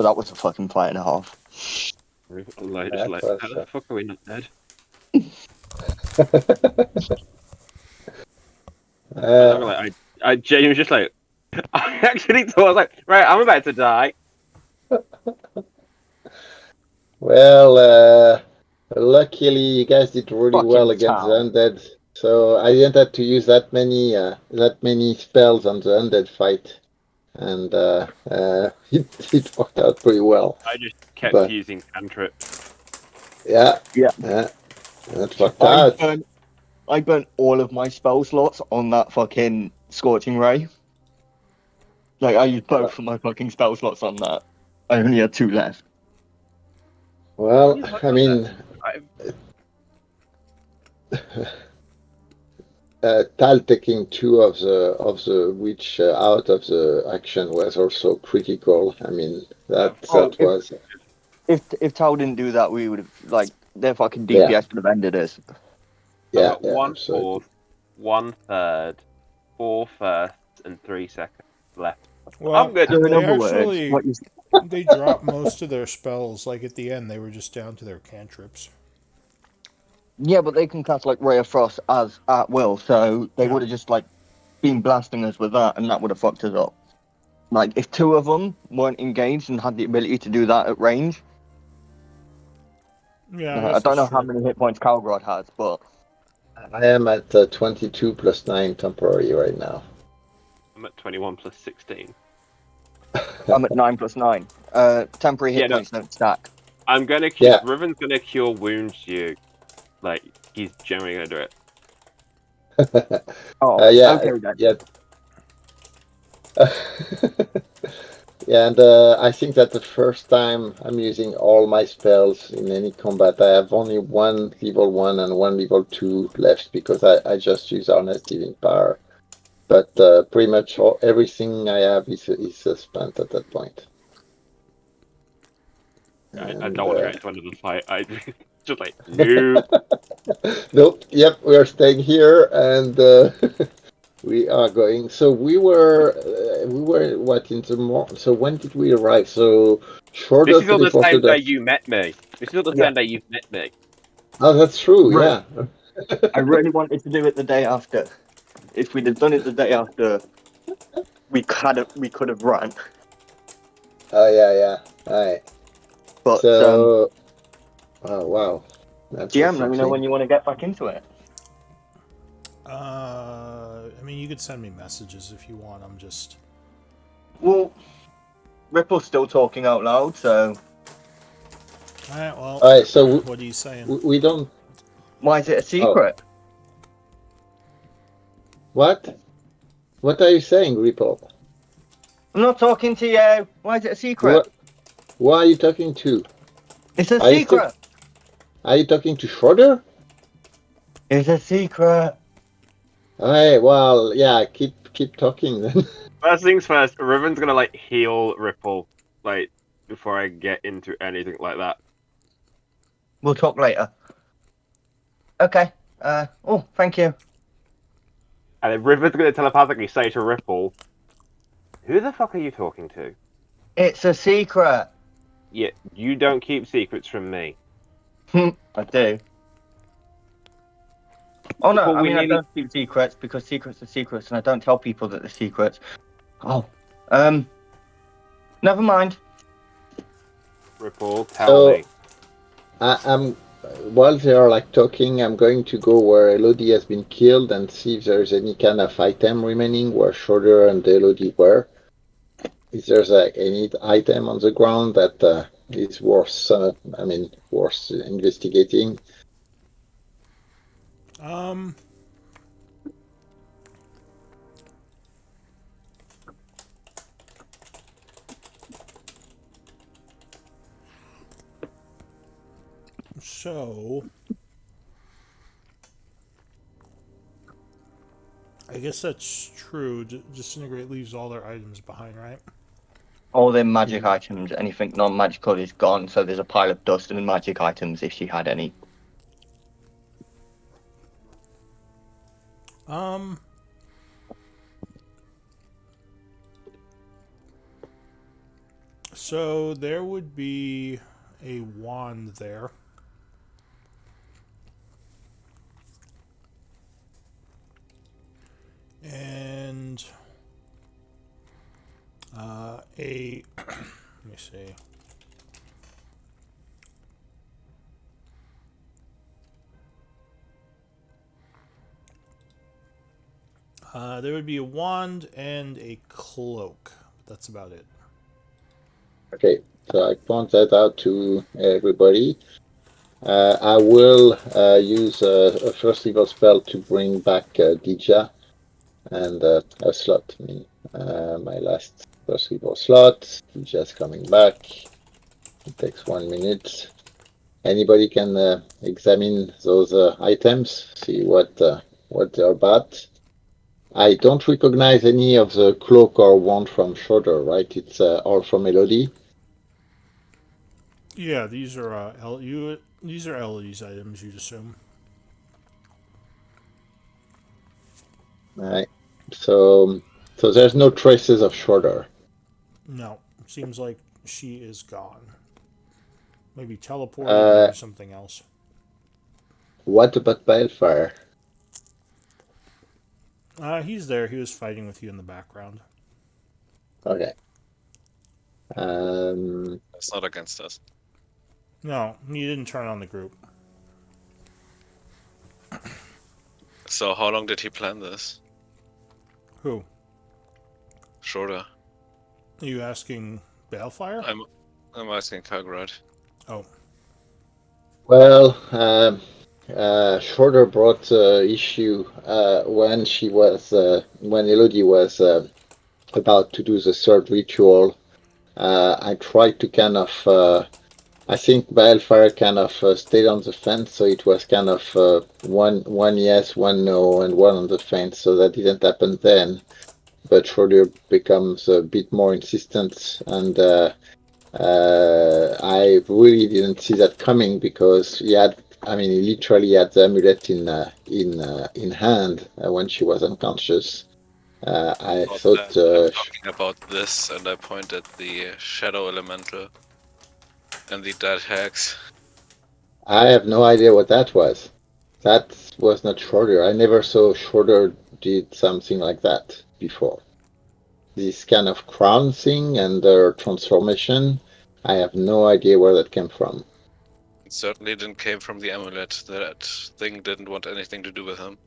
that was a fucking fight and a half. Like, just That like, was. how the fuck are we not dead? I'm not gonna lie, I genuinely just like, I actually thought I was like, right, I'm about to die. Well, luckily you guys did really well Fucking against the town. undead, so I didn't have to use that many spells on the undead fight, and it worked out pretty well. I just kept But using cantrip. yeah, Yeah. that worked I out. burnt, I burnt all of my spell slots on that fucking Scorching Ray. Like, I used both of my fucking spell slots on that. I only had 2 left. Well, Yeah, I mean, Tal taking 2 of the witch out of the action was also critical. I mean, that Oh, that was if Tau didn't do that, we would have, like, their fucking yeah, DPS would have ended us. I've yeah, got yeah, 1/4, absolutely. 1/3, 4 firsts, and 3 seconds left. Well, I'm good. So in they other words, actually what you they dropped most of their spells. Like at the end, they were just down to their cantrips. yeah, but they can cast like Ray of Frost as at will, so they Yeah. would have just like been blasting us with that, and that would have fucked us up. Like if 2 of them weren't engaged and had the ability to do that at range, Yeah, I I guess don't that's know how true. many hit points Calgrod has, but I am at 22 plus 9 temporary right now. I'm at 21 plus 16. I'm at 9+9. Temporary Yeah, hit no, points don't stack. I'm gonna. Yeah. Riven's gonna cure wounds you. Like he's generally gonna do it. Oh, Yeah, okay then. yeah. Yeah, and I think that the first time I'm using all my spells in any combat, I have only 1 level 1 and 1 level 2 left because I just use Harness Living Power. But pretty much everything I have is spent at that point. I And don't want to get into another fight. I just like nope. nope, yep, we're staying here and we are going. So we were what in the morning. So when did we arrive? So This Shorter is all the same teleported day us. you met me. This is all the Yeah, same day you've met me. Oh, that's true. right. Yeah. I really wanted to do it the day after. If we'd have done it the day after, we could have run. Oh yeah, yeah. All right. But So, oh wow, that was GM, let me know something. when you want to get back into it. I mean, you could send me messages if you want. I'm just. Well, Ripple's still talking out loud, so All right. Well, All right. So what are you saying? we don't. why is it a Oh, secret? what? What are you saying, Ripple? I'm not talking to you. Why is it a secret? Who are you talking to? It's a Are you still? secret. Are you talking to Shorter? It's a secret. All right. Well, yeah. Keep talking then. First things first, Riven's gonna like heal Ripple, like before I get into anything like that. We'll talk later. Okay. Oh, thank you. And then Riven's gonna telepathically say to Ripple, "Who the fuck are you talking to?" It's a secret. Yeah, you don't keep secrets from me. I do. Oh no, Ripple, I we mean I nearly. don't keep secrets because secrets are secrets, and I don't tell people that they're secrets. Oh, never mind. Ripple, tell So me. I'm while they are like talking, I'm going to go where Elodie has been killed and see if there's any kind of item remaining where Shorter and Elodie were. Is there any item on the ground that is worth? I mean, worth investigating? Um. So. guess that's true. Disintegrate leaves all their items behind, right? All their magic items, anything non-magical is gone, so there's a pile of dust and magic items if she had any. So there would be a wand there. And let me see. There would be a wand and a cloak. That's about it. Okay, so I point that out to everybody. I will use a first level spell to bring back Dija and a slot. My last first level slot. Dija's coming back. It takes 1 minute. Anybody can examine those items, see what they're about. I don't recognize any of the cloak or wand from Shorter, right? It's all from Elodie. Yeah, these are these are Ellie's items. You'd assume. Right. So there's no traces of Shorter. No, seems like she is gone. Maybe teleported. Maybe something else. What about Balefire? He's there. He was fighting with you in the background. Okay. It's not against us. No, he didn't turn on the group. So how long did he plan this? Who? Shorter. Are you asking Balefire? I'm asking Kagrat. Oh. Well, Shorter brought the issue when she was when Elodie was about to do the third ritual. I tried to kind of. I think Balefire kind of stayed on the fence, so it was kind of one yes, one no, and one on the fence. So that didn't happen then. But Schroeder becomes a bit more insistent, and I really didn't see that coming because he literally had the amulet in hand when she was unconscious. I thought I'm talking about this, and I point at the shadow elemental and the dead hex. I have no idea what that was. That was not Schroeder. I never saw Schroeder did something like that before. This kind of crown thing and their transformation, I have no idea where that came from. It certainly didn't came from the amulet. That thing didn't want anything to do with him.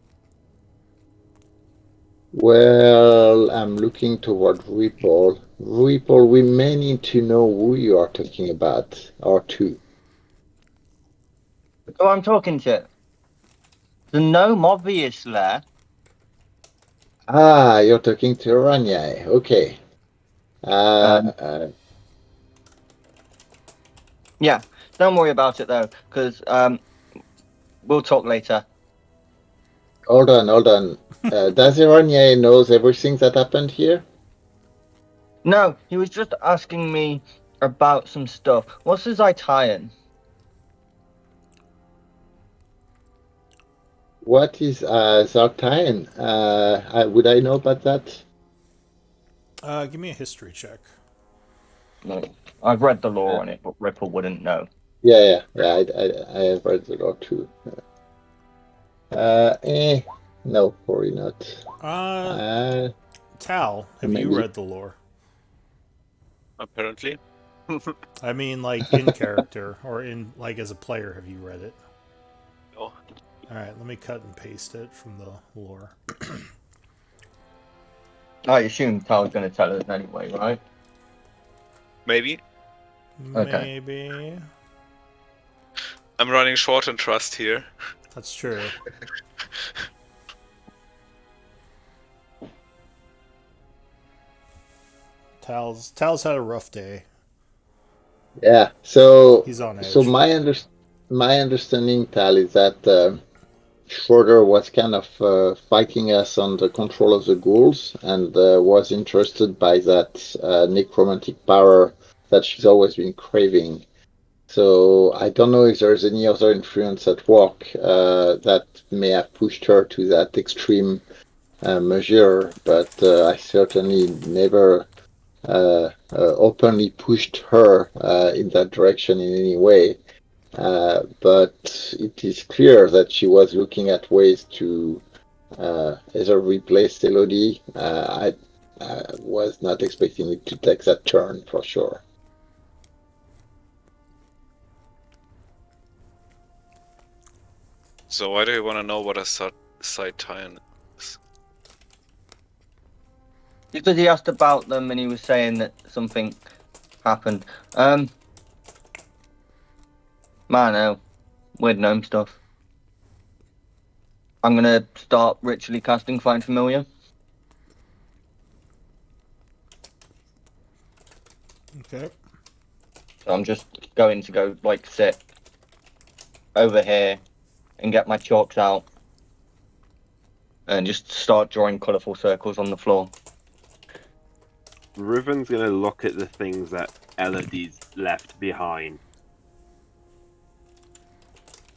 Well, I'm looking toward Ripple. Ripple, we may need to know who you are talking about, or two. Who I'm talking to? The gnome, obviously. Ah, you're talking to Ranyai. Okay. Yeah, don't worry about it though, because we'll talk later. Hold on. Does Ranyai knows everything that happened here? No, he was just asking me about some stuff. What's his Italian? What is Zartan? Would I know about that? Give me a history check. No, I've read the lore on it, but Ripple wouldn't know. Yeah. I have read the lore too. No, probably not. Tal, have maybe. you read the lore? Apparently. I mean, like in character or in like as a player, have you read it? No. All right, let me cut and paste it from the lore. I assume Tal's going to tell us anyway, right? Maybe. Okay. Maybe. I'm running short on trust here. That's true. Tal's had a rough day. Yeah. So He's on edge. So my understanding, Tal, is that Schroeder was kind of fighting us on the control of the ghouls and was interested by that necromantic power that she's always been craving. So I don't know if there's any other influence at work that may have pushed her to that extreme measure, but I certainly never openly pushed her in that direction in any way. But it is clear that she was looking at ways to either replace Elodie. I was not expecting it to take that turn for sure. So why do you want to know what a side tie-in is? Because he asked about them and he was saying that something happened. Man, weird gnome stuff. I'm gonna start ritually casting Find Familiar. Okay. So I'm just going to go like sit over here and get my chalks out and just start drawing colourful circles on the floor. Riven's gonna look at the things that Elodie's left behind.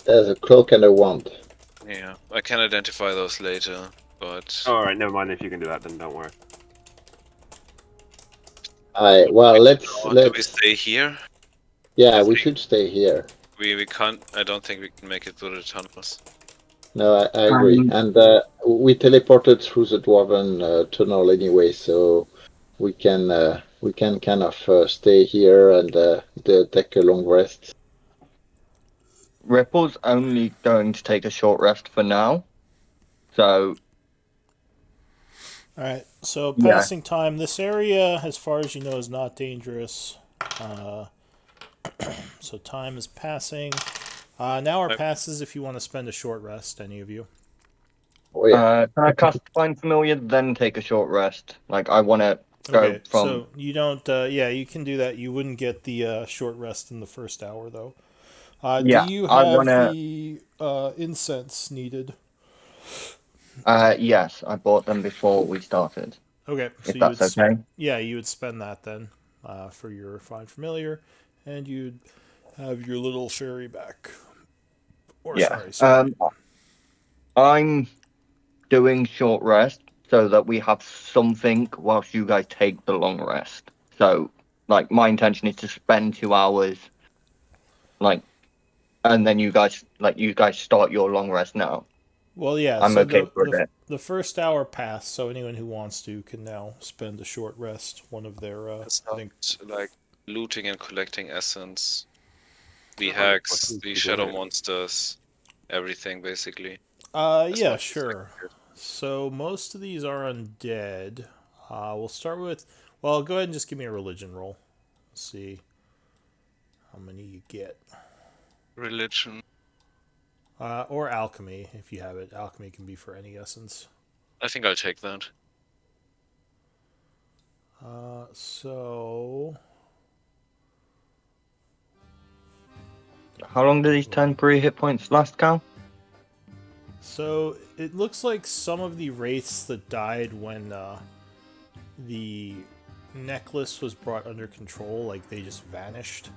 There's a cloak and a wand. Yeah, I can identify those later, but Alright, never mind. If you can do that, then don't worry. Well, let's do we stay here? yeah, I we think- should stay here. We can't. I don't think we can make it through the tunnels. No, I agree. And we teleported through the dwarven tunnel anyway, so we can kind of stay here and take a long rest. Ripple's only going to take a short rest for now. So All right. So Yeah. passing time. This area, as far as you know, is not dangerous. So time is passing. An hour passes if you want to spend a short rest. Any of you? Oh yeah. can I cast Find Familiar, then take a short rest? Like I want to go Okay. from. So you don't. Yeah, you can do that. You wouldn't get the short rest in the first hour, though. Yeah, do you I have wanna- the incense needed? Yes, I bought them before we started. Okay. If you that's would okay. Yeah, you would spend that then for your Find Familiar, and you'd have your little fairy back. Or Yeah. sorry. I'm doing short rest so that we have something whilst you guys take the long rest. So, like, my intention is to spend 2 hours, like, and then you guys start your long rest now. Well, yeah. I'm so okay with it. the first hour passed, so anyone who wants to can now spend a short rest. One of their, It's I think. like looting and collecting essence, the Oh, hacks, fucking the good shadow idea. monsters, everything basically. Yeah, what sure. So most of these are undead. We'll start with. Well, go ahead and just give me a religion roll. Let's see how many you get. Religion. Or alchemy, if you have it. Alchemy can be for any essence. I think I'll take that. So How long do these temporary hit points last, Cal? So it looks like some of the wraiths that died when the necklace was brought under control, like they just vanished.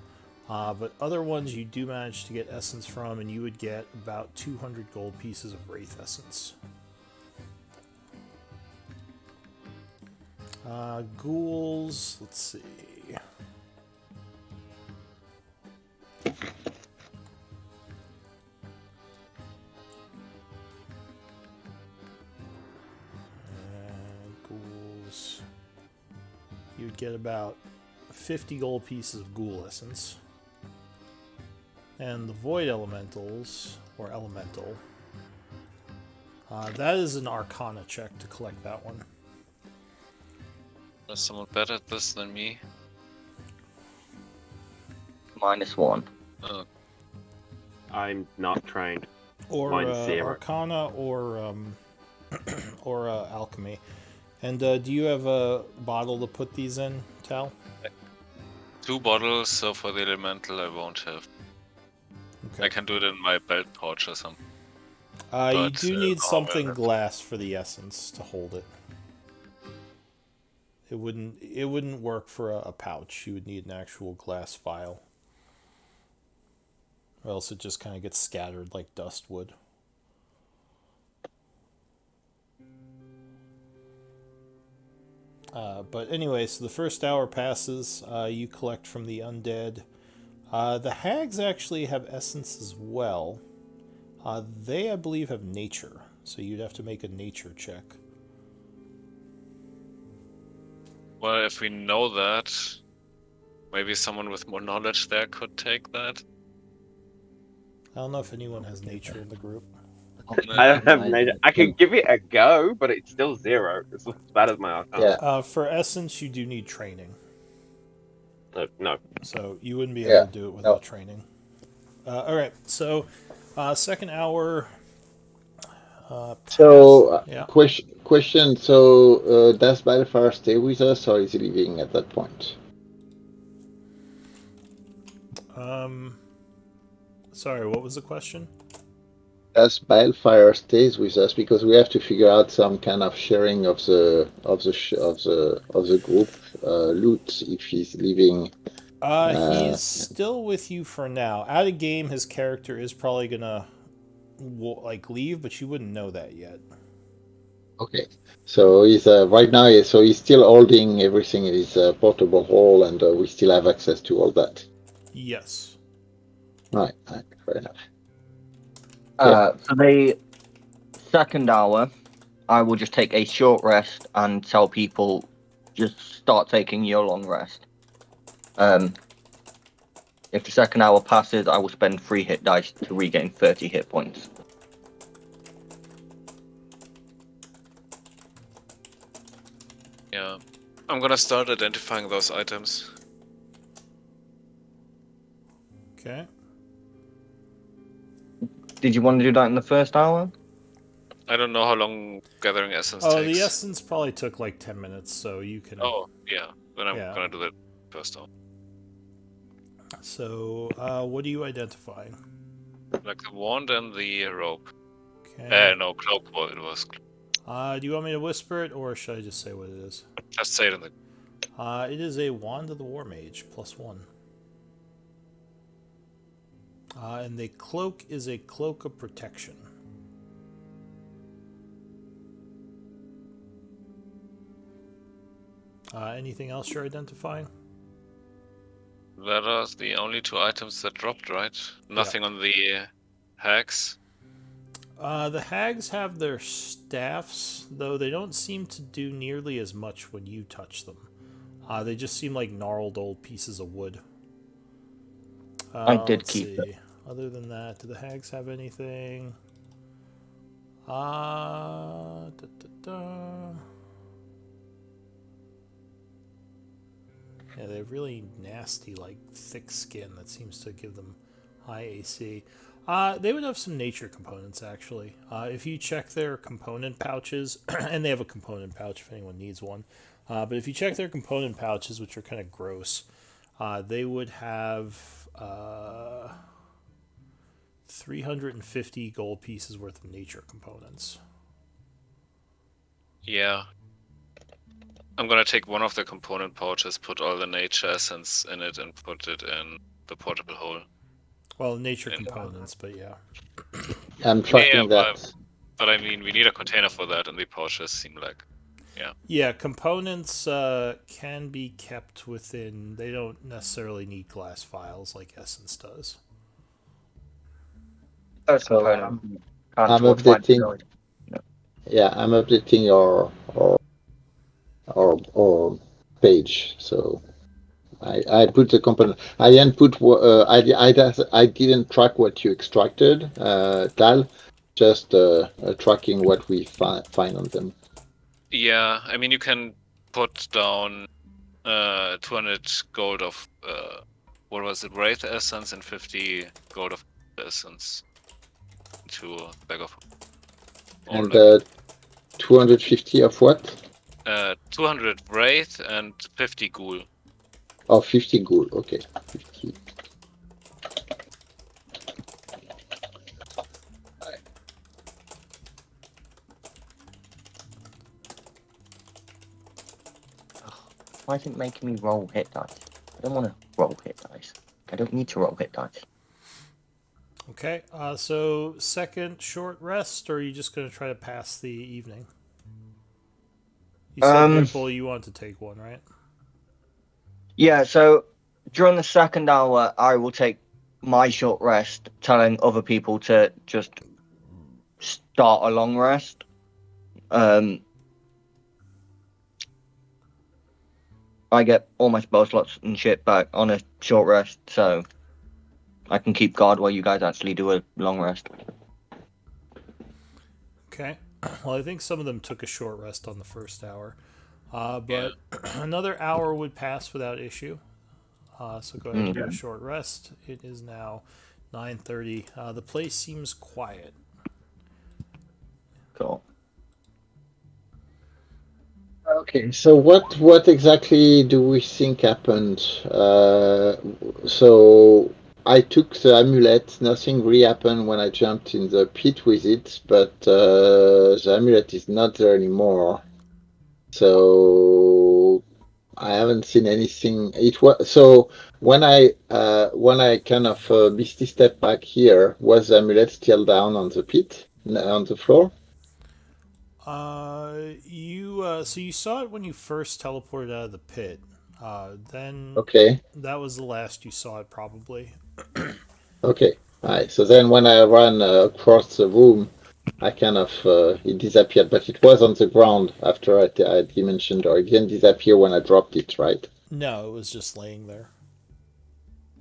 But other ones you do manage to get essence from, and you would get about 200 gold pieces of wraith essence. Ghouls, let's see. Ghouls. You'd get about 50 gold pieces of ghoul essence. And the void elementals, or elemental, that is an arcana check to collect that one. Is someone better at this than me? -1. I'm not trained. Or Mine's 0. arcana, or or alchemy. And do you have a bottle to put these in, Tal? 2 bottles, so for the elemental I won't have. Okay. I can do it in my belt pouch or something. You But, do need no, something well, glass for the essence to hold it. It wouldn't work for a pouch. You would need an actual glass vial. Or else it just kind of gets scattered like dust would. But anyway, so the first hour passes. You collect from the undead. The hags actually have essence as well. They, I believe, have nature. So you'd have to make a nature check. well, if we know that, maybe someone with more knowledge there could take that. I don't know if anyone has nature in the group. I don't have nature. I can give it a go, but it's still 0. It's as bad as my Arcana. Yeah. For essence, you do need training. No. So you wouldn't be Yeah. able to do it without training. Alright, so second hour. So, Yeah. question. So, does Balefire stay with us, or is he leaving at that point? Sorry, what was the question? Does Balefire stays with us, because we have to figure out some kind of sharing of the group loot if he's leaving. He's still with you for now. Out of game, his character is probably gonna leave, but you wouldn't know that yet. Okay, so he's right now. So he's still holding everything in his portable hole, and we still have access to all that. Yes. Right, fair enough. For the second hour, I will just take a short rest and tell people just start taking your long rest. If the second hour passes, I will spend 3 hit dice to regain 30 hit points. Yeah. I'm gonna start identifying those items. Okay. Did you want to do that in the first hour? I don't know how long gathering essence Oh, takes. the essence probably took like 10 minutes, so you can. Oh, yeah. Then I'm Yeah. gonna do that first off. So, what do you identify? Like the wand and the rope. Okay. No, cloak it was. Do you want me to whisper it, or should I just say what it is? Just say it in the... It is a Wand of the War Mage, +1. And the cloak is a cloak of protection. Anything else you're identifying? That are the only 2 items that dropped, right? Nothing on the hags. The hags have their staffs, though they don't seem to do nearly as much when you touch them. They just seem like gnarled old pieces of wood. I did Let's keep see. it. Other than that, do the hags have anything? Yeah, they have really nasty, like, thick skin that seems to give them high AC. They would have some nature components, actually. If you check their component pouches, and they have a component pouch if anyone needs one, but if you check their component pouches, which are kind of gross, they would have 350 gold pieces worth of nature components. Yeah. I'm gonna take one of the component pouches, put all the nature essence in it, and put it in the portable hole. Well, nature components, but yeah. I'm tracking that. But I mean, we need a container for that, and the pouches seem like... Yeah. Yeah, components can be kept within... They don't necessarily need glass vials like Essence does. So I'm updating. Yeah, I'm updating our page. So I put the component. I didn't put. I didn't track what you extracted, Tal. Just tracking what we find on them. Yeah, I mean, you can put down 200 gold of what was it, Wraith essence, and 50 gold of essence to a bag of. And 250 of what? 200 Wraith and 50 Ghoul. Oh, 50 gold. Okay, 50. Why is it making me roll hit dice? I don't want to roll hit dice. I don't need to roll hit dice. Okay, so second short rest, or are you just going to try to pass the evening? You said, Ripple, you want to take one, right? Yeah, so during the second hour, I will take my short rest, telling other people to just start a long rest. I get all my spell slots and shit back on a short rest, so I can keep guard while you guys actually do a long rest. Okay. Well, I think some of them took a short rest on the first hour, but another hour would pass without issue. So go ahead and do a short rest. It is now 9:30. The place seems quiet. Cool. Okay, so what exactly do we think happened? So I took the amulet. Nothing really happened when I jumped in the pit with it, but the amulet is not there anymore. So I haven't seen anything. It was so when I kind of misty step back here, was the amulet still down on the pit on the floor? So you saw it when you first teleported out of the pit. Then Okay. that was the last you saw it, probably. Okay. All right. So then when I ran across the room, I kind of it disappeared, but it was on the ground after I dimensioned, or it didn't disappear when I dropped it, right? No, it was just laying there.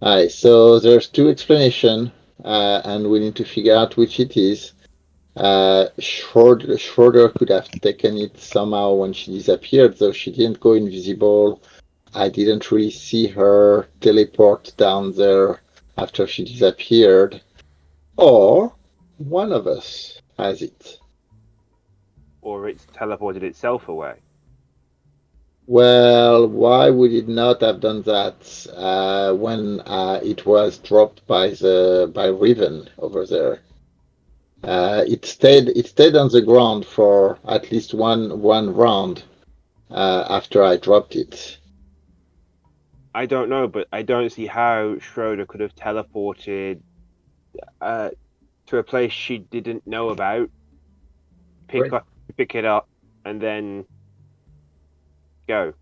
All right. So there's two explanations, and we need to figure out which it is. Schroeder could have taken it somehow when she disappeared, though she didn't go invisible. I didn't really see her teleport down there after she disappeared. Or one of us has it. Or it's teleported itself away. Well, why would it not have done that when it was dropped by Riven over there? It stayed on the ground for at least one round after I dropped it. I don't know, but I don't see how Schroeder could have teleported to a place she didn't know about, pick it up, and then go.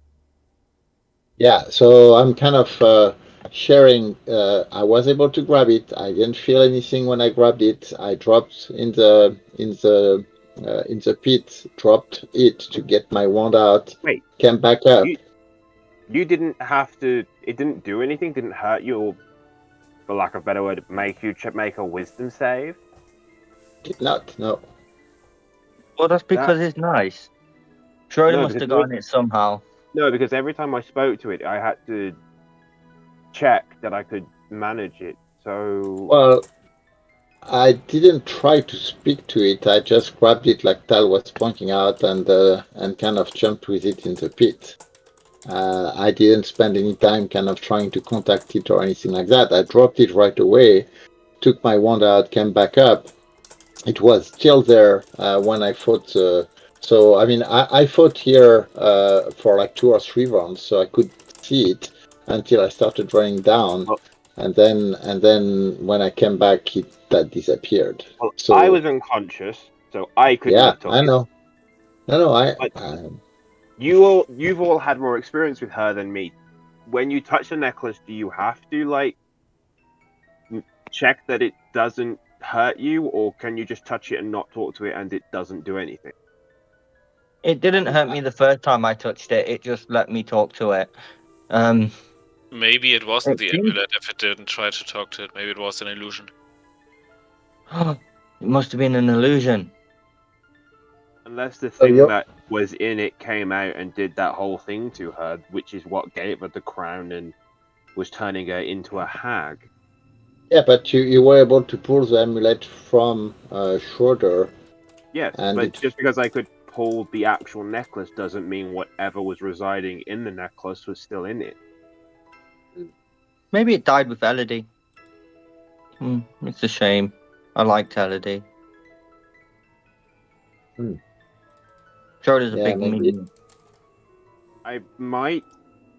Yeah, so I'm kind of sharing. I was able to grab it. I didn't feel anything when I grabbed it. I dropped in the pit, dropped it to get my wand out. Wait, came back up. You didn't have to. It didn't do anything. Didn't hurt you, or for lack of a better word, make you make a wisdom save. Did not. No. Well, that's because it's nice. Schroeder must have gotten it somehow. No, because every time I spoke to it, I had to check that I could manage it. So Well, I didn't try to speak to it. I just grabbed it like Tal was pointing out and kind of jumped with it in the pit. I didn't spend any time kind of trying to contact it or anything like that. I dropped it right away, took my wand out, came back up. It was still there when I fought. So I mean, I fought here for like 2 or 3 rounds, so I could see it until I started running down, well, and then when I came back, that disappeared. well, So I was unconscious, so I couldn't yeah, have took I it. know. No, But you've all had more experience with her than me. When you touch the necklace, do you have to like check that it doesn't hurt you, or can you just touch it and not talk to it and it doesn't do anything? It didn't hurt me the first time I touched it. It just let me talk to it. Maybe it wasn't the seemed- amulet if it didn't try to talk to it. Maybe it was an illusion. It must have been an illusion. Unless the thing that was in it came out and did that whole thing to her, which is what gave her the crown and was turning her into a hag. Yeah, but you were able to pull the amulet from Schroeder. Yes, and but just because I could pull the actual necklace doesn't mean whatever was residing in the necklace was still in it. Maybe it died with Elodie. It's a shame. I liked Elodie. Schroeder's a big maybe. mean. I might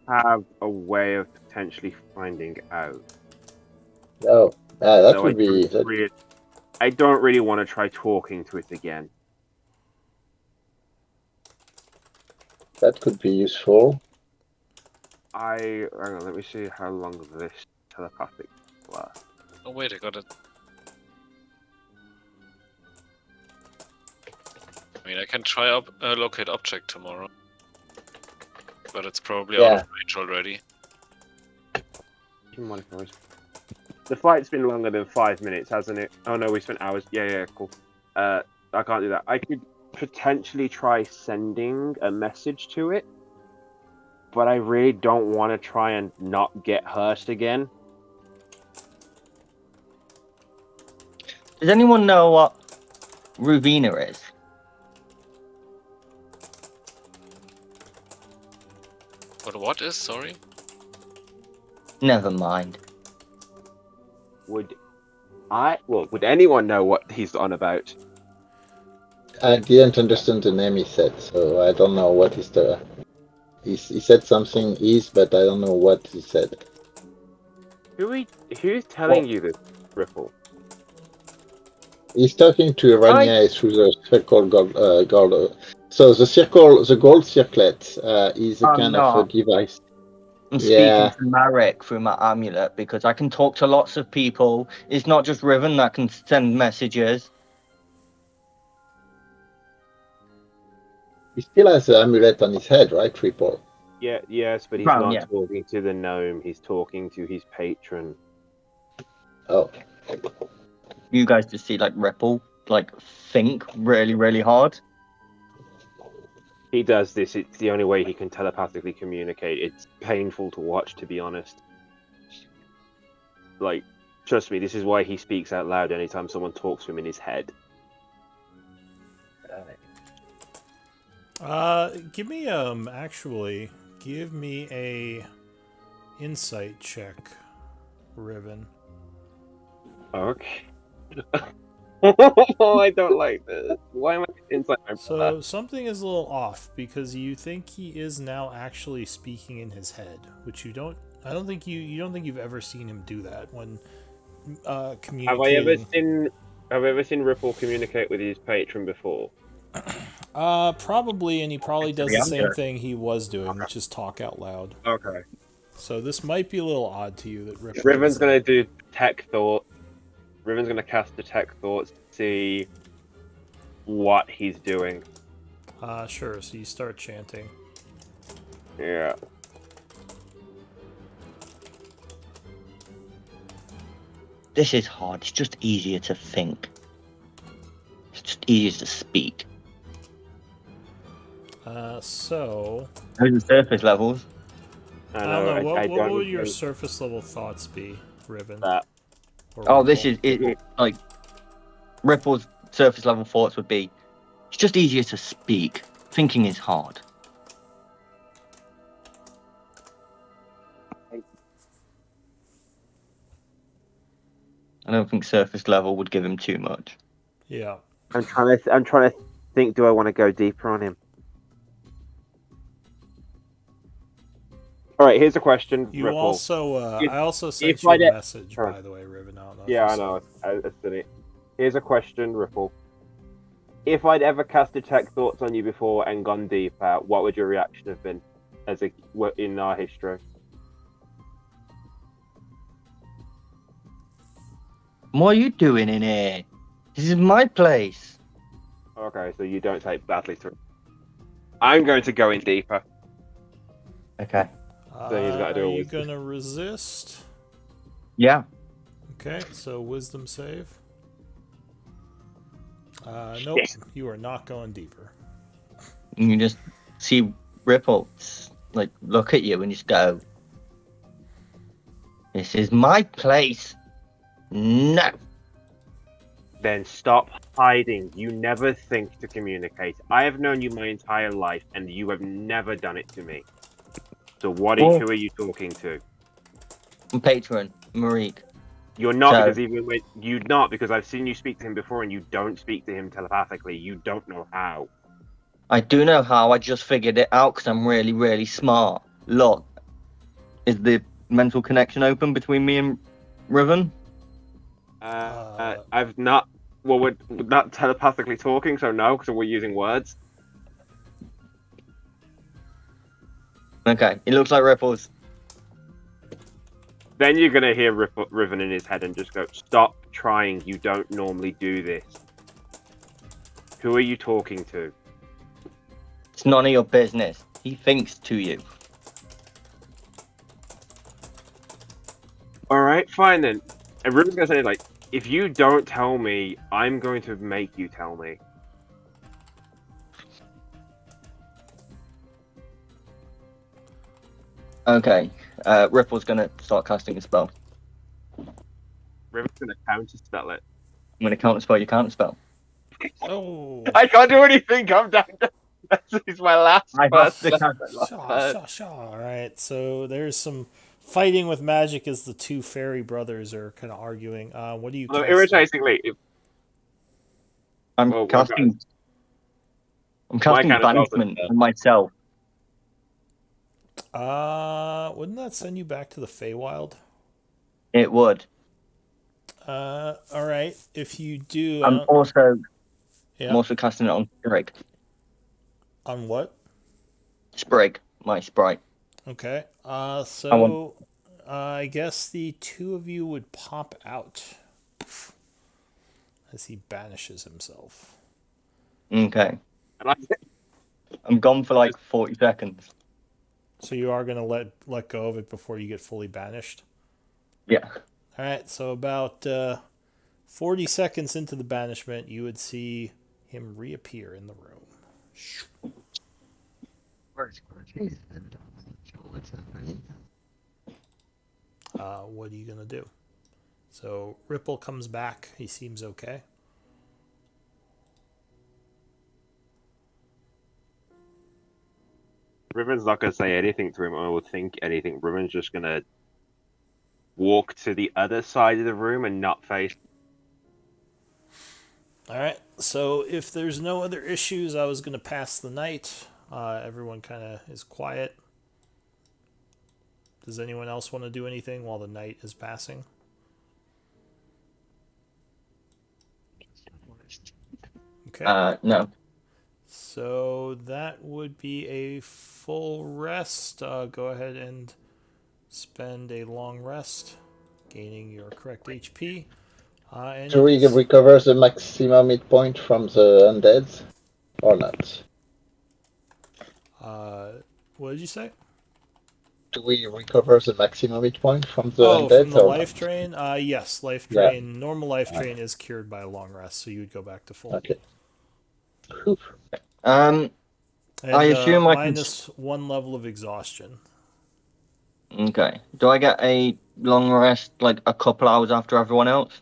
have a way of potentially finding out. Oh, that So would be. I don't really want to try talking to it again. That could be useful. Hang on, let me see how long this telepathic lasts. Oh wait, I got it. I mean, I can try locate object tomorrow, but it's probably out of range already. The fight's been longer than 5 minutes, hasn't it? Oh no, we spent hours. Yeah, cool. I can't do that. I could potentially try sending a message to it, but I really don't want to try and not get hurt again. Does anyone know what Ruvina is? But what is? Sorry. Never mind. Would anyone know what he's on about? I didn't understand the name he said, so I don't know what is the. He said something is, but I don't know what he said. Who's telling you this, Ripple? He's talking to Ranier through the circle gold. So the gold circlet is a kind of a device. I'm speaking to Marek through my amulet because I can talk to lots of people. It's not just Riven that can send messages. He still has the amulet on his head, right, Triple? Yes, but he's not talking to the gnome. He's talking to his patron. Oh. You guys just see Ripple think really, really hard. He does this. It's the only way he can telepathically communicate. It's painful to watch, to be honest. Trust me, this is why he speaks out loud anytime someone talks to him in his head. Give me give me a insight check, Riven. Okay. I don't like this. Why am I inside my So something is a little off because you think he is now actually speaking in his head, which you don't. I don't think you don't think you've ever seen him do that when communicating. Have I ever seen Ripple communicate with his patron before? Probably, and he probably does the same thing he was doing, which is talk out loud. Okay. So this might be a little odd to you that Riven's gonna do Detect Thought. Riven's gonna cast Detect Thoughts to see what he's doing. Sure. So you start chanting. Yeah. This is hard. It's just easier to think. It's just easier to speak. So. Those are surface levels. I don't know. What would your surface level thoughts be, Riven? This is it. Ripple's surface level thoughts would be. It's just easier to speak. Thinking is hard. I don't think surface level would give him too much. Yeah. I'm trying to think. Do I want to go deeper on him? All right. Here's a question. You Ripple. I also sent you a message, by the way, Riven. I know. I've seen it. Here's a question, Ripple. If I'd ever cast Detect Thoughts on you before and gone deeper, what would your reaction have been in our history? What are you doing in here? This is my place. Okay, so you don't take badly through. I'm going to go in deeper. Okay. So he's got to do are you gonna resist? Yeah. Okay, so wisdom save. Nope, yes. You are not going deeper. You just see Ripple, look at you and just go, "This is my place." No. Then stop hiding. You never think to communicate. I have known you my entire life, and you have never done it to me. So who are you talking to? Patron, Marique. You're not because I've seen you speak to him before, and you don't speak to him telepathically. You don't know how. I do know how. I just figured it out because I'm really, really smart. Look, Is the mental connection open between me and Riven? I've not. Well, we're not telepathically talking, so no, because we're using words. Okay, it looks like Ripples. Then you're gonna hear Riven in his head and just go, "Stop trying. You don't normally do this. Who are you talking to?" It's none of your business. He thinks to you. All right, fine then. And Riven's gonna say like, "If you don't tell me, I'm going to make you tell me." Okay, Ripple's gonna start casting a spell. Riven's gonna counterspell it. I'm gonna counterspell your counterspell. Oh. I can't do anything. I'm down. This is my last I have person. to cast it. Shaw. All right, so there's some fighting with magic as the two fairy brothers are kind of arguing. What do you Although cast? irritatingly, I'm well, casting. I'm casting counterspell's banishment on myself. Wouldn't that send you back to the Feywild? It would. All right. If you do, I'm also yeah. casting it on Sprig. On what? Sprig, my sprite. Okay. So I guess the two of you would pop out as he banishes himself. Okay. I'm gone for like 40 seconds. So you are gonna let go of it before you get fully banished? Yeah. All right. So about 40 seconds into the banishment, you would see him reappear in the room. What are you gonna do? So Ripple comes back. He seems okay. Riven's not gonna say anything to him or think anything. Riven's just gonna walk to the other side of the room and not face. All right. So if there's no other issues, I was gonna pass the night. Everyone kind of is quiet. Does anyone else want to do anything while the night is passing? Okay. No. So that would be a full rest. Go ahead and spend a long rest, gaining your correct HP. And Do we recover the maximum hit point from the undeads or not? What did you say? Do we recover the maximum hit point from the Oh, undeads from the or life not? drain? Yes, life Yeah. drain. Normal life drain is cured by a long rest, so you would go back to full. Okay. And, I assume I can. minus 1 level of exhaustion. Okay. Do I get a long rest like a couple hours after everyone else?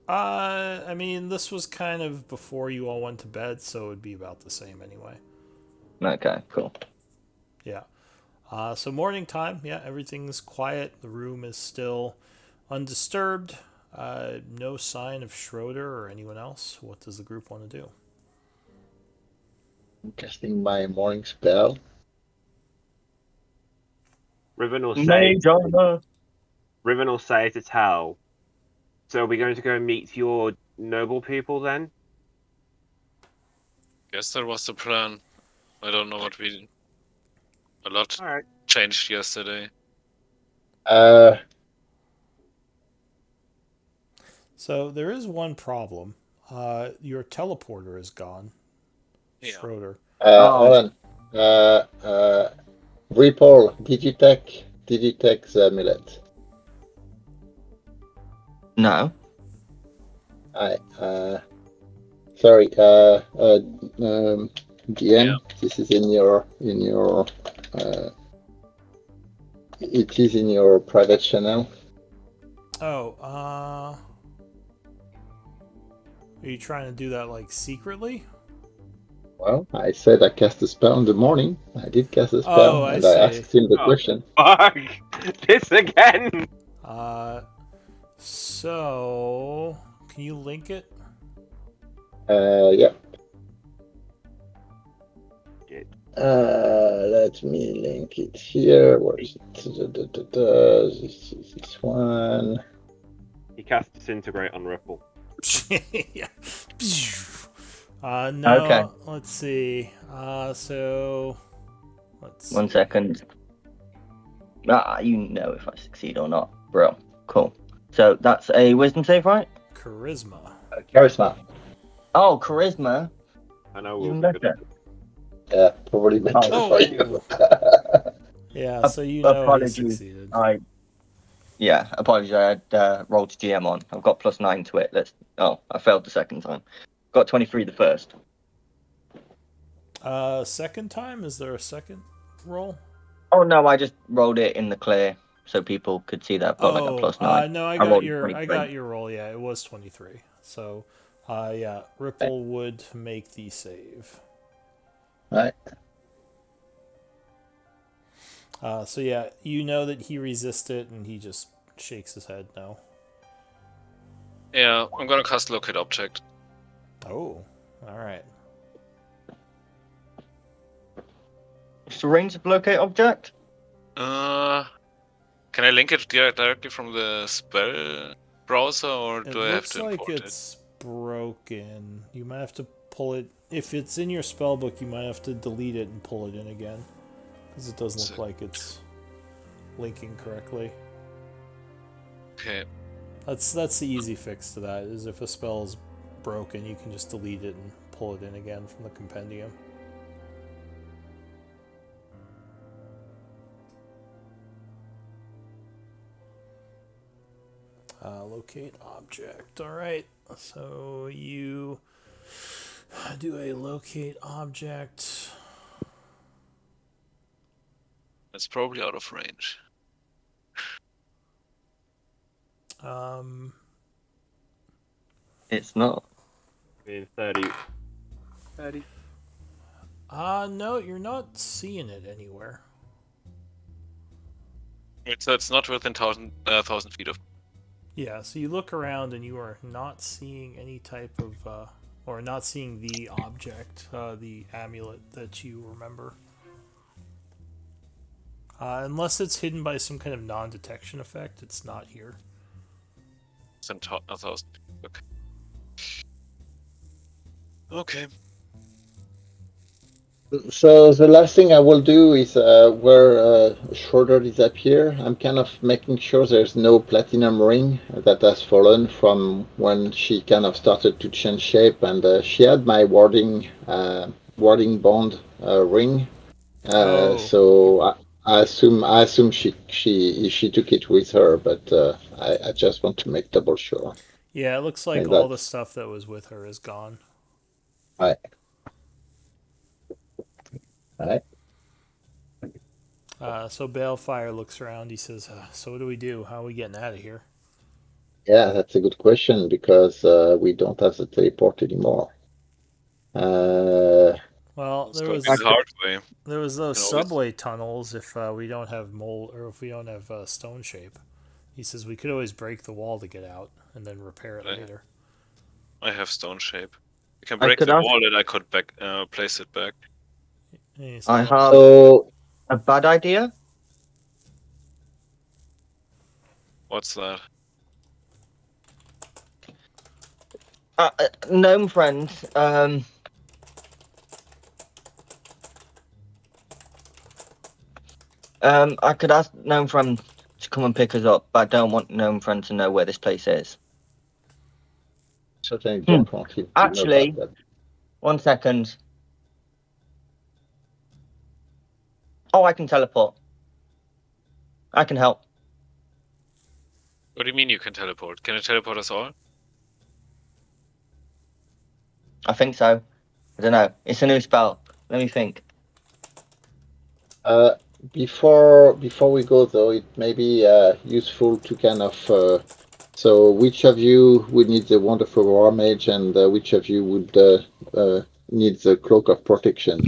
I mean, this was kind of before you all went to bed, so it would be about the same anyway. Okay, cool. Yeah. So morning time, yeah, everything's quiet. The room is still undisturbed. No sign of Schroeder or anyone else. What does the group want to do? I'm casting my morning spell. Riven will say to Tal, "So are we going to go and meet your noble people then?" Guess that was the plan. I don't know what we. A lot All right. changed yesterday. So there is one problem. Your teleporter is gone. Yeah. Schroeder. Hold on. Ripple, did you take the amulet? No. Sorry. GM, Yeah. this is in your. It is in your private channel. Oh, are you trying to do that like secretly? Well, I said I cast a spell in the morning. I did cast a spell, Oh, I and see. I asked him the question. Fuck! This again! So can you link it? Yeah. Let me link it here. Where is it? This is this one. He casts Disintegrate on Ripple. Yeah. No. Okay. Let's see. So let's. One see. second. You know if I succeed or not, bro. Cool. So that's a wisdom save, right? Charisma. Charisma. Oh, charisma. I know Even we'll be good better. at Yeah, probably better Oh. for you. Yeah. So you know he Apologies. succeeded. Apologies. I had rolled to GM on. I've got +9 to it. I failed the second time. Got 23 the first. Second time? Is there a second roll? Oh no, I just rolled it in the clear so people could see that I've got like a +9. No, I rolled got your roll. Yeah, it was 23. So, yeah, Ripple would make the save. Right. So yeah, you know that he resisted, and he just shakes his head no. Yeah, I'm gonna cast Locate Object. Oh, all right. What's the range of locate object? Can I link it directly from the spell browser, or It do I have looks to like import it's broken. You might have to pull it. If it's in your spell book, you might have to delete it and pull it in again, because it doesn't look like it's linking correctly. Okay. That's the easy fix to that. Is if a spell is broken, you can just delete it and pull it in again from the compendium. Locate object. All right. So you do a locate object. It's probably out of range. It's not. in 30. 30. No, you're not seeing it anywhere. So it's not within 1,000 feet of. Yeah, so you look around and you are not seeing any type of, or not seeing the object, the amulet that you remember. Unless it's hidden by some kind of non-detection effect, it's not here. It's in 1,000. Okay. Okay. So the last thing I will do is where Schroeder disappear, I'm kind of making sure there's no platinum ring that has fallen from when she kind of started to change shape, and she had my warding bond ring. So I assume she took it with her, but I just want to make double sure. Yeah, it looks like Like all that. the stuff that was with her is gone. Right. Right. So Balefire looks around. He says, "So what do we do? How are we getting out of here?" Yeah, that's a good question because we don't have the teleport anymore. Well, It's going to be the hard way. there was those Can always- subway tunnels. If we don't have mold, or if we don't have stone shape, he says we could always break the wall to get out and then repair it Right. later. I have stone shape. You can I break could the ask- wall and I could place it back. And he says, I "Well, have So a bad idea. What's that? Gnome friend. I could ask gnome friend to come and pick us up, but I don't want gnome friend to know where this place is. certainly don't want him to Actually- know about that. 1 second. Oh, I can teleport. I can help. What do you mean you can teleport? Can you teleport us all? I think so. I don't know. It's a new spell. Let me think. Before we go though, it may be useful to kind of so which of you would need the wonderful war mage, and which of you would need the cloak of protection?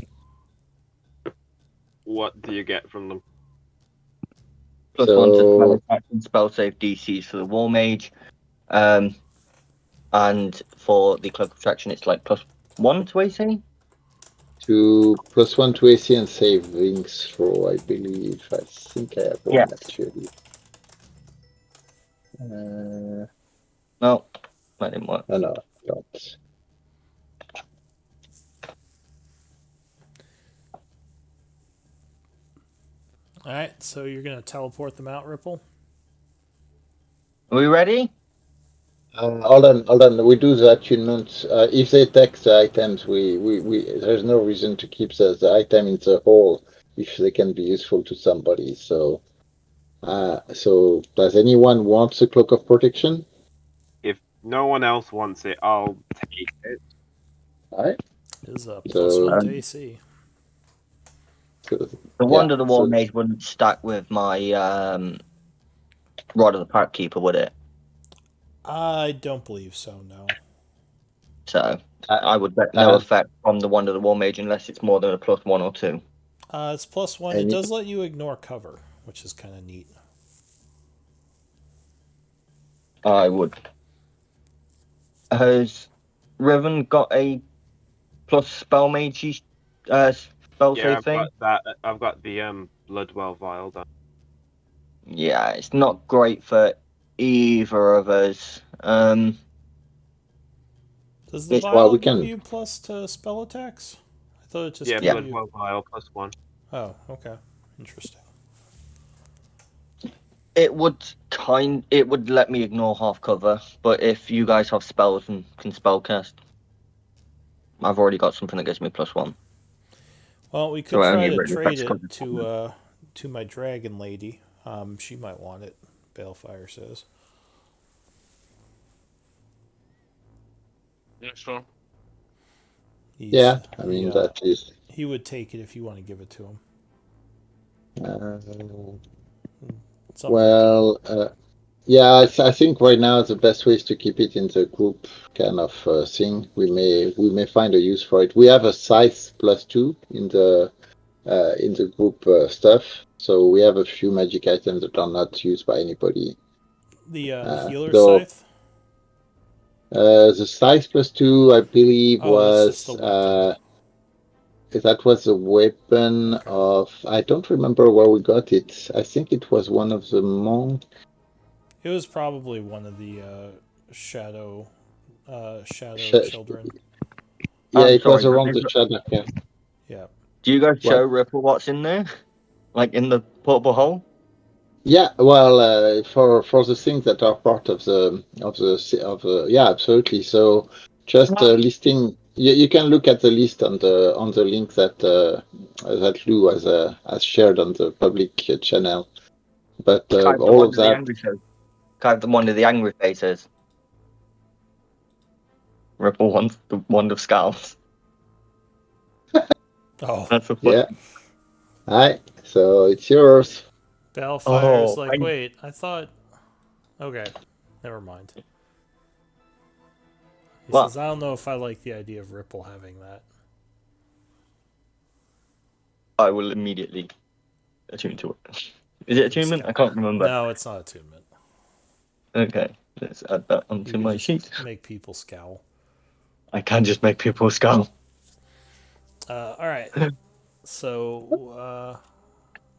What do you get from them? +1 to spell attack and spell save DCs for the war mage. And for the cloak of protection, it's like +1 to AC. to +1 to AC and savings throw, I believe. I think I have one Yes. actually. No, that didn't work. Oh, no, I don't. Alright, so you're gonna teleport them out, Ripple? Are we ready? Hold on. We do the attunement. If they take the items, there's no reason to keep the item in the hole if they can be useful to somebody. So does anyone want the cloak of protection? If no one else wants it, I'll take it. All right. It is a So- +1 to AC. So, The yeah, Wonder of the War so- Mage wouldn't stack with my Rod of the Park Keeper, would it? I don't believe so, no. So I would get no effect from the Wonder of the War Mage unless it's more than a +1 or 2. It's +1. It does let you ignore cover, which is kind of neat. I would. Has Riven got a plus spell mage spell save I've thing? got that. I've got the Bloodwell vial done. Yeah, it's not great for either of us. Does the It's- vial we give can- you plus to spell attacks? I thought it just Yeah, gave you... Bloodwell vial +1. Oh, okay. Interesting. it would let me ignore half cover, but if you guys have spells and can spell cast, I've already got something that gives me +1. Well, we could So I try only to really trade affects it to my dragon lady. She might want it, Balefire says. Yeah, sure. Yeah, I mean that is. He would take it if you want to give it to him. Yeah, I think right now the best way is to keep it in the group kind of thing. We may find a use for it. We have a size +2 in the group stuff, so we have a few magic items that are not used by anybody. The healer though, scythe? The size +2, I believe, that's just was the weapon. that was a weapon of. I don't remember where we got it. I think it was one of the monks. It was probably one of the shadow children. Yeah, it was sorry, around the shadow. Yeah. Yeah. Do you guys show What? Ripple what's in there? Like in the portable hole? Yeah, well, for the things that are part of the yeah, absolutely. So just listing, you can look at the list on the link that Lou has shared on the public channel. But all of that. Kind of one of the angry faces. Ripple wants the wand of scowls. Oh. That's a Yeah. Hi. So it's yours. Balefire is Oh, like, wait, I thought... Okay, never mind. He What? says, I don't know if I like the idea of Ripple having that. I will immediately attune to it. Is it attunement? I can't remember. No, it's not attunement. Okay, let's add that You onto can my just sheet. make people scowl. I can just make people scowl. Alright. So,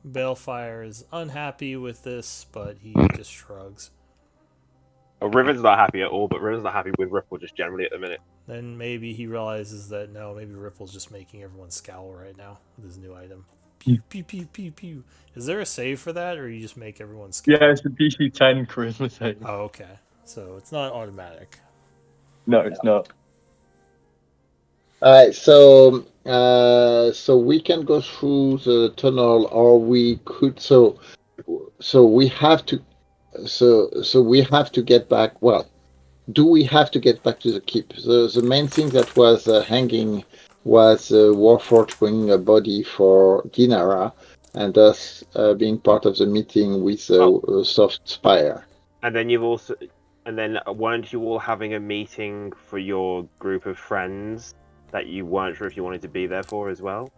Balefire is unhappy with this, but he just shrugs. Riven's not happy at all, but Riven's not happy with Ripple just generally at the minute. Then maybe he realizes that no, maybe Ripple's just making everyone scowl right now with his new item. Pew pew pew pew pew. Is there a save for that, or you just make everyone scowl? Yeah, it's a DC 10 charisma save. Oh, okay. So it's not automatic. No, it's not. All right, so we can go through the tunnel, or we could. So we have to. So we have to get back. Well, do we have to get back to the keep? The main thing that was hanging was Warforged bringing a body for Dinara, and us being part of the meeting with Soft Spire. And then weren't you all having a meeting for your group of friends that you weren't sure if you wanted to be there for as well?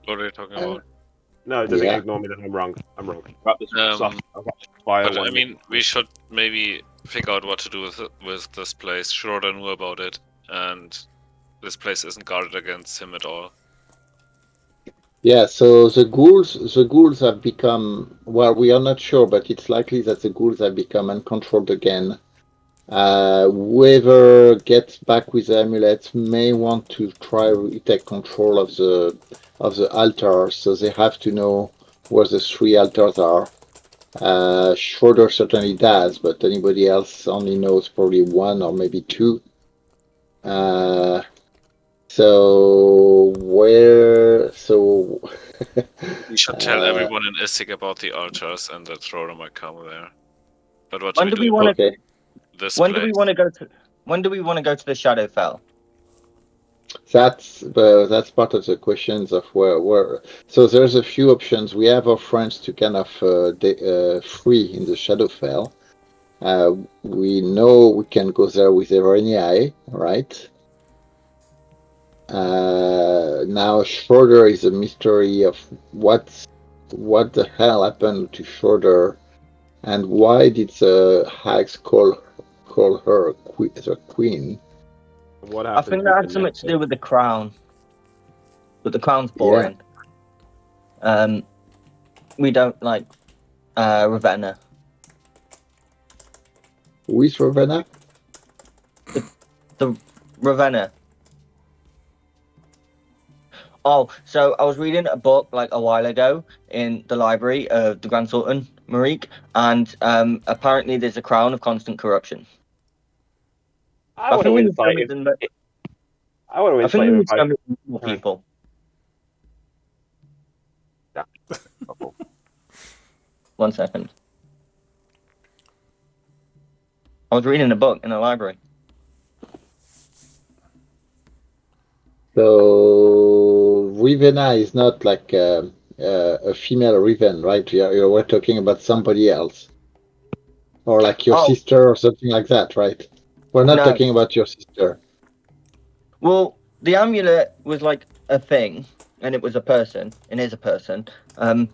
What are you talking about? No, doesn't Yeah. ignore me that I'm wrong. I've got this Um, soft. I've got Spire But I one. mean, we should maybe figure out what to do with this place. Schroeder knew about it, and this place isn't guarded against him at all. Yeah, so the ghouls have become, well, we are not sure, but it's likely that the ghouls have become uncontrolled again. Whoever gets back with the amulet may want to try to take control of the altar, so they have to know where the 3 altars are. Schroeder certainly does, but anybody else only knows probably 1 or maybe 2. So We should tell everyone in Isik about the altars and that Rhoda might come there. But what When do do we we do want about to? this When place? do we want to go to? When do we want to go to the Shadowfell? That's part of the questions of where. So there's a few options. We have our friends to kind of free in the Shadowfell. We know we can go there with Everenia, right? Now Schroeder is a mystery of what the hell happened to Schroeder, and why did the hags call her the queen? What I happens think with that the had something to do necklace? with the crown, but the crown's Yeah. boring. We don't like Ravenna. Who is Ravenna? The Ravenna. Oh, so I was reading a book like a while ago in the library of the Grand Sultan Marique, and apparently there's a crown of constant corruption. I would have think we win need to fight meet if them. I would have I win think fight we if need to I. go meet more Sorry. people. Oh. 1 second. I was reading a book in a library. So Ravenna is not like a female Raven, right? We're talking about somebody else, or like your Oh. sister or something like that, right? We're not No. talking about your sister. Well, the amulet was like a thing, and it was a person, and is a person. And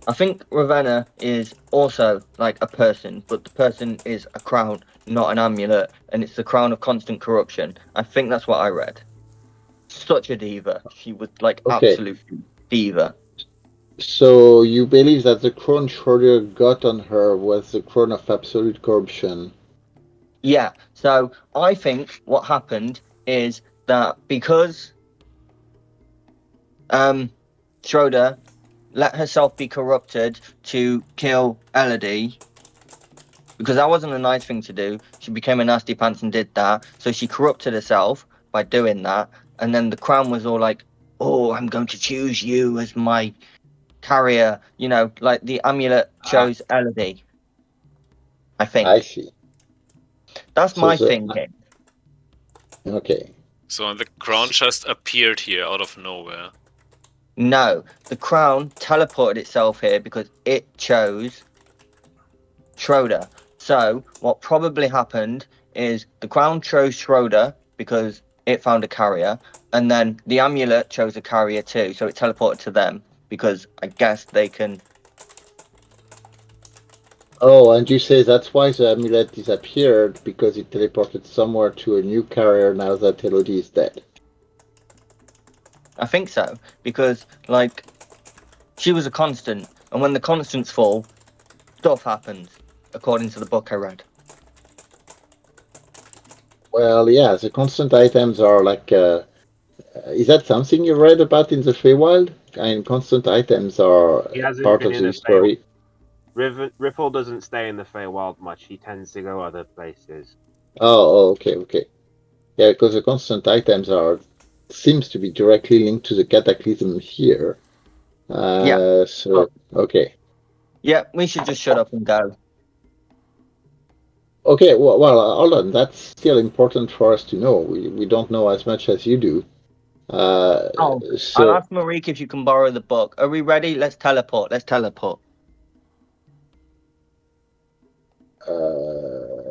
I think Ravenna is also like a person, but the person is a crown, not an amulet, and it's the crown of constant corruption. I think that's what I read. Such a diva. She was like Okay. absolute diva. So you believe that the crown Schroeder got on her was the crown of absolute corruption? Yeah. So I think what happened is that because Schroeder let herself be corrupted to kill Elodie, because that wasn't a nice thing to do. She became a nasty pants and did that. So she corrupted herself by doing that. And then the crown was all like, oh, I'm going to choose you as my carrier. You know, like the amulet chose Elodie. I think. I see. That's So my thinking. Okay. So the crown just appeared here out of nowhere. No, the crown teleported itself here because it chose Schroeder. So what probably happened is the crown chose Schroeder because it found a carrier, and then the amulet chose a carrier too, so it teleported to them because I guess they can. Oh, and you say that's why the amulet disappeared, because it teleported somewhere to a new carrier now that Elodie is dead. I think so, because like she was a constant, and when the constants fall, stuff happens, according to the book I read. Well, yeah, the constant items are like. Is that something you read about in the Feywild? I mean, constant items are He hasn't part been of in the the story. Riffle doesn't stay in the Feywild much. He tends to go other places. Okay. Yeah, because the constant items seems to be directly linked to the cataclysm here. Yeah. So okay. Yeah, we should just shut up and go. Okay. Well, hold on. That's still important for us to know. We don't know as much as you do. I'll ask Marique if you can borrow the book. Are we ready? Let's teleport.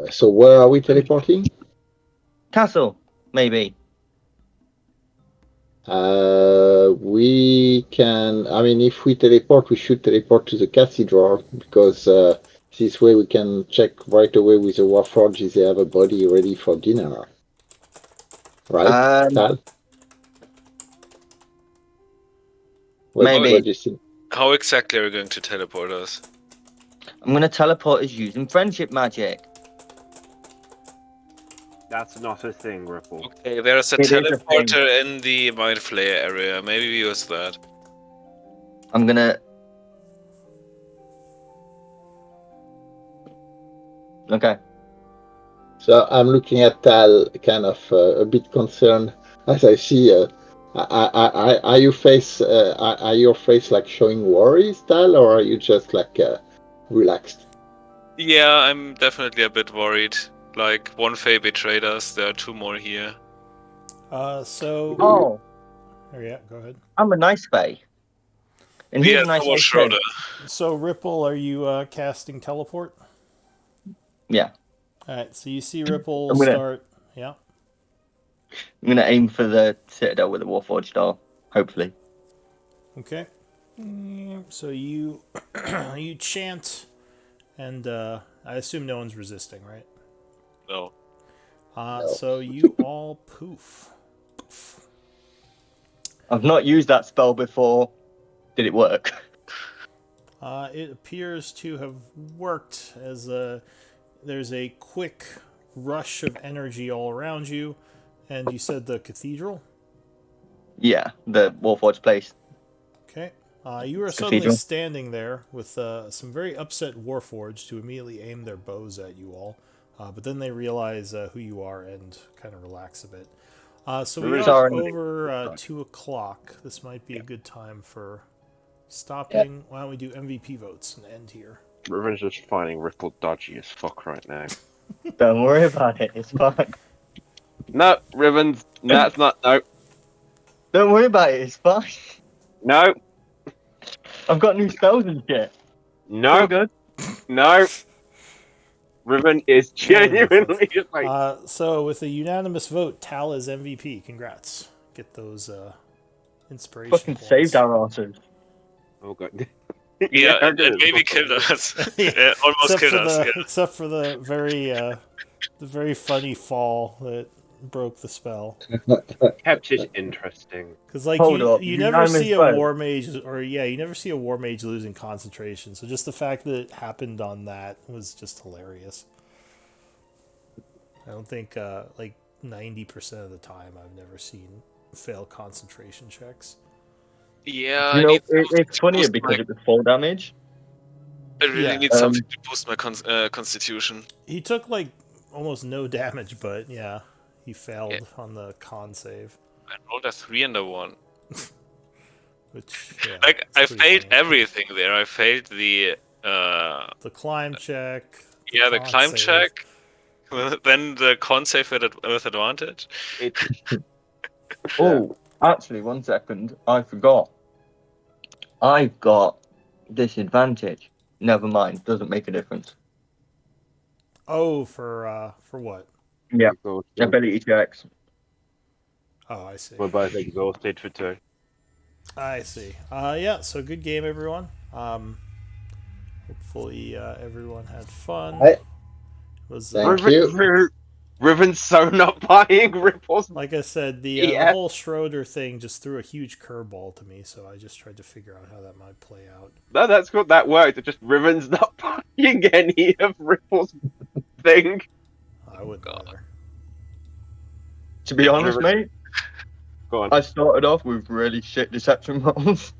So where are we teleporting? Castle, maybe. We can. I mean, if we teleport, we should teleport to the cathedral, because this way we can check right away with the Warforged if they have a body ready for dinner. right, Tal? Maybe. What do you think? How exactly are you going to teleport us? I'm gonna teleport us using friendship magic. That's not a thing, Ripple. Okay, there's a It is a thing. teleporter in the Mind Flayer area. Maybe we use that. I'm gonna. Okay. So I'm looking at Tal, kind of a bit concerned as I see. Are you face? Are your face like showing worries, Tal, or are you just like relaxed? Yeah, I'm definitely a bit worried. Like, one Fae betrayed us, there are 2 more here. So. Oh, Oh, yeah, go ahead. I'm a nice Fae. And here's Yeah, a nice so was Fae Schroeder. too. So, Ripple, are you casting teleport? Yeah. Alright, so you see Ripple I'm gonna- start. Yeah. I'm gonna aim for the citadel with the Warforged star. Hopefully. Okay. So you you chant, and I assume no one's resisting, right? No. No. So you all poof. I've not used that spell before. Did it work? It appears to have worked as there's a quick rush of energy all around you, and you said the cathedral. Yeah, the Warforged place. Okay. You are suddenly Cathedral. standing there with some very upset Warforged who immediately aim their bows at you all, but then they realize who you are and kind of relax a bit. So we are over 2 o'clock. This might be a good time for stopping. Why don't we do MVP votes and end here? Riven's just finding Ripple dodgy as fuck right now. Don't worry about it. It's fine. No, Riven's. That's not. No. Don't worry about it. It's fine. No. I've got new spells and shit. No. Pretty good. No. Riven is genuinely just like. So with a unanimous vote, Tal is MVP. Congrats. Get those inspiration Fucking points. saved our asses. Oh god. Yeah, I'm and gonna maybe fuck killed with us. Yeah, almost killed us. Yeah. Except for the very funny fall that broke the spell. Kept it interesting. Because like Hold up, you never unanimous see a vote. war mage, or you never see a war mage losing concentration. So just the fact that it happened on that was just hilarious. I don't think like 90% of the time I've never seen fail concentration checks. Yeah, You I know, need something it's to funnier boost because my, it was fall damage. I really Yeah. need something to boost my constitution. He took like almost no damage, but yeah, he failed on the con save. I rolled a 3 and a 1. Which yeah, Like, it's I pretty failed funny. everything there. I failed the climb check. the con climb save. check. Then the con save with advantage. Oh, actually, 1 second. I forgot. I've got disadvantage. Never mind. Doesn't make a difference. Oh, for what? Yeah. Exhausted. Ability checks. Oh, I see. We're both exhausted for 2. I see. Yeah. So good game, everyone. Hopefully everyone had fun. Right. Was Thank you. Riven's so not buying Ripple's. like I said, the Yeah. whole Schroeder thing just threw a huge curveball to me, so I just tried to figure out how that might play out. No, that's good. That worked. It's just Riven's not buying any of Ripple's thing. I wouldn't bother. To be honest, Riven- mate, Go on. I started off with really shit deception rolls.